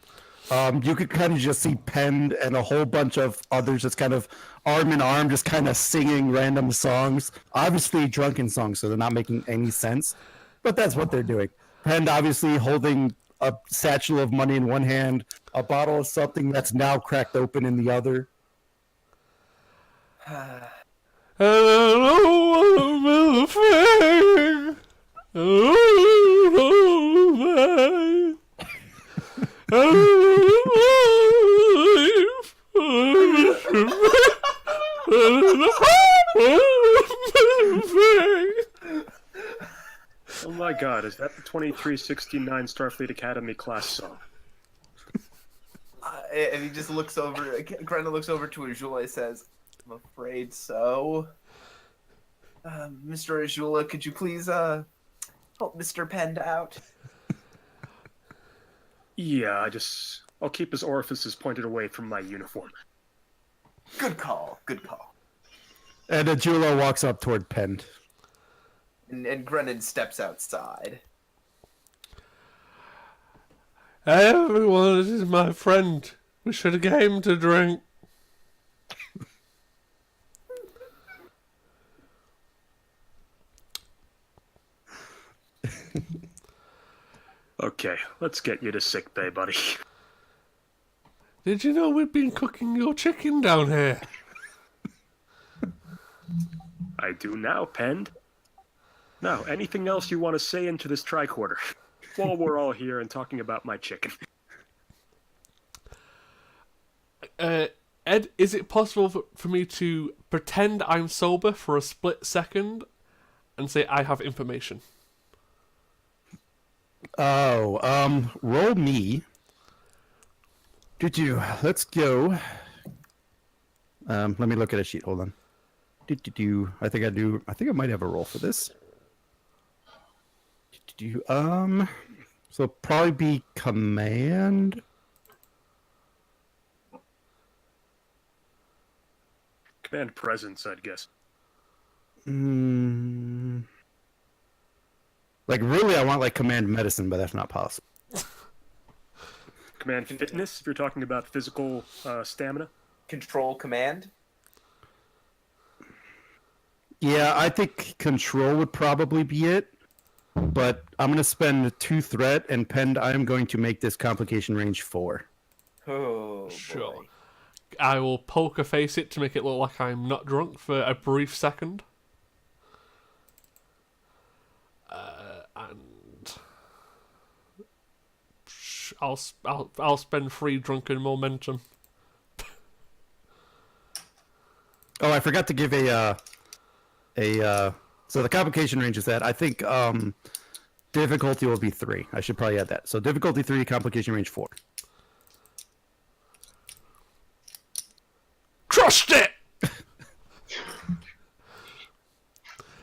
you could kind of just see Penn and a whole bunch of others just kind of arm in arm, just kind of singing random songs. Obviously drunken songs, so they're not making any sense. But that's what they're doing. Penn obviously holding a satchel of money in one hand, a bottle of something that's now cracked open in the other. And I don't want to be Oh my god, is that the 2369 Starfleet Academy class song? and he just looks over. Grenda looks over to Ajula and says, "I'm afraid so." Mr. Ajula, could you please help Mr. Pend out? Yeah, I'll keep his orifices pointed away from my uniform. Good call. Good call. And Ajula walks up toward Penn. And Grennan steps outside. Hey everyone, this is my friend. We should have came to drink. Okay, let's get you to sick bay, buddy. Did you know we've been cooking your chicken down here? I do now, Pend. Now, anything else you want to say into this tricorder? While we're all here and talking about my chicken. Ed, is it possible for me to pretend I'm sober for a split second and say I have information? Roll me. Let's go. Let me look at a sheet. Hold on. I think I do. I think I might have a roll for this. So probably be command. Command presence, I'd guess. Like really, I want like command medicine, but that's not possible. Command fitness, if you're talking about physical stamina. Control command. Yeah, I think control would probably be it. But I'm going to spend 2 threat, and Pend, I am going to make this complication range 4. Oh, Sure. boy. I will poker face it to make it look like I'm not drunk for a brief second. And I'll spend 3 drunken momentum. Oh, I forgot to give so the complication range is that I think difficulty will be 3. I should probably add that. So difficulty 3, complication range 4. Crushed it!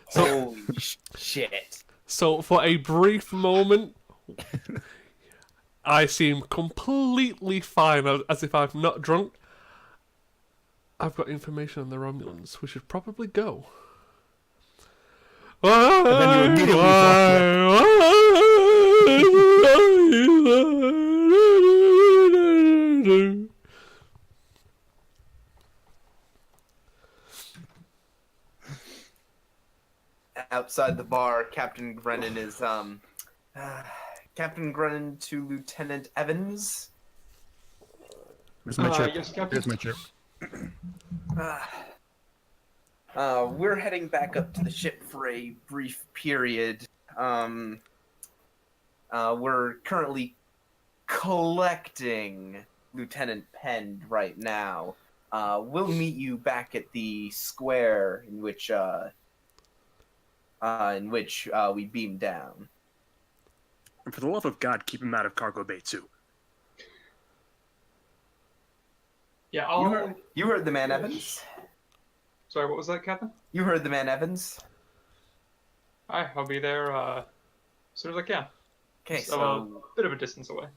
Holy shit. So for a brief moment, I seem completely fine, as if I'm not drunk. I've got information on the Romulans. We should probably go. And then you immediately Outside the bar, Captain Grennan is Captain Grennan to Lieutenant Evans. Where's my chip? Yes, Captain. Here's my chip. We're heading back up to the ship for a brief period. We're currently collecting Lieutenant Pend right now. We'll meet you back at the square in which we beamed down. And for the love of God, keep him out of cargo bay too. Yeah, I'll... You heard the man, Evans. Sorry, what was that, Captain? You heard the man, Evans. I'll be there as soon as I can. Okay, So a bit of a distance away.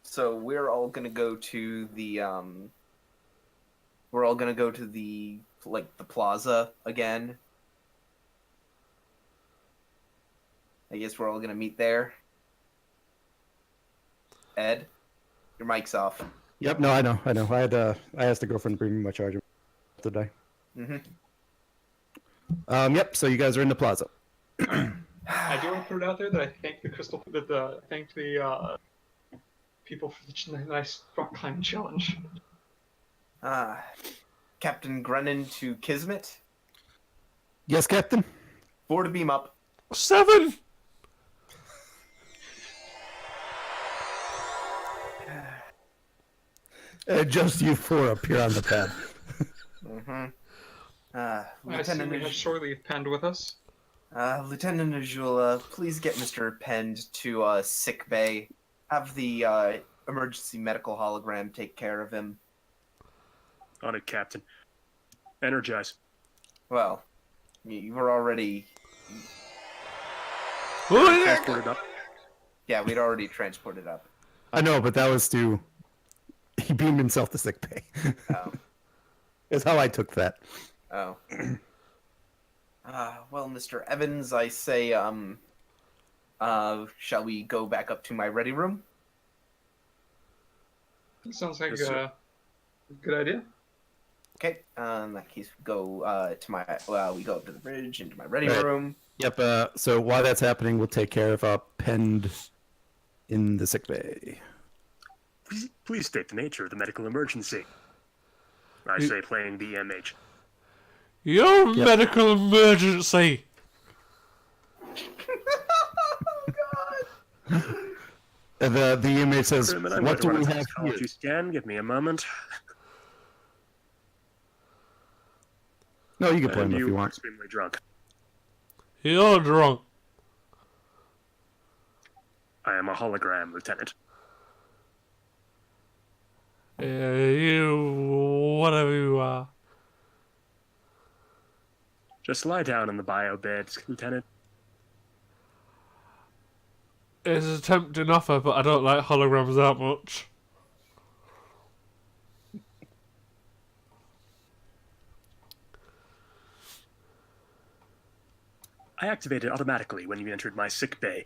So we're all gonna go to the the plaza again. I guess we're all gonna meet there. Ed, your mic's off. Yep, no, I know. I asked the girlfriend to bring me my charger today. Mm-hmm. Yep, so you guys are in the plaza. I do want to put it out there that I thank the people for the nice rock climbing challenge. Captain Grennan to Kismet. Yes, Captain? 4 to beam up. 7! Just you 4 up here on the pad. Mm-hmm. I see Lieutenant we have Shortly Penned with us. Lieutenant Najula, please get Mr. Pend to sick bay. Have the emergency medical hologram take care of him. On it, Captain. Energize. Well, you were already... Transported up. Yeah, we'd already transported up. I know, but that was to... He beamed himself to sick bay. Oh. That's how I took that. Oh. Well, Mr. Evans, I say, shall we go back up to my ready room? Sounds like Yes, sir. a good idea. Okay, in that case, we go we go up to the bridge, into my ready Right. room. Yep, so while that's happening, we'll take care of Pend in the sick bay. Please state the nature of the medical emergency. I say playing the MH. Your Yep. medical emergency! And the inmate says, I what might do run we a have here? toxicology scan. Give me a moment. No, you can play And him if you are want. extremely drunk. You're drunk. I am a hologram, Lieutenant. You... whatever you are. Just lie down in the bio bed, Lieutenant. It's a tempting offer, but I don't like holograms that much. I activated automatically when you entered my sick bay.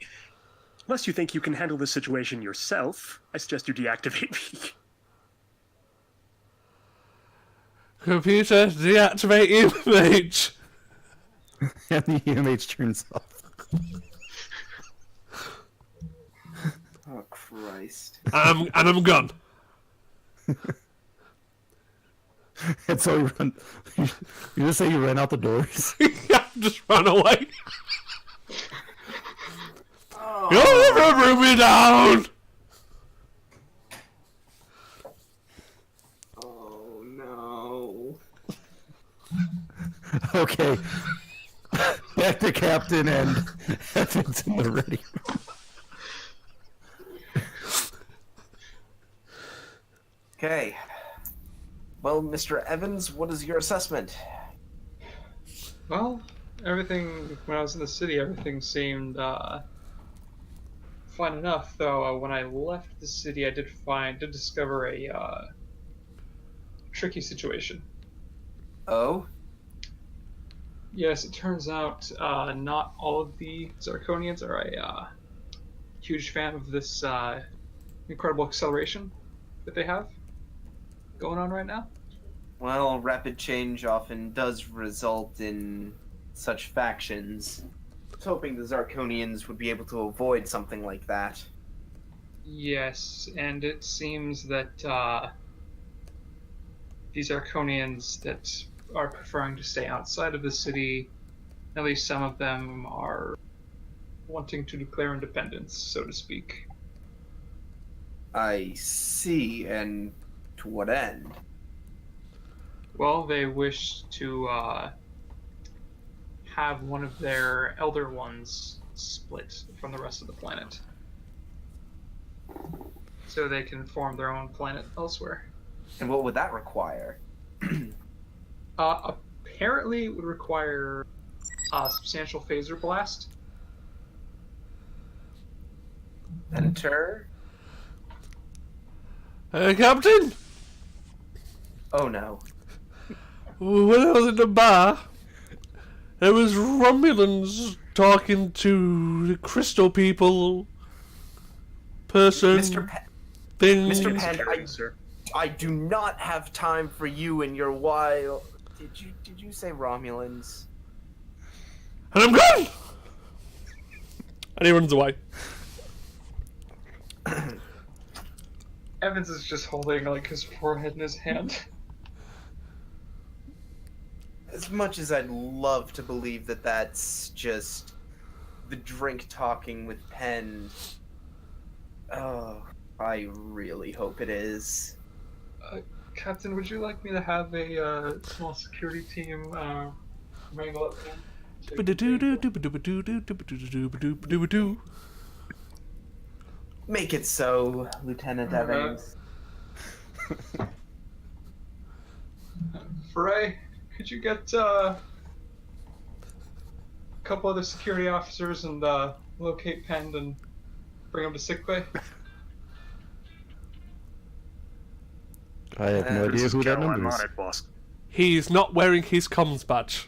Unless you think you can handle this situation yourself, I suggest you deactivate me. Computer, deactivate image. And the image turns off. Oh Christ! I'm gone. And so you run. You just say you ran out the doors. Yeah, just run away. You'll never bring me down. Oh no! Okay. Back to Captain and Evans in the ready room. Okay. Well, Mr. Evans, what is your assessment? Well, everything when I was in the city, everything seemed fine enough. Though when I left the city, I did discover a tricky situation. Oh? Yes, it turns out not all of the Zirconians are a huge fan of this incredible acceleration that they have going on right now. Well, rapid change often does result in such factions. I was hoping the Zirconians would be able to avoid something like that. Yes, and it seems that these Zirconians that are preferring to stay outside of the city, at least some of them are wanting to declare independence, so to speak. I see, and to what end? Well, they wish to have one of their elder ones split from the rest of the planet, so they can form their own planet elsewhere. And what would that require? Apparently, it would require a substantial phaser blast. Enter? Captain, Oh no. when I was at the bar, there was Romulans talking to the crystal people. Person. Mr. Things. Mr. Pend, Sir. I do not have time for you and your wild... Did you say Romulans? And I'm gone! And he runs away. Evans is just holding like his forehead in his hand. As much as I'd love to believe that that's just the drink talking with Penn, oh, I really hope it is. Captain, would you like me to have a small security team wrangle up there? Make it so, Lieutenant Evans. Frey, could you get a couple other security officers and locate Penn and bring him to sickbay? I have no idea who that number I'm is. on it, boss. He's not wearing his comms badge.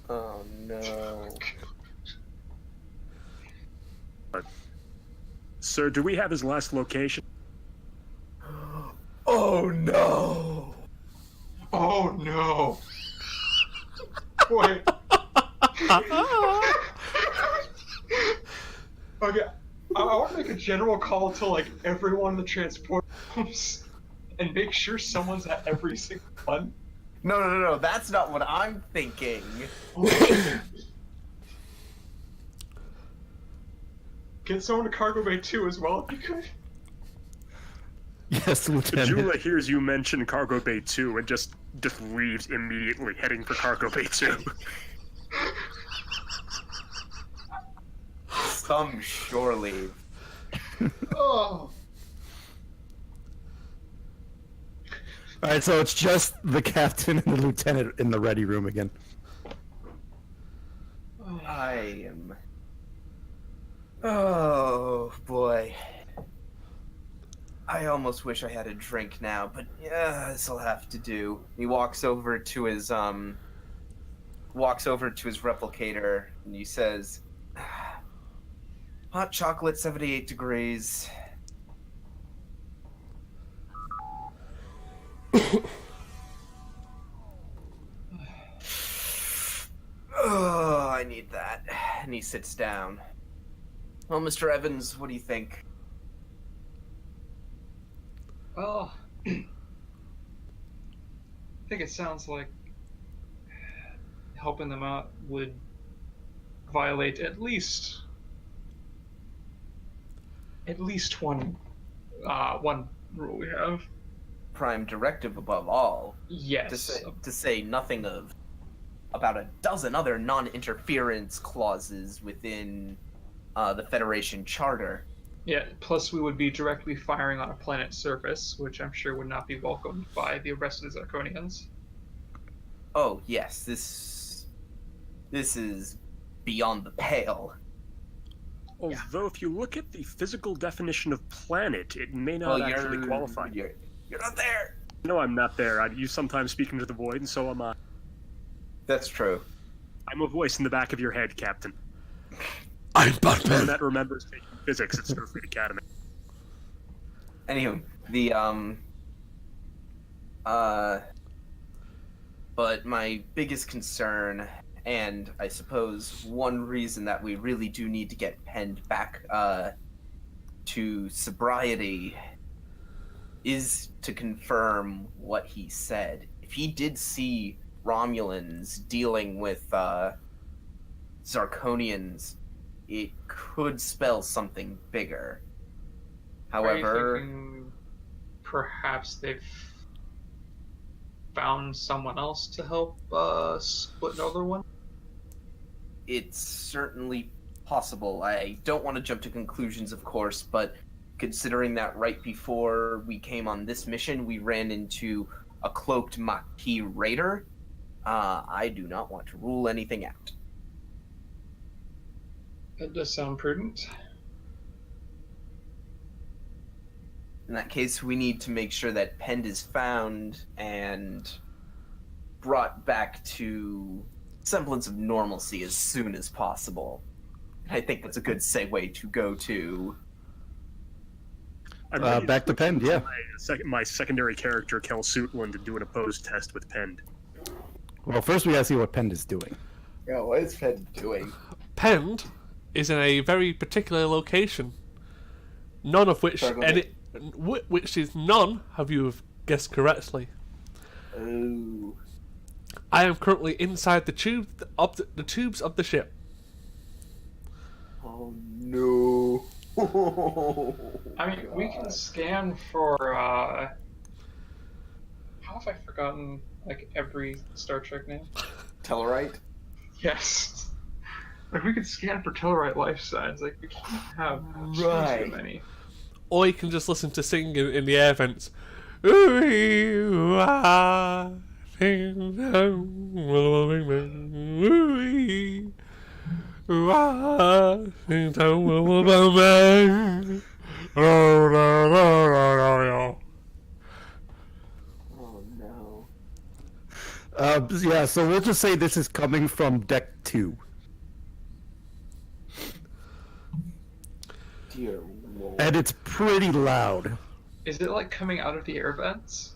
Oh no. Sir, do we have his last location? Oh no! Oh no! Wait. Okay, I want to make a general call to like everyone in the transport rooms and make sure someone's at every single one. No, that's not what I'm thinking. Get someone to cargo bay 2 as well if you could. Yes, Lieutenant. Jula hears you mention Cargo Bay 2 and just leaves immediately, heading for Cargo Bay 2. Some surely Oh. All right, so it's just the captain and the lieutenant in the ready room again. I am. Oh boy. I almost wish I had a drink now, but yeah, this'll have to do. He walks over to his replicator and he says, "Hot chocolate, 78 degrees." Oh, I need that. And he sits down. Well, Mr. Evans, what do you think? Well, I think it sounds like helping them out would violate at least one rule we have. Prime directive above all. Yes. To say nothing of about a dozen other non-interference clauses within the Federation Charter. Yeah, plus we would be directly firing on a planet's surface, which I'm sure would not be welcomed by the rest of the Zarkonians. Oh, yes, this is beyond the pale. Although, if you look at the physical definition of planet, it may not actually qualify. You're not there! No, I'm not there. You sometimes speak into the void, and so am I. That's true. I'm a voice in the back of your head, Captain. I'm One Batman. that remembers taking physics at Starfleet Academy. Anywho, but my biggest concern, and I suppose one reason that we really do need to get Pend back to sobriety, is to confirm what he said. If he did see Romulans dealing with Zarkonians, it could spell something bigger. Are you However, thinking perhaps they've found someone else to help split another one? it's certainly possible. I don't want to jump to conclusions, of course, but considering that right before we came on this mission, we ran into a cloaked Maquis raider, I do not want to rule anything out. That does sound prudent. In that case, we need to make sure that Pend is found and brought back to semblance of normalcy as soon as possible. I think that's a good segue to go to... I'm ready Back to Pend, yeah. My secondary character, Kel Suitland, to do an opposed test with Pend. Well, first we gotta see what Pend is doing. Yeah, what is Pend doing? Pend is in a very particular location. None of which which is none have you have guessed correctly. Oh. I am currently inside the tubes of the ship. Oh no. I mean, we can scan for, how have I forgotten, like, every Star Trek name? Tellarite? Yes. Like, we could scan for Tellarite life signs, like, we can't have too many. Or you can just listen to singing in the air vents. Ooh, ah, ding, dong, ooh, ah, ding, dong, bang. Oh no. Yeah, so we'll just say this is coming from deck 2. Dear Lord. And it's pretty loud. Is it, like, coming out of the air vents?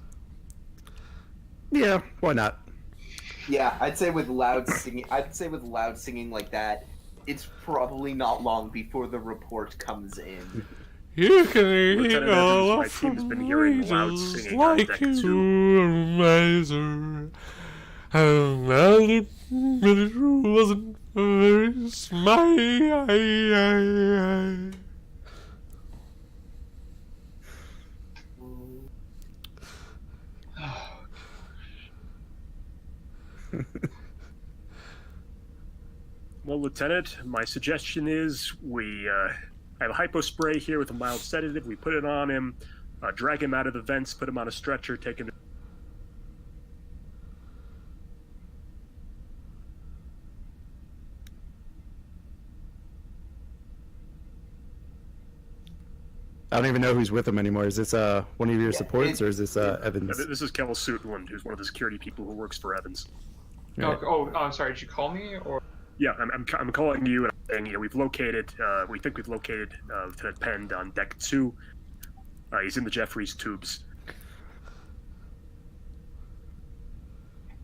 Yeah, why not? Yeah, I'd say with loud singing like that, it's probably not long before the report comes in. You can Lieutenant hear Evans, all my of team has been hearing loud noises singing on like deck you 2. amazing. And it wasn't very smiley. Well, Lieutenant, my suggestion is we I have a hypo spray here with a mild sedative. We put it on him, drag him out of the vents, put him on a stretcher, take him to... I don't even know who's with him anymore. Is this one of your supports, or is this Evans? This is Kel Sutland, who's one of the security people who works for Evans. Right. Oh, I'm sorry. Did you call me or? Yeah, I'm calling you, and I'm saying, we've located, we think we've located Lieutenant Penn on deck 2. He's in the Jeffries tubes.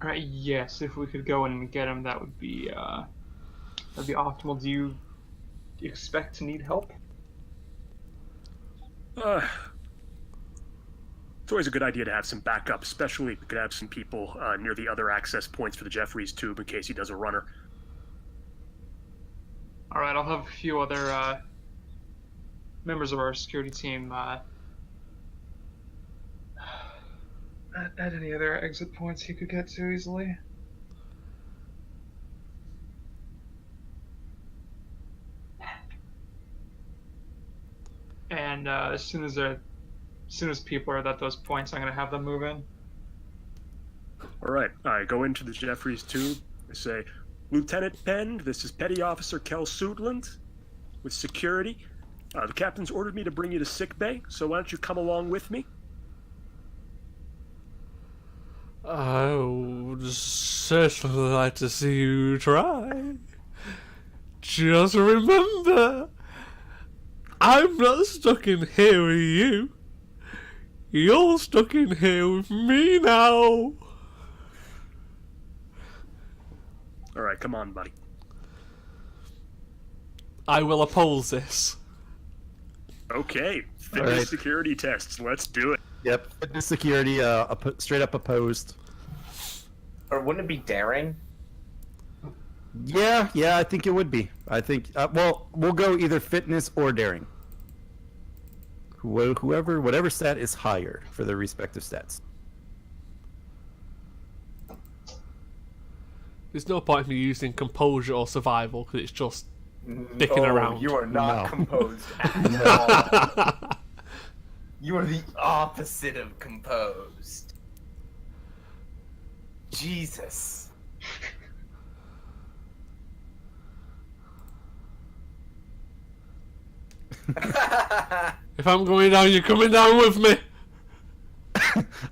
All right. Yes, if we could go and get him, that'd be optimal. Do you expect to need help? It's always a good idea to have some backup, especially if we could have some people near the other access points for the Jeffries tube in case he does a runner. All right, I'll have a few other members of our security team at any other exit points he could get to easily. And as soon as people are at those points, I'm gonna have them move in. All right, I go into the Jeffries tube. I say, Lieutenant Penn, this is Petty Officer Kel Sutland with security. The captain's ordered me to bring you to sickbay, so why don't you come along with me? I would certainly like to see you try. Just remember, I'm not stuck in here with you. You're stuck in here with me now. All right, come on, buddy. I will oppose this. Okay, fitness right. security tests. Let's do it. Yep. Fitness security, straight up opposed. Or wouldn't it be daring? Yeah, I think it would be. I think. Well, we'll go either fitness or daring. Whatever stat is higher for their respective stats. There's no point in me using composure or survival because it's just dicking around. You are not No. composed at all. You are the opposite of composed. Jesus. If I'm going down, you're coming down with me.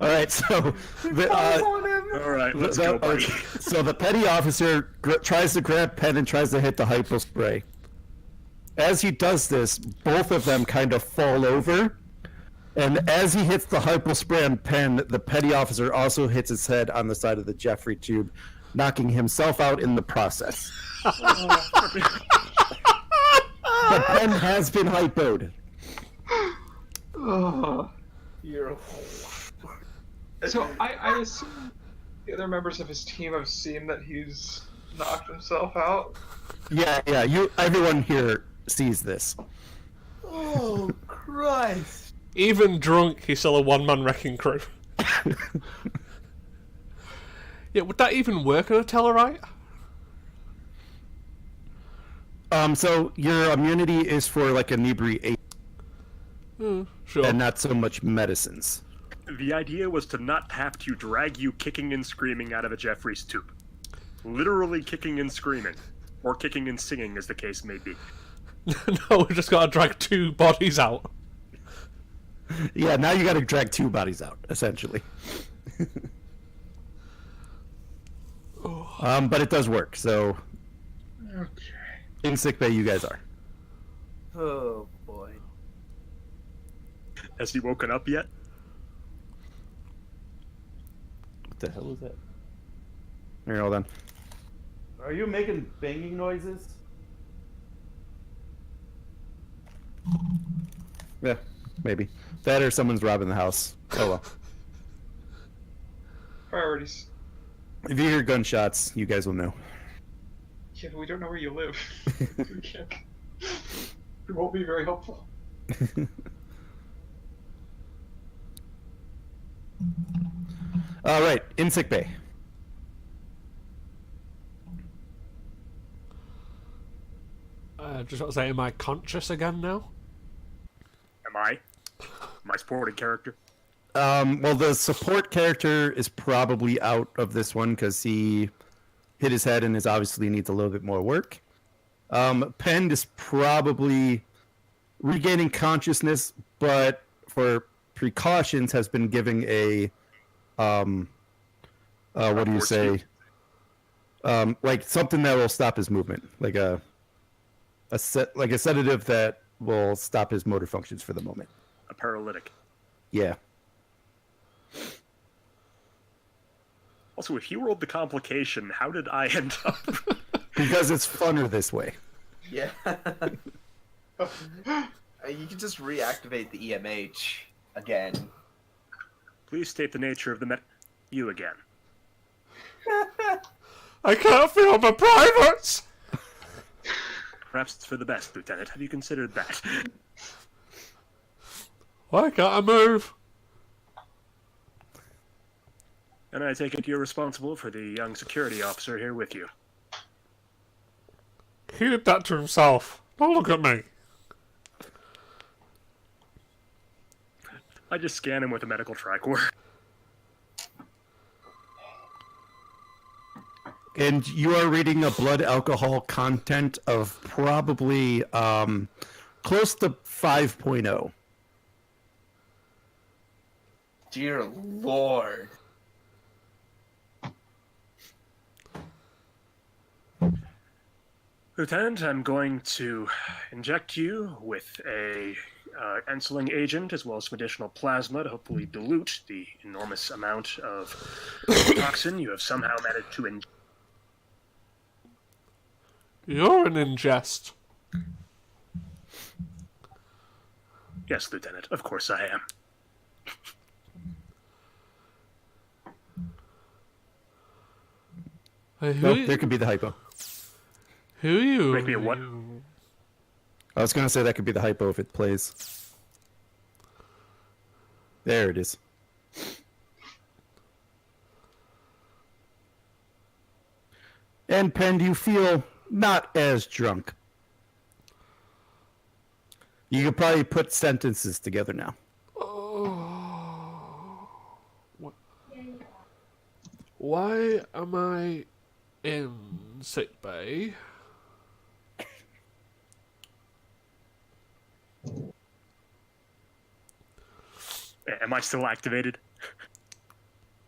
All right, so All right, let's go, buddy. so the petty officer tries to grab Penn and tries to hit the hypo spray. As he does this, both of them kind of fall over, and as he hits the hypo spray on Penn, the petty officer also hits his head on the side of the Jeffrey tube, knocking himself out in the process. But Penn has been hypoed. You're... So I assume the other members of his team have seen that he's knocked himself out. Yeah. Everyone here sees this. Oh, Christ. Even drunk, he's still a one-man wrecking crew. Yeah, would that even work on a Tellarite? So your immunity is for like inebriation Sure. and not so much medicines. The idea was to not have to drag you kicking and screaming out of a Jeffries tube. Literally kicking and screaming. Or kicking and singing, as the case may be. No, we just gotta drag 2 bodies out. Yeah, now you got to drag 2 bodies out, essentially. But it does work. So Okay. in sickbay, you guys are. Oh, boy. Has he woken up yet? What the hell is that? Here, hold on. Are you making banging noises? Yeah, maybe. That or someone's robbing the house. Oh well. Priorities. If you hear gunshots, you guys will know. Yeah, we don't know where you live. We can't. It won't be very helpful. All right, in sickbay. Just want to say, am I conscious again now? Am I? My supporting character? Well, the support character is probably out of this one because he hit his head and is obviously needs a little bit more work. Pend is probably regaining consciousness, but for precautions has been giving a what do you say? Like something that will stop his movement, like a sedative that will stop his motor functions for the moment. A paralytic. Yeah. Also, if you rolled the complication, how did I end up? Because it's funner this way. Yeah. You can just reactivate the EMH again. Please state the nature of the you again. I can't feel my privates! Perhaps it's for the best, Lieutenant. Have you considered that? Why can't I move? And I take it you're responsible for the young security officer here with you. He did that to himself. Don't look at me. I just scan him with a medical tricorder. And you are reading a blood alcohol content of probably close to 5.0. Dear Lord. Lieutenant, I'm going to inject you with a enseling agent as well as some additional plasma to hopefully dilute the enormous amount of toxin you have somehow managed to ingest. You're an ingest. Yes, Lieutenant, of course I am. Hey, who Nope, are you? there could be the hypo. Who are you? Make me a what? I was going to say that could be the hypo if it plays. There it is. And Pen, you feel not as drunk. You could probably put sentences together now. Why am I in sick bay? Am I still activated?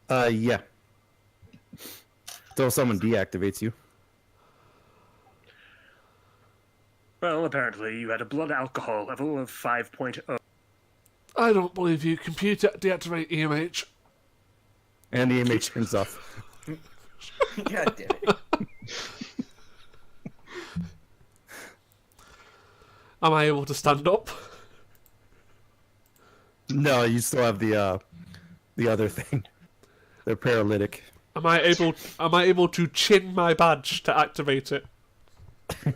Yeah. Till someone deactivates you. Well, apparently you had a blood alcohol level of 5.0. I don't believe you. Computer, deactivate EMH. And the image turns off. God damn it. Am I able to stand up? No, you still have the other thing. The paralytic. Am I able to chin my badge to activate it? You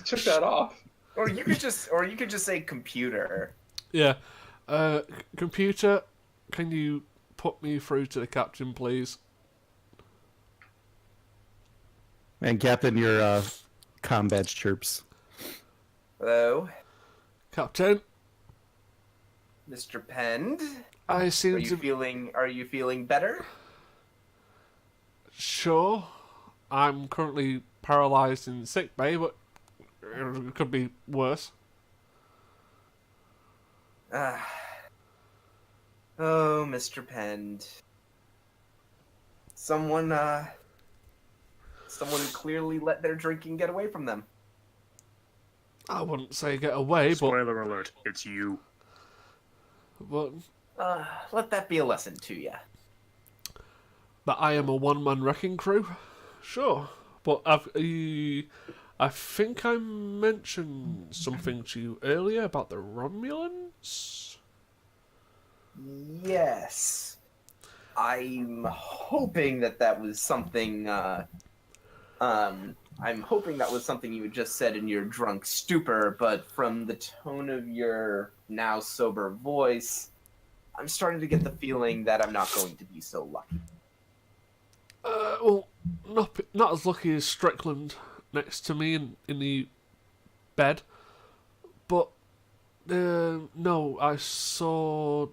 took that off. Or you could just say computer. Yeah. Computer, can you put me through to the captain, please? And Captain, your comm badge chirps. Hello, Captain, Mr. Pend. I seem Are you feeling better? Sure. I'm currently paralysed in sick bay, but it could be worse. Oh, Mr. Pend. Someone clearly let their drinking get away from them. I wouldn't say get away, but Spoiler alert, it's you. Let that be a lesson to you. that I am a one-man wrecking crew. Sure, but I think I mentioned something to you earlier about the Romulans. Yes. I'm hoping that was something. I'm hoping that was something you had just said in your drunk stupor, but from the tone of your now sober voice, I'm starting to get the feeling that I'm not going to be so lucky. Well, not as lucky as Strickland. next to me in the bed. But, no, I saw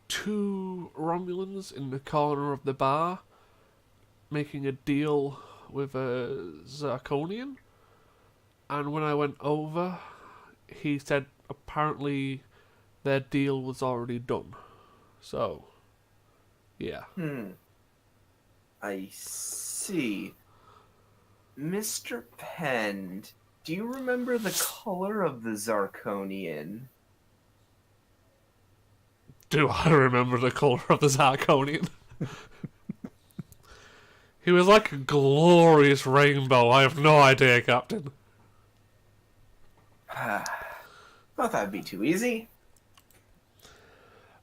2 Romulans in the corner of the bar making a deal with a Zirconian. And when I went over, he said apparently their deal was already done. So, yeah. I see. Mr. Penn, do you remember the color of the Zirconian? Do I remember the colour of the Zirconian? He was like a glorious rainbow. I have no idea, Captain. Thought that'd be too easy.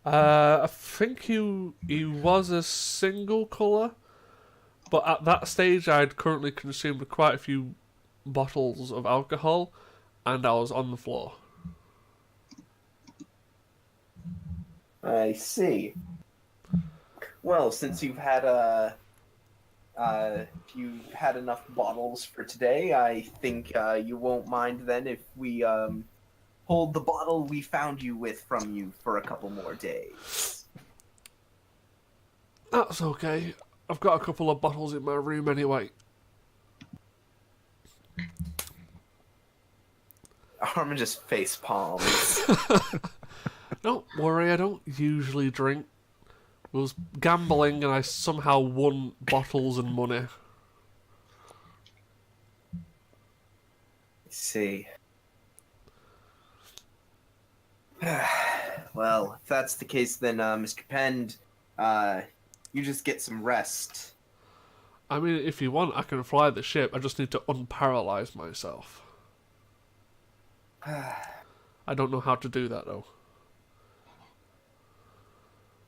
I think he was a single colour, but at that stage I'd currently consumed quite a few bottles of alcohol, and I was on the floor. I see. Well, since you've had enough bottles for today, I think you won't mind then if we hold the bottle we found you with from you for a couple more days. That's okay. I've got a couple of bottles in my room anyway. Armin just face palms. Don't worry, I don't usually drink. I was gambling and I somehow won bottles and money. See. Well, if that's the case, then, Mr. Pend, you just get some rest. I mean, if you want, I can fly the ship. I just need to unparalyze myself. I don't know how to do that, though.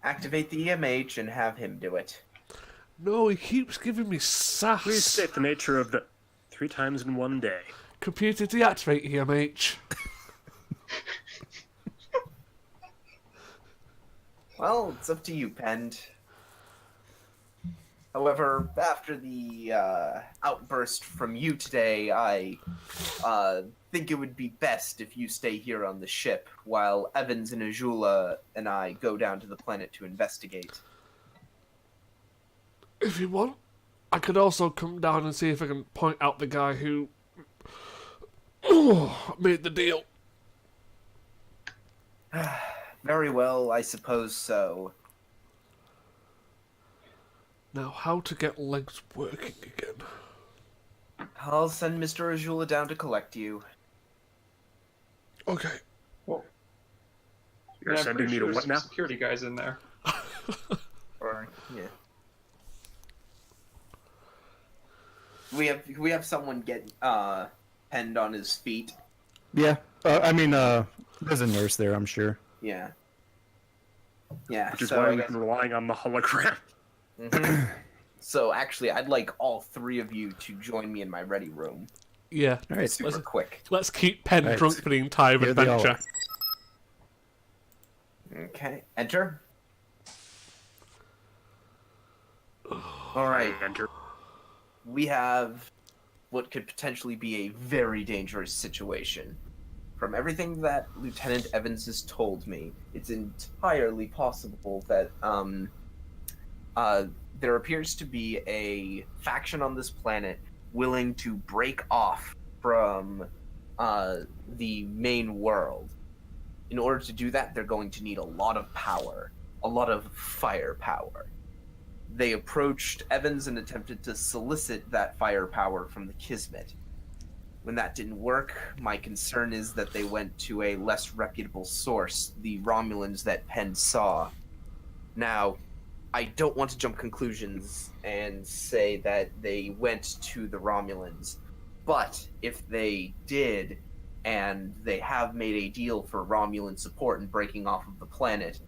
Activate the EMH and have him do it. No, he keeps giving me sass. Please state the nature of the 3 times in 1 day. Computer deactivate EMH. Well, it's up to you, Pend. However, after the outburst from you today, I think it would be best if you stay here on the ship while Evans and Ajula and I go down to the planet to investigate. If you want, I could also come down and see if I can point out the guy who made the deal. Very well, I suppose so. Now, how to get legs working again? I'll send Mr. Ajula down to collect you. Okay. Well, You're I'm sending pretty me to sure what some now? security guys in there. Or yeah. We have someone get penned on his feet. Yeah. I mean, there's a nurse there, I'm sure. Yeah. Yeah. Which is so why I we've guess- been relying on the hologram. Mhm. So actually, I'd like all 3 of you to join me in my ready room. Yeah. All right. Super quick. Let's keep Penn Right. drunk for the entire Here they adventure. Okay. Enter. All right. Enter. We have what could potentially be a very dangerous situation. From everything that Lieutenant Evans has told me, it's entirely possible that there appears to be a faction on this planet willing to break off from the main world. In order to do that, they're going to need a lot of power, a lot of firepower. They approached Evans and attempted to solicit that firepower from the Kismet. When that didn't work, my concern is that they went to a less reputable source, the Romulans that Penn saw. Now, I don't want to jump conclusions and say that they went to the Romulans, but if they did, and they have made a deal for Romulan support and breaking off of the planet,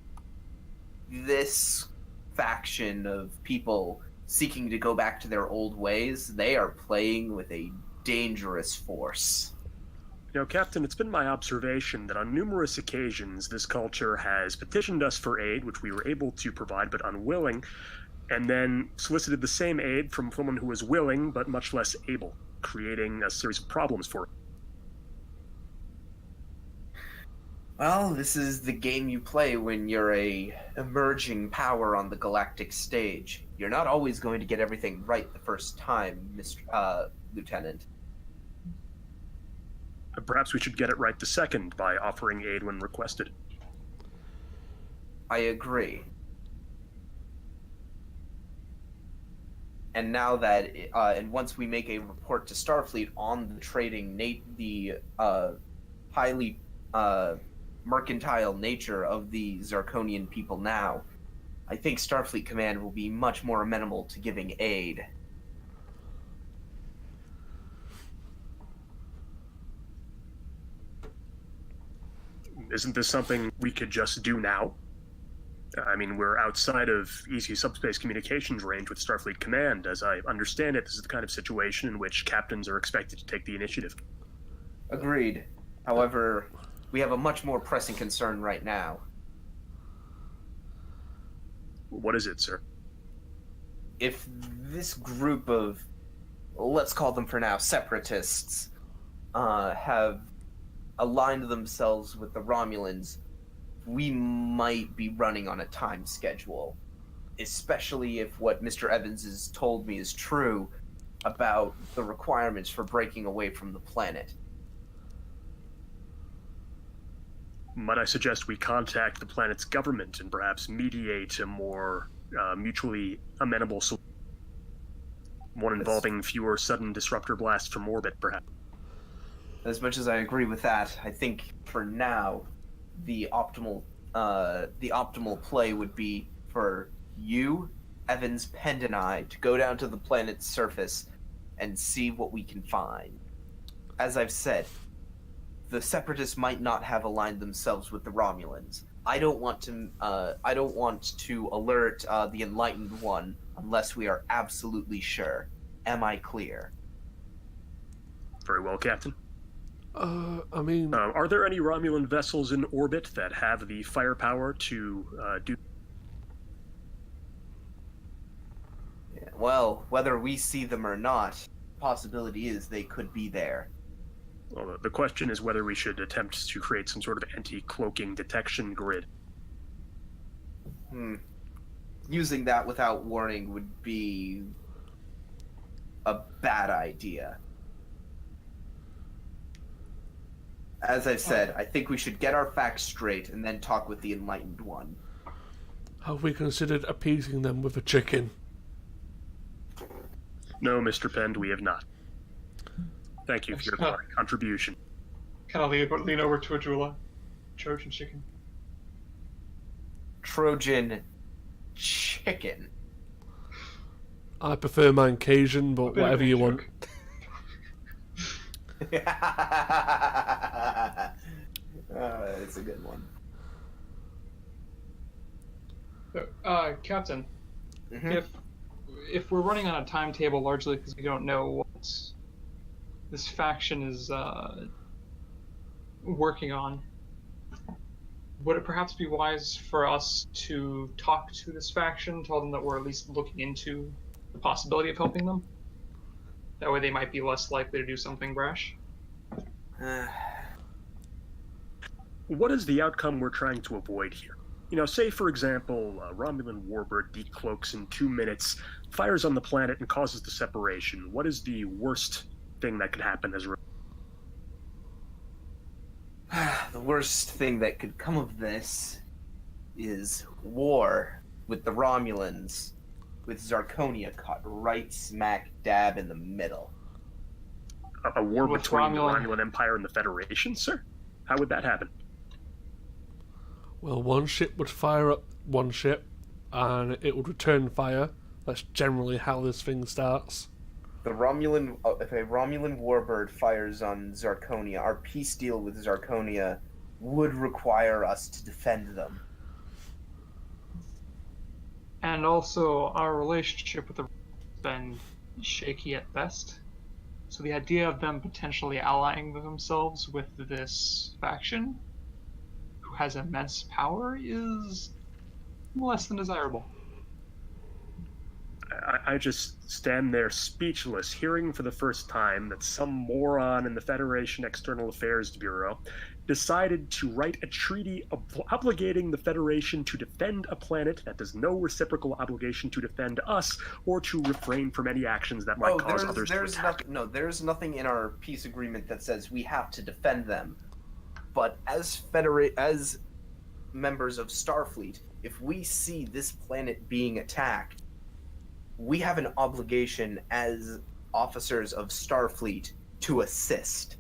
this faction of people seeking to go back to their old ways, they are playing with a dangerous force. You know, Captain, it's been my observation that on numerous occasions this culture has petitioned us for aid, which we were able to provide but unwilling, and then solicited the same aid from someone who was willing but much less able. creating a series of problems for. Well, this is the game you play when you're a emerging power on the galactic stage. You're not always going to get everything right the first time, Lieutenant. Perhaps we should get it right the second by offering aid when requested. I agree. And now that, and once we make a report to Starfleet on the trading, the highly mercantile nature of the Zarkonian people now, I think Starfleet Command will be much more amenable to giving aid. Isn't this something we could just do now? I mean, we're outside of easy subspace communications range with Starfleet Command. As I understand it, this is the kind of situation in which captains are expected to take the initiative. Agreed. However, we have a much more pressing concern right now. What is it, sir? If this group of, let's call them for now, separatists, have aligned themselves with the Romulans, we might be running on a time schedule. Especially if what Mr. Evans has told me is true about the requirements for breaking away from the planet. Might I suggest we contact the planet's government and perhaps mediate a more mutually amenable solution? One involving fewer sudden disruptor blasts from orbit, perhaps. As much as I agree with that, I think for now, the optimal play would be for you, Evans, Pend, and I to go down to the planet's surface and see what we can find. As I've said, the Separatists might not have aligned themselves with the Romulans. I don't want to alert the Enlightened One unless we are absolutely sure. Am I clear? Very well, Captain. I mean... are there any Romulan vessels in orbit that have the firepower to do... Yeah, well, whether we see them or not, the possibility is they could be there. Well, the question is whether we should attempt to create some sort of anti-cloaking detection grid. Using that without warning would be a bad idea. As I've said, I think we should get our facts straight and then talk with the Enlightened One. Have we considered appeasing them with a chicken? No, Mr. Pend, we have not. Thank you for your contribution. Kind of lean over to Ajula. Trojan chicken. Trojan chicken. I prefer mine Cajun, but whatever you want. It's a good one. So, Captain, if we're running on a timetable largely because we don't know what this faction is working on, would it perhaps be wise for us to talk to this faction, tell them that we're at least looking into the possibility of helping them? That way they might be less likely to do something brash. What is the outcome we're trying to avoid here? You know, say, for example, a Romulan warbird decloaks in 2 minutes, fires on the planet, and causes the separation. What is the worst thing that could happen as a result? The worst thing that could come of this is war with the Romulans, with Zarkonia caught right smack dab in the middle. A war With between the Romulan- Romulan Empire and the Federation, sir? How would that happen? Well, one ship would fire up one ship, and it would return fire. That's generally how this thing starts. If a Romulan warbird fires on Zarkonia, our peace deal with Zarkonia would require us to defend them. And also, our relationship with the has been shaky at best. So the idea of them potentially allying themselves with this faction, who has immense power, is less than desirable. I just stand there speechless, hearing for the first time that some moron in the Federation External Affairs Bureau decided to write a treaty obligating the Federation to defend a planet that has no reciprocal obligation to defend us or to refrain from any actions that might cause others to attack. There's nothing in our peace agreement that says we have to defend them. But as members of Starfleet, if we see this planet being attacked, we have an obligation as officers of Starfleet to assist.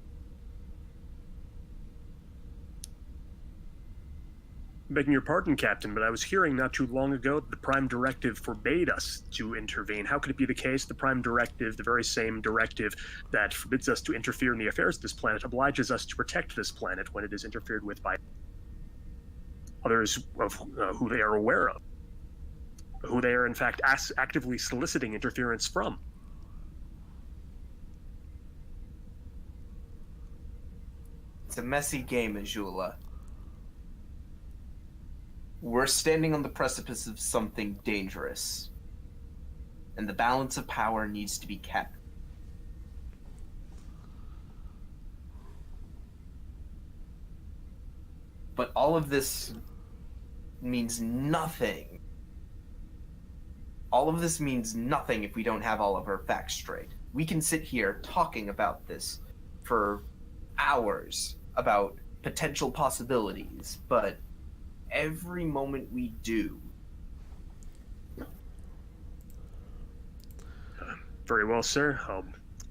Begging your pardon, Captain, but I was hearing not too long ago that the Prime Directive forbade us to intervene. How could it be the case the Prime Directive, the very same directive that forbids us to interfere in the affairs of this planet, obliges us to protect this planet when it is interfered with by others of who they are aware of, who they are in fact actively soliciting interference from? It's a messy game, Azula. We're standing on the precipice of something dangerous, and the balance of power needs to be kept. But all of this means nothing. All of this means nothing if we don't have all of our facts straight. We can sit here talking about this for hours, about potential possibilities, but every moment we do. Very well, sir.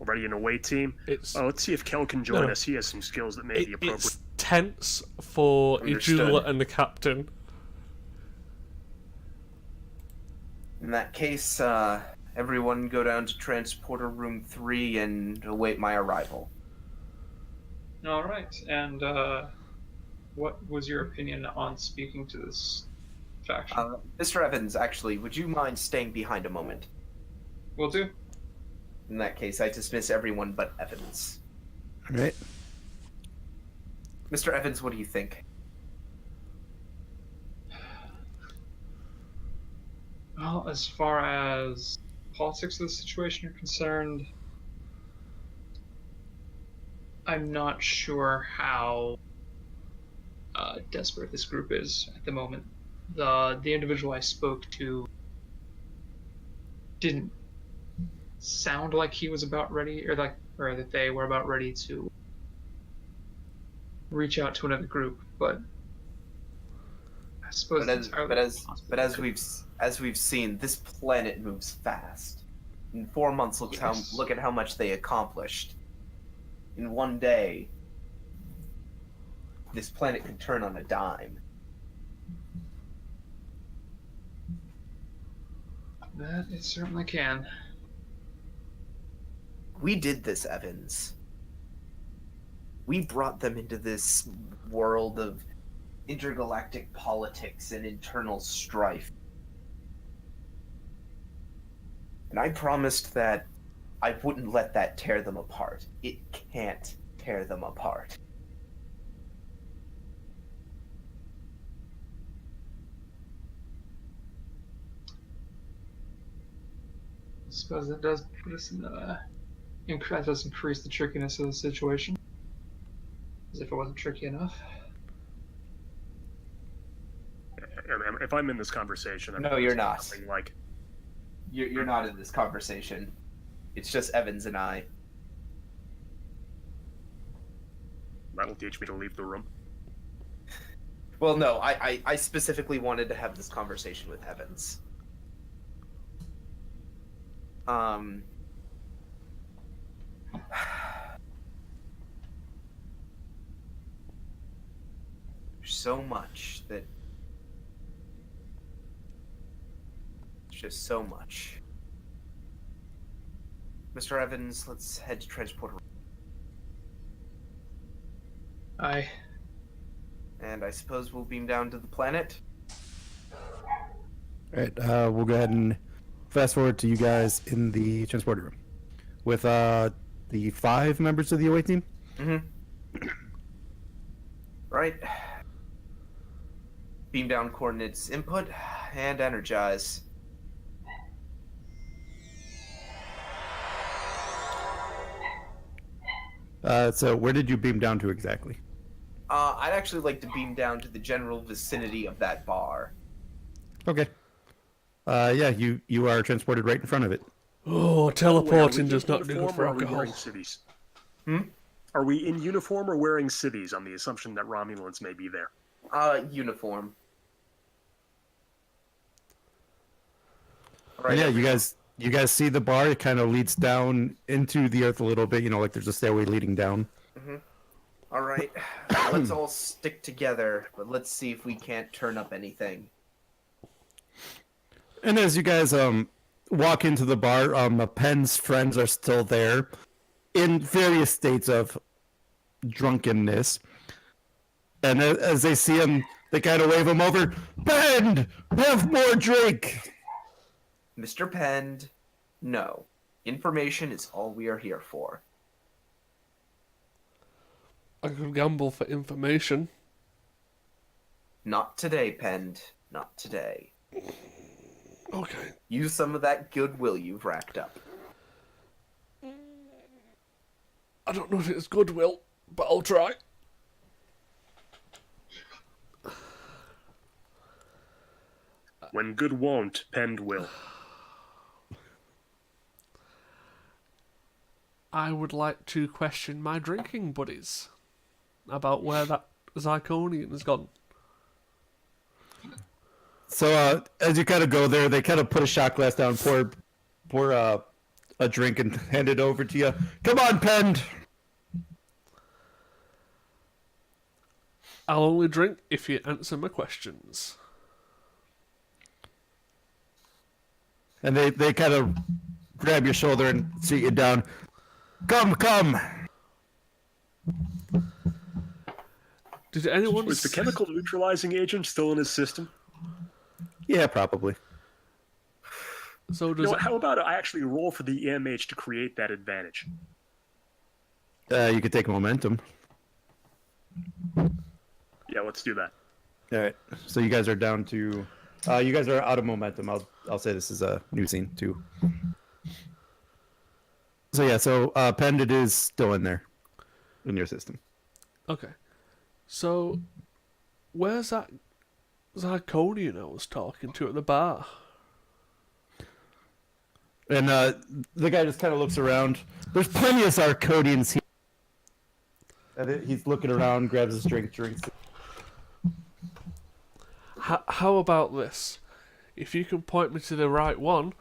Already an away team. Let's see if Kel can join us. He has some skills that may be appropriate. It's tense for Understood. Ijula and the captain. In that case, everyone go down to transporter room 3 and await my arrival. All right. And what was your opinion on speaking to this faction? Mr. Evans, actually, would you mind staying behind a moment? Will do. In that case, I dismiss everyone but Evans. All right. Mr. Evans, what do you think? Well, as far as politics of the situation are concerned, I'm not sure how desperate this group is at the moment. The individual I spoke to didn't sound like he was about ready, or that they were about ready to reach out to another group. But I suppose. But as we've seen, this planet moves fast. In 4 months, look at how much they accomplished. In one day, this planet can turn on a dime. That it certainly can. We did this, Evans. We brought them into this world of intergalactic politics and internal strife. And I promised that I wouldn't let that tear them apart. It can't tear them apart. I suppose that does put us in that does increase the trickiness of the situation. As if it wasn't tricky enough. If I'm in this conversation, No, you're not. something like You're not in this conversation. It's just Evans and I. that'll teach me to leave the room. Well, no, I specifically wanted to have this conversation with Evans. There's so much that... There's just so much. Mr. Evans, let's head to transporter. Aye. And I suppose we'll beam down to the planet. All right, we'll go ahead and fast forward to you guys in the transporter room with the 5 members of the away team. Mm-hmm. Right. Beam down coordinates input and energize. So where did you beam down to exactly? I'd actually like to beam down to the general vicinity of that bar. Okay. Yeah, you are transported right in front of it. Oh, By the way, teleporting are we does in not do good uniform for or are we alcohol. wearing civvies? Hmm? Are we in uniform or wearing civvies on the assumption that Romulans may be there? Uniform. And Right, yeah, everyone. you guys see the bar. It kind of leads down into the earth a little bit. You know, like there's a stairway leading down. All right, let's all stick together, but let's see if we can't turn up anything. And as you guys walk into the bar, Penn's friends are still there, in various states of drunkenness. And as they see him, they kind of wave him over. Penn, have more drink. Mr. Pend, no. Information is all we are here for. I could gamble for information. Not today, Pend. Not today. Okay. Use some of that goodwill you've racked up. I don't know if it's goodwill, but I'll try. When good won't, Pend will. I would like to question my drinking buddies about where that Zirconian has gone. So as you kind of go there, they kind of put a shot glass down, pour a drink, and hand it over to you. Come on, Penn. I'll only drink if you answer my questions. And they kind of grab your shoulder and sit you down. Come. Did anyone... Was the chemical neutralizing agent still in his system? Yeah, probably. So You does know what, how about I actually roll for the EMH to create that advantage? You could take momentum. Yeah, let's do that. All right. So you guys are down to. You guys are out of momentum. I'll say this is a new scene too. So yeah. So Pendant is still in there, in your system. Okay. So, where's that Zirconian I was talking to at the bar? And the guy just kind of looks around. There's plenty of Sarcodians here. And he's looking around, grabs his drink, drinks. How about this? If you can point me to the right one,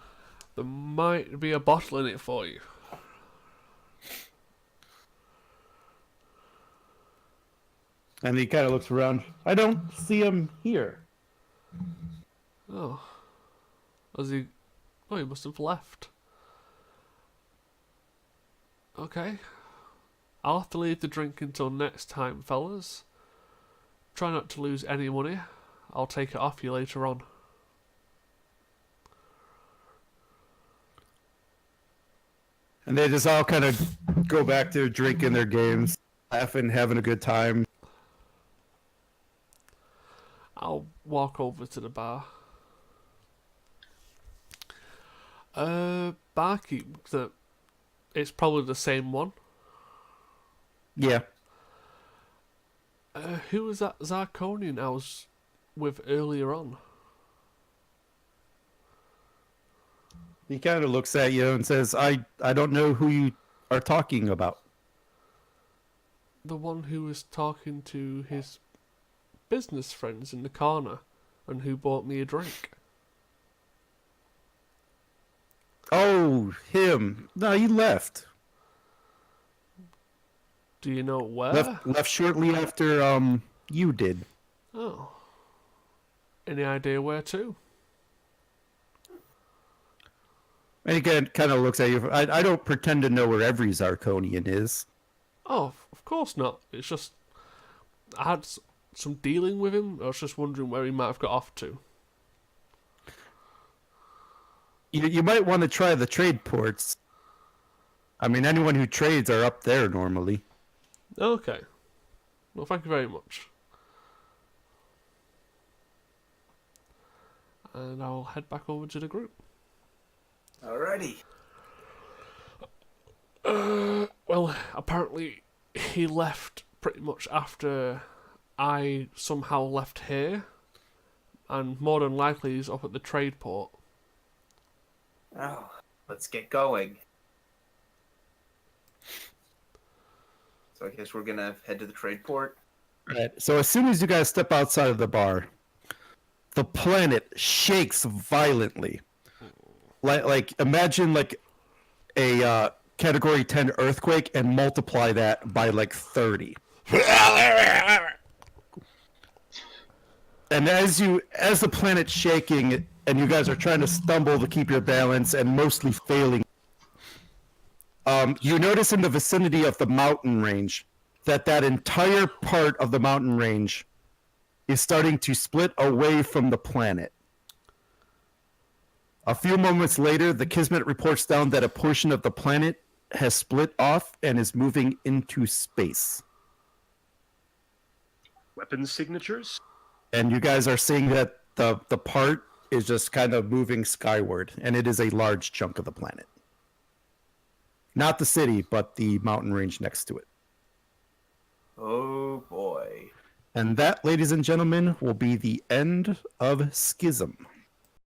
there might be a bottle in it for you. And he kind of looks around. I don't see him here. Oh. Has he... Oh, he must have left. Okay. I'll have to leave the drink until next time, fellas. Try not to lose any money. I'll take it off you later on. And they just all kind of go back to drinking their games, laughing, having a good time. I'll walk over to the bar. Barkeep, it's probably the same one. Yeah. Who was that Zirconian I was with earlier on? He kind of looks at you and says, I don't know who you are talking about. The one who was talking to his business friends in the corner and who bought me a drink. Oh, him. No, he left. Do you know where? Left shortly after you did. Oh. Any idea where to? And he kind of looks at you. I don't pretend to know where every Zirconian is. Oh, of course not. It's just I had some dealing with him. I was just wondering where he might have got off to. You might want to try the trade ports. I mean, anyone who trades are up there normally. Okay. Well, thank you very much. And I'll head back over to the group. Alrighty. Well, apparently he left pretty much after I somehow left here, and more than likely he's up at the trade port. Oh, let's get going. So I guess we're gonna head to the trade port. Right. So as soon as you guys step outside of the bar, the planet shakes violently. Like imagine like a category 10 earthquake and multiply that by like 30. And as the planet's shaking and you guys are trying to stumble to keep your balance and mostly failing, you notice in the vicinity of the mountain range that entire part of the mountain range is starting to split away from the planet. A few moments later, the Kismet reports down that a portion of the planet has split off and is moving into space. Weapons signatures? And you guys are seeing that the part is just kind of moving skyward, and it is a large chunk of the planet. Not the city, but the mountain range next to it. Oh boy. And that, ladies and gentlemen, will be the end of Schism.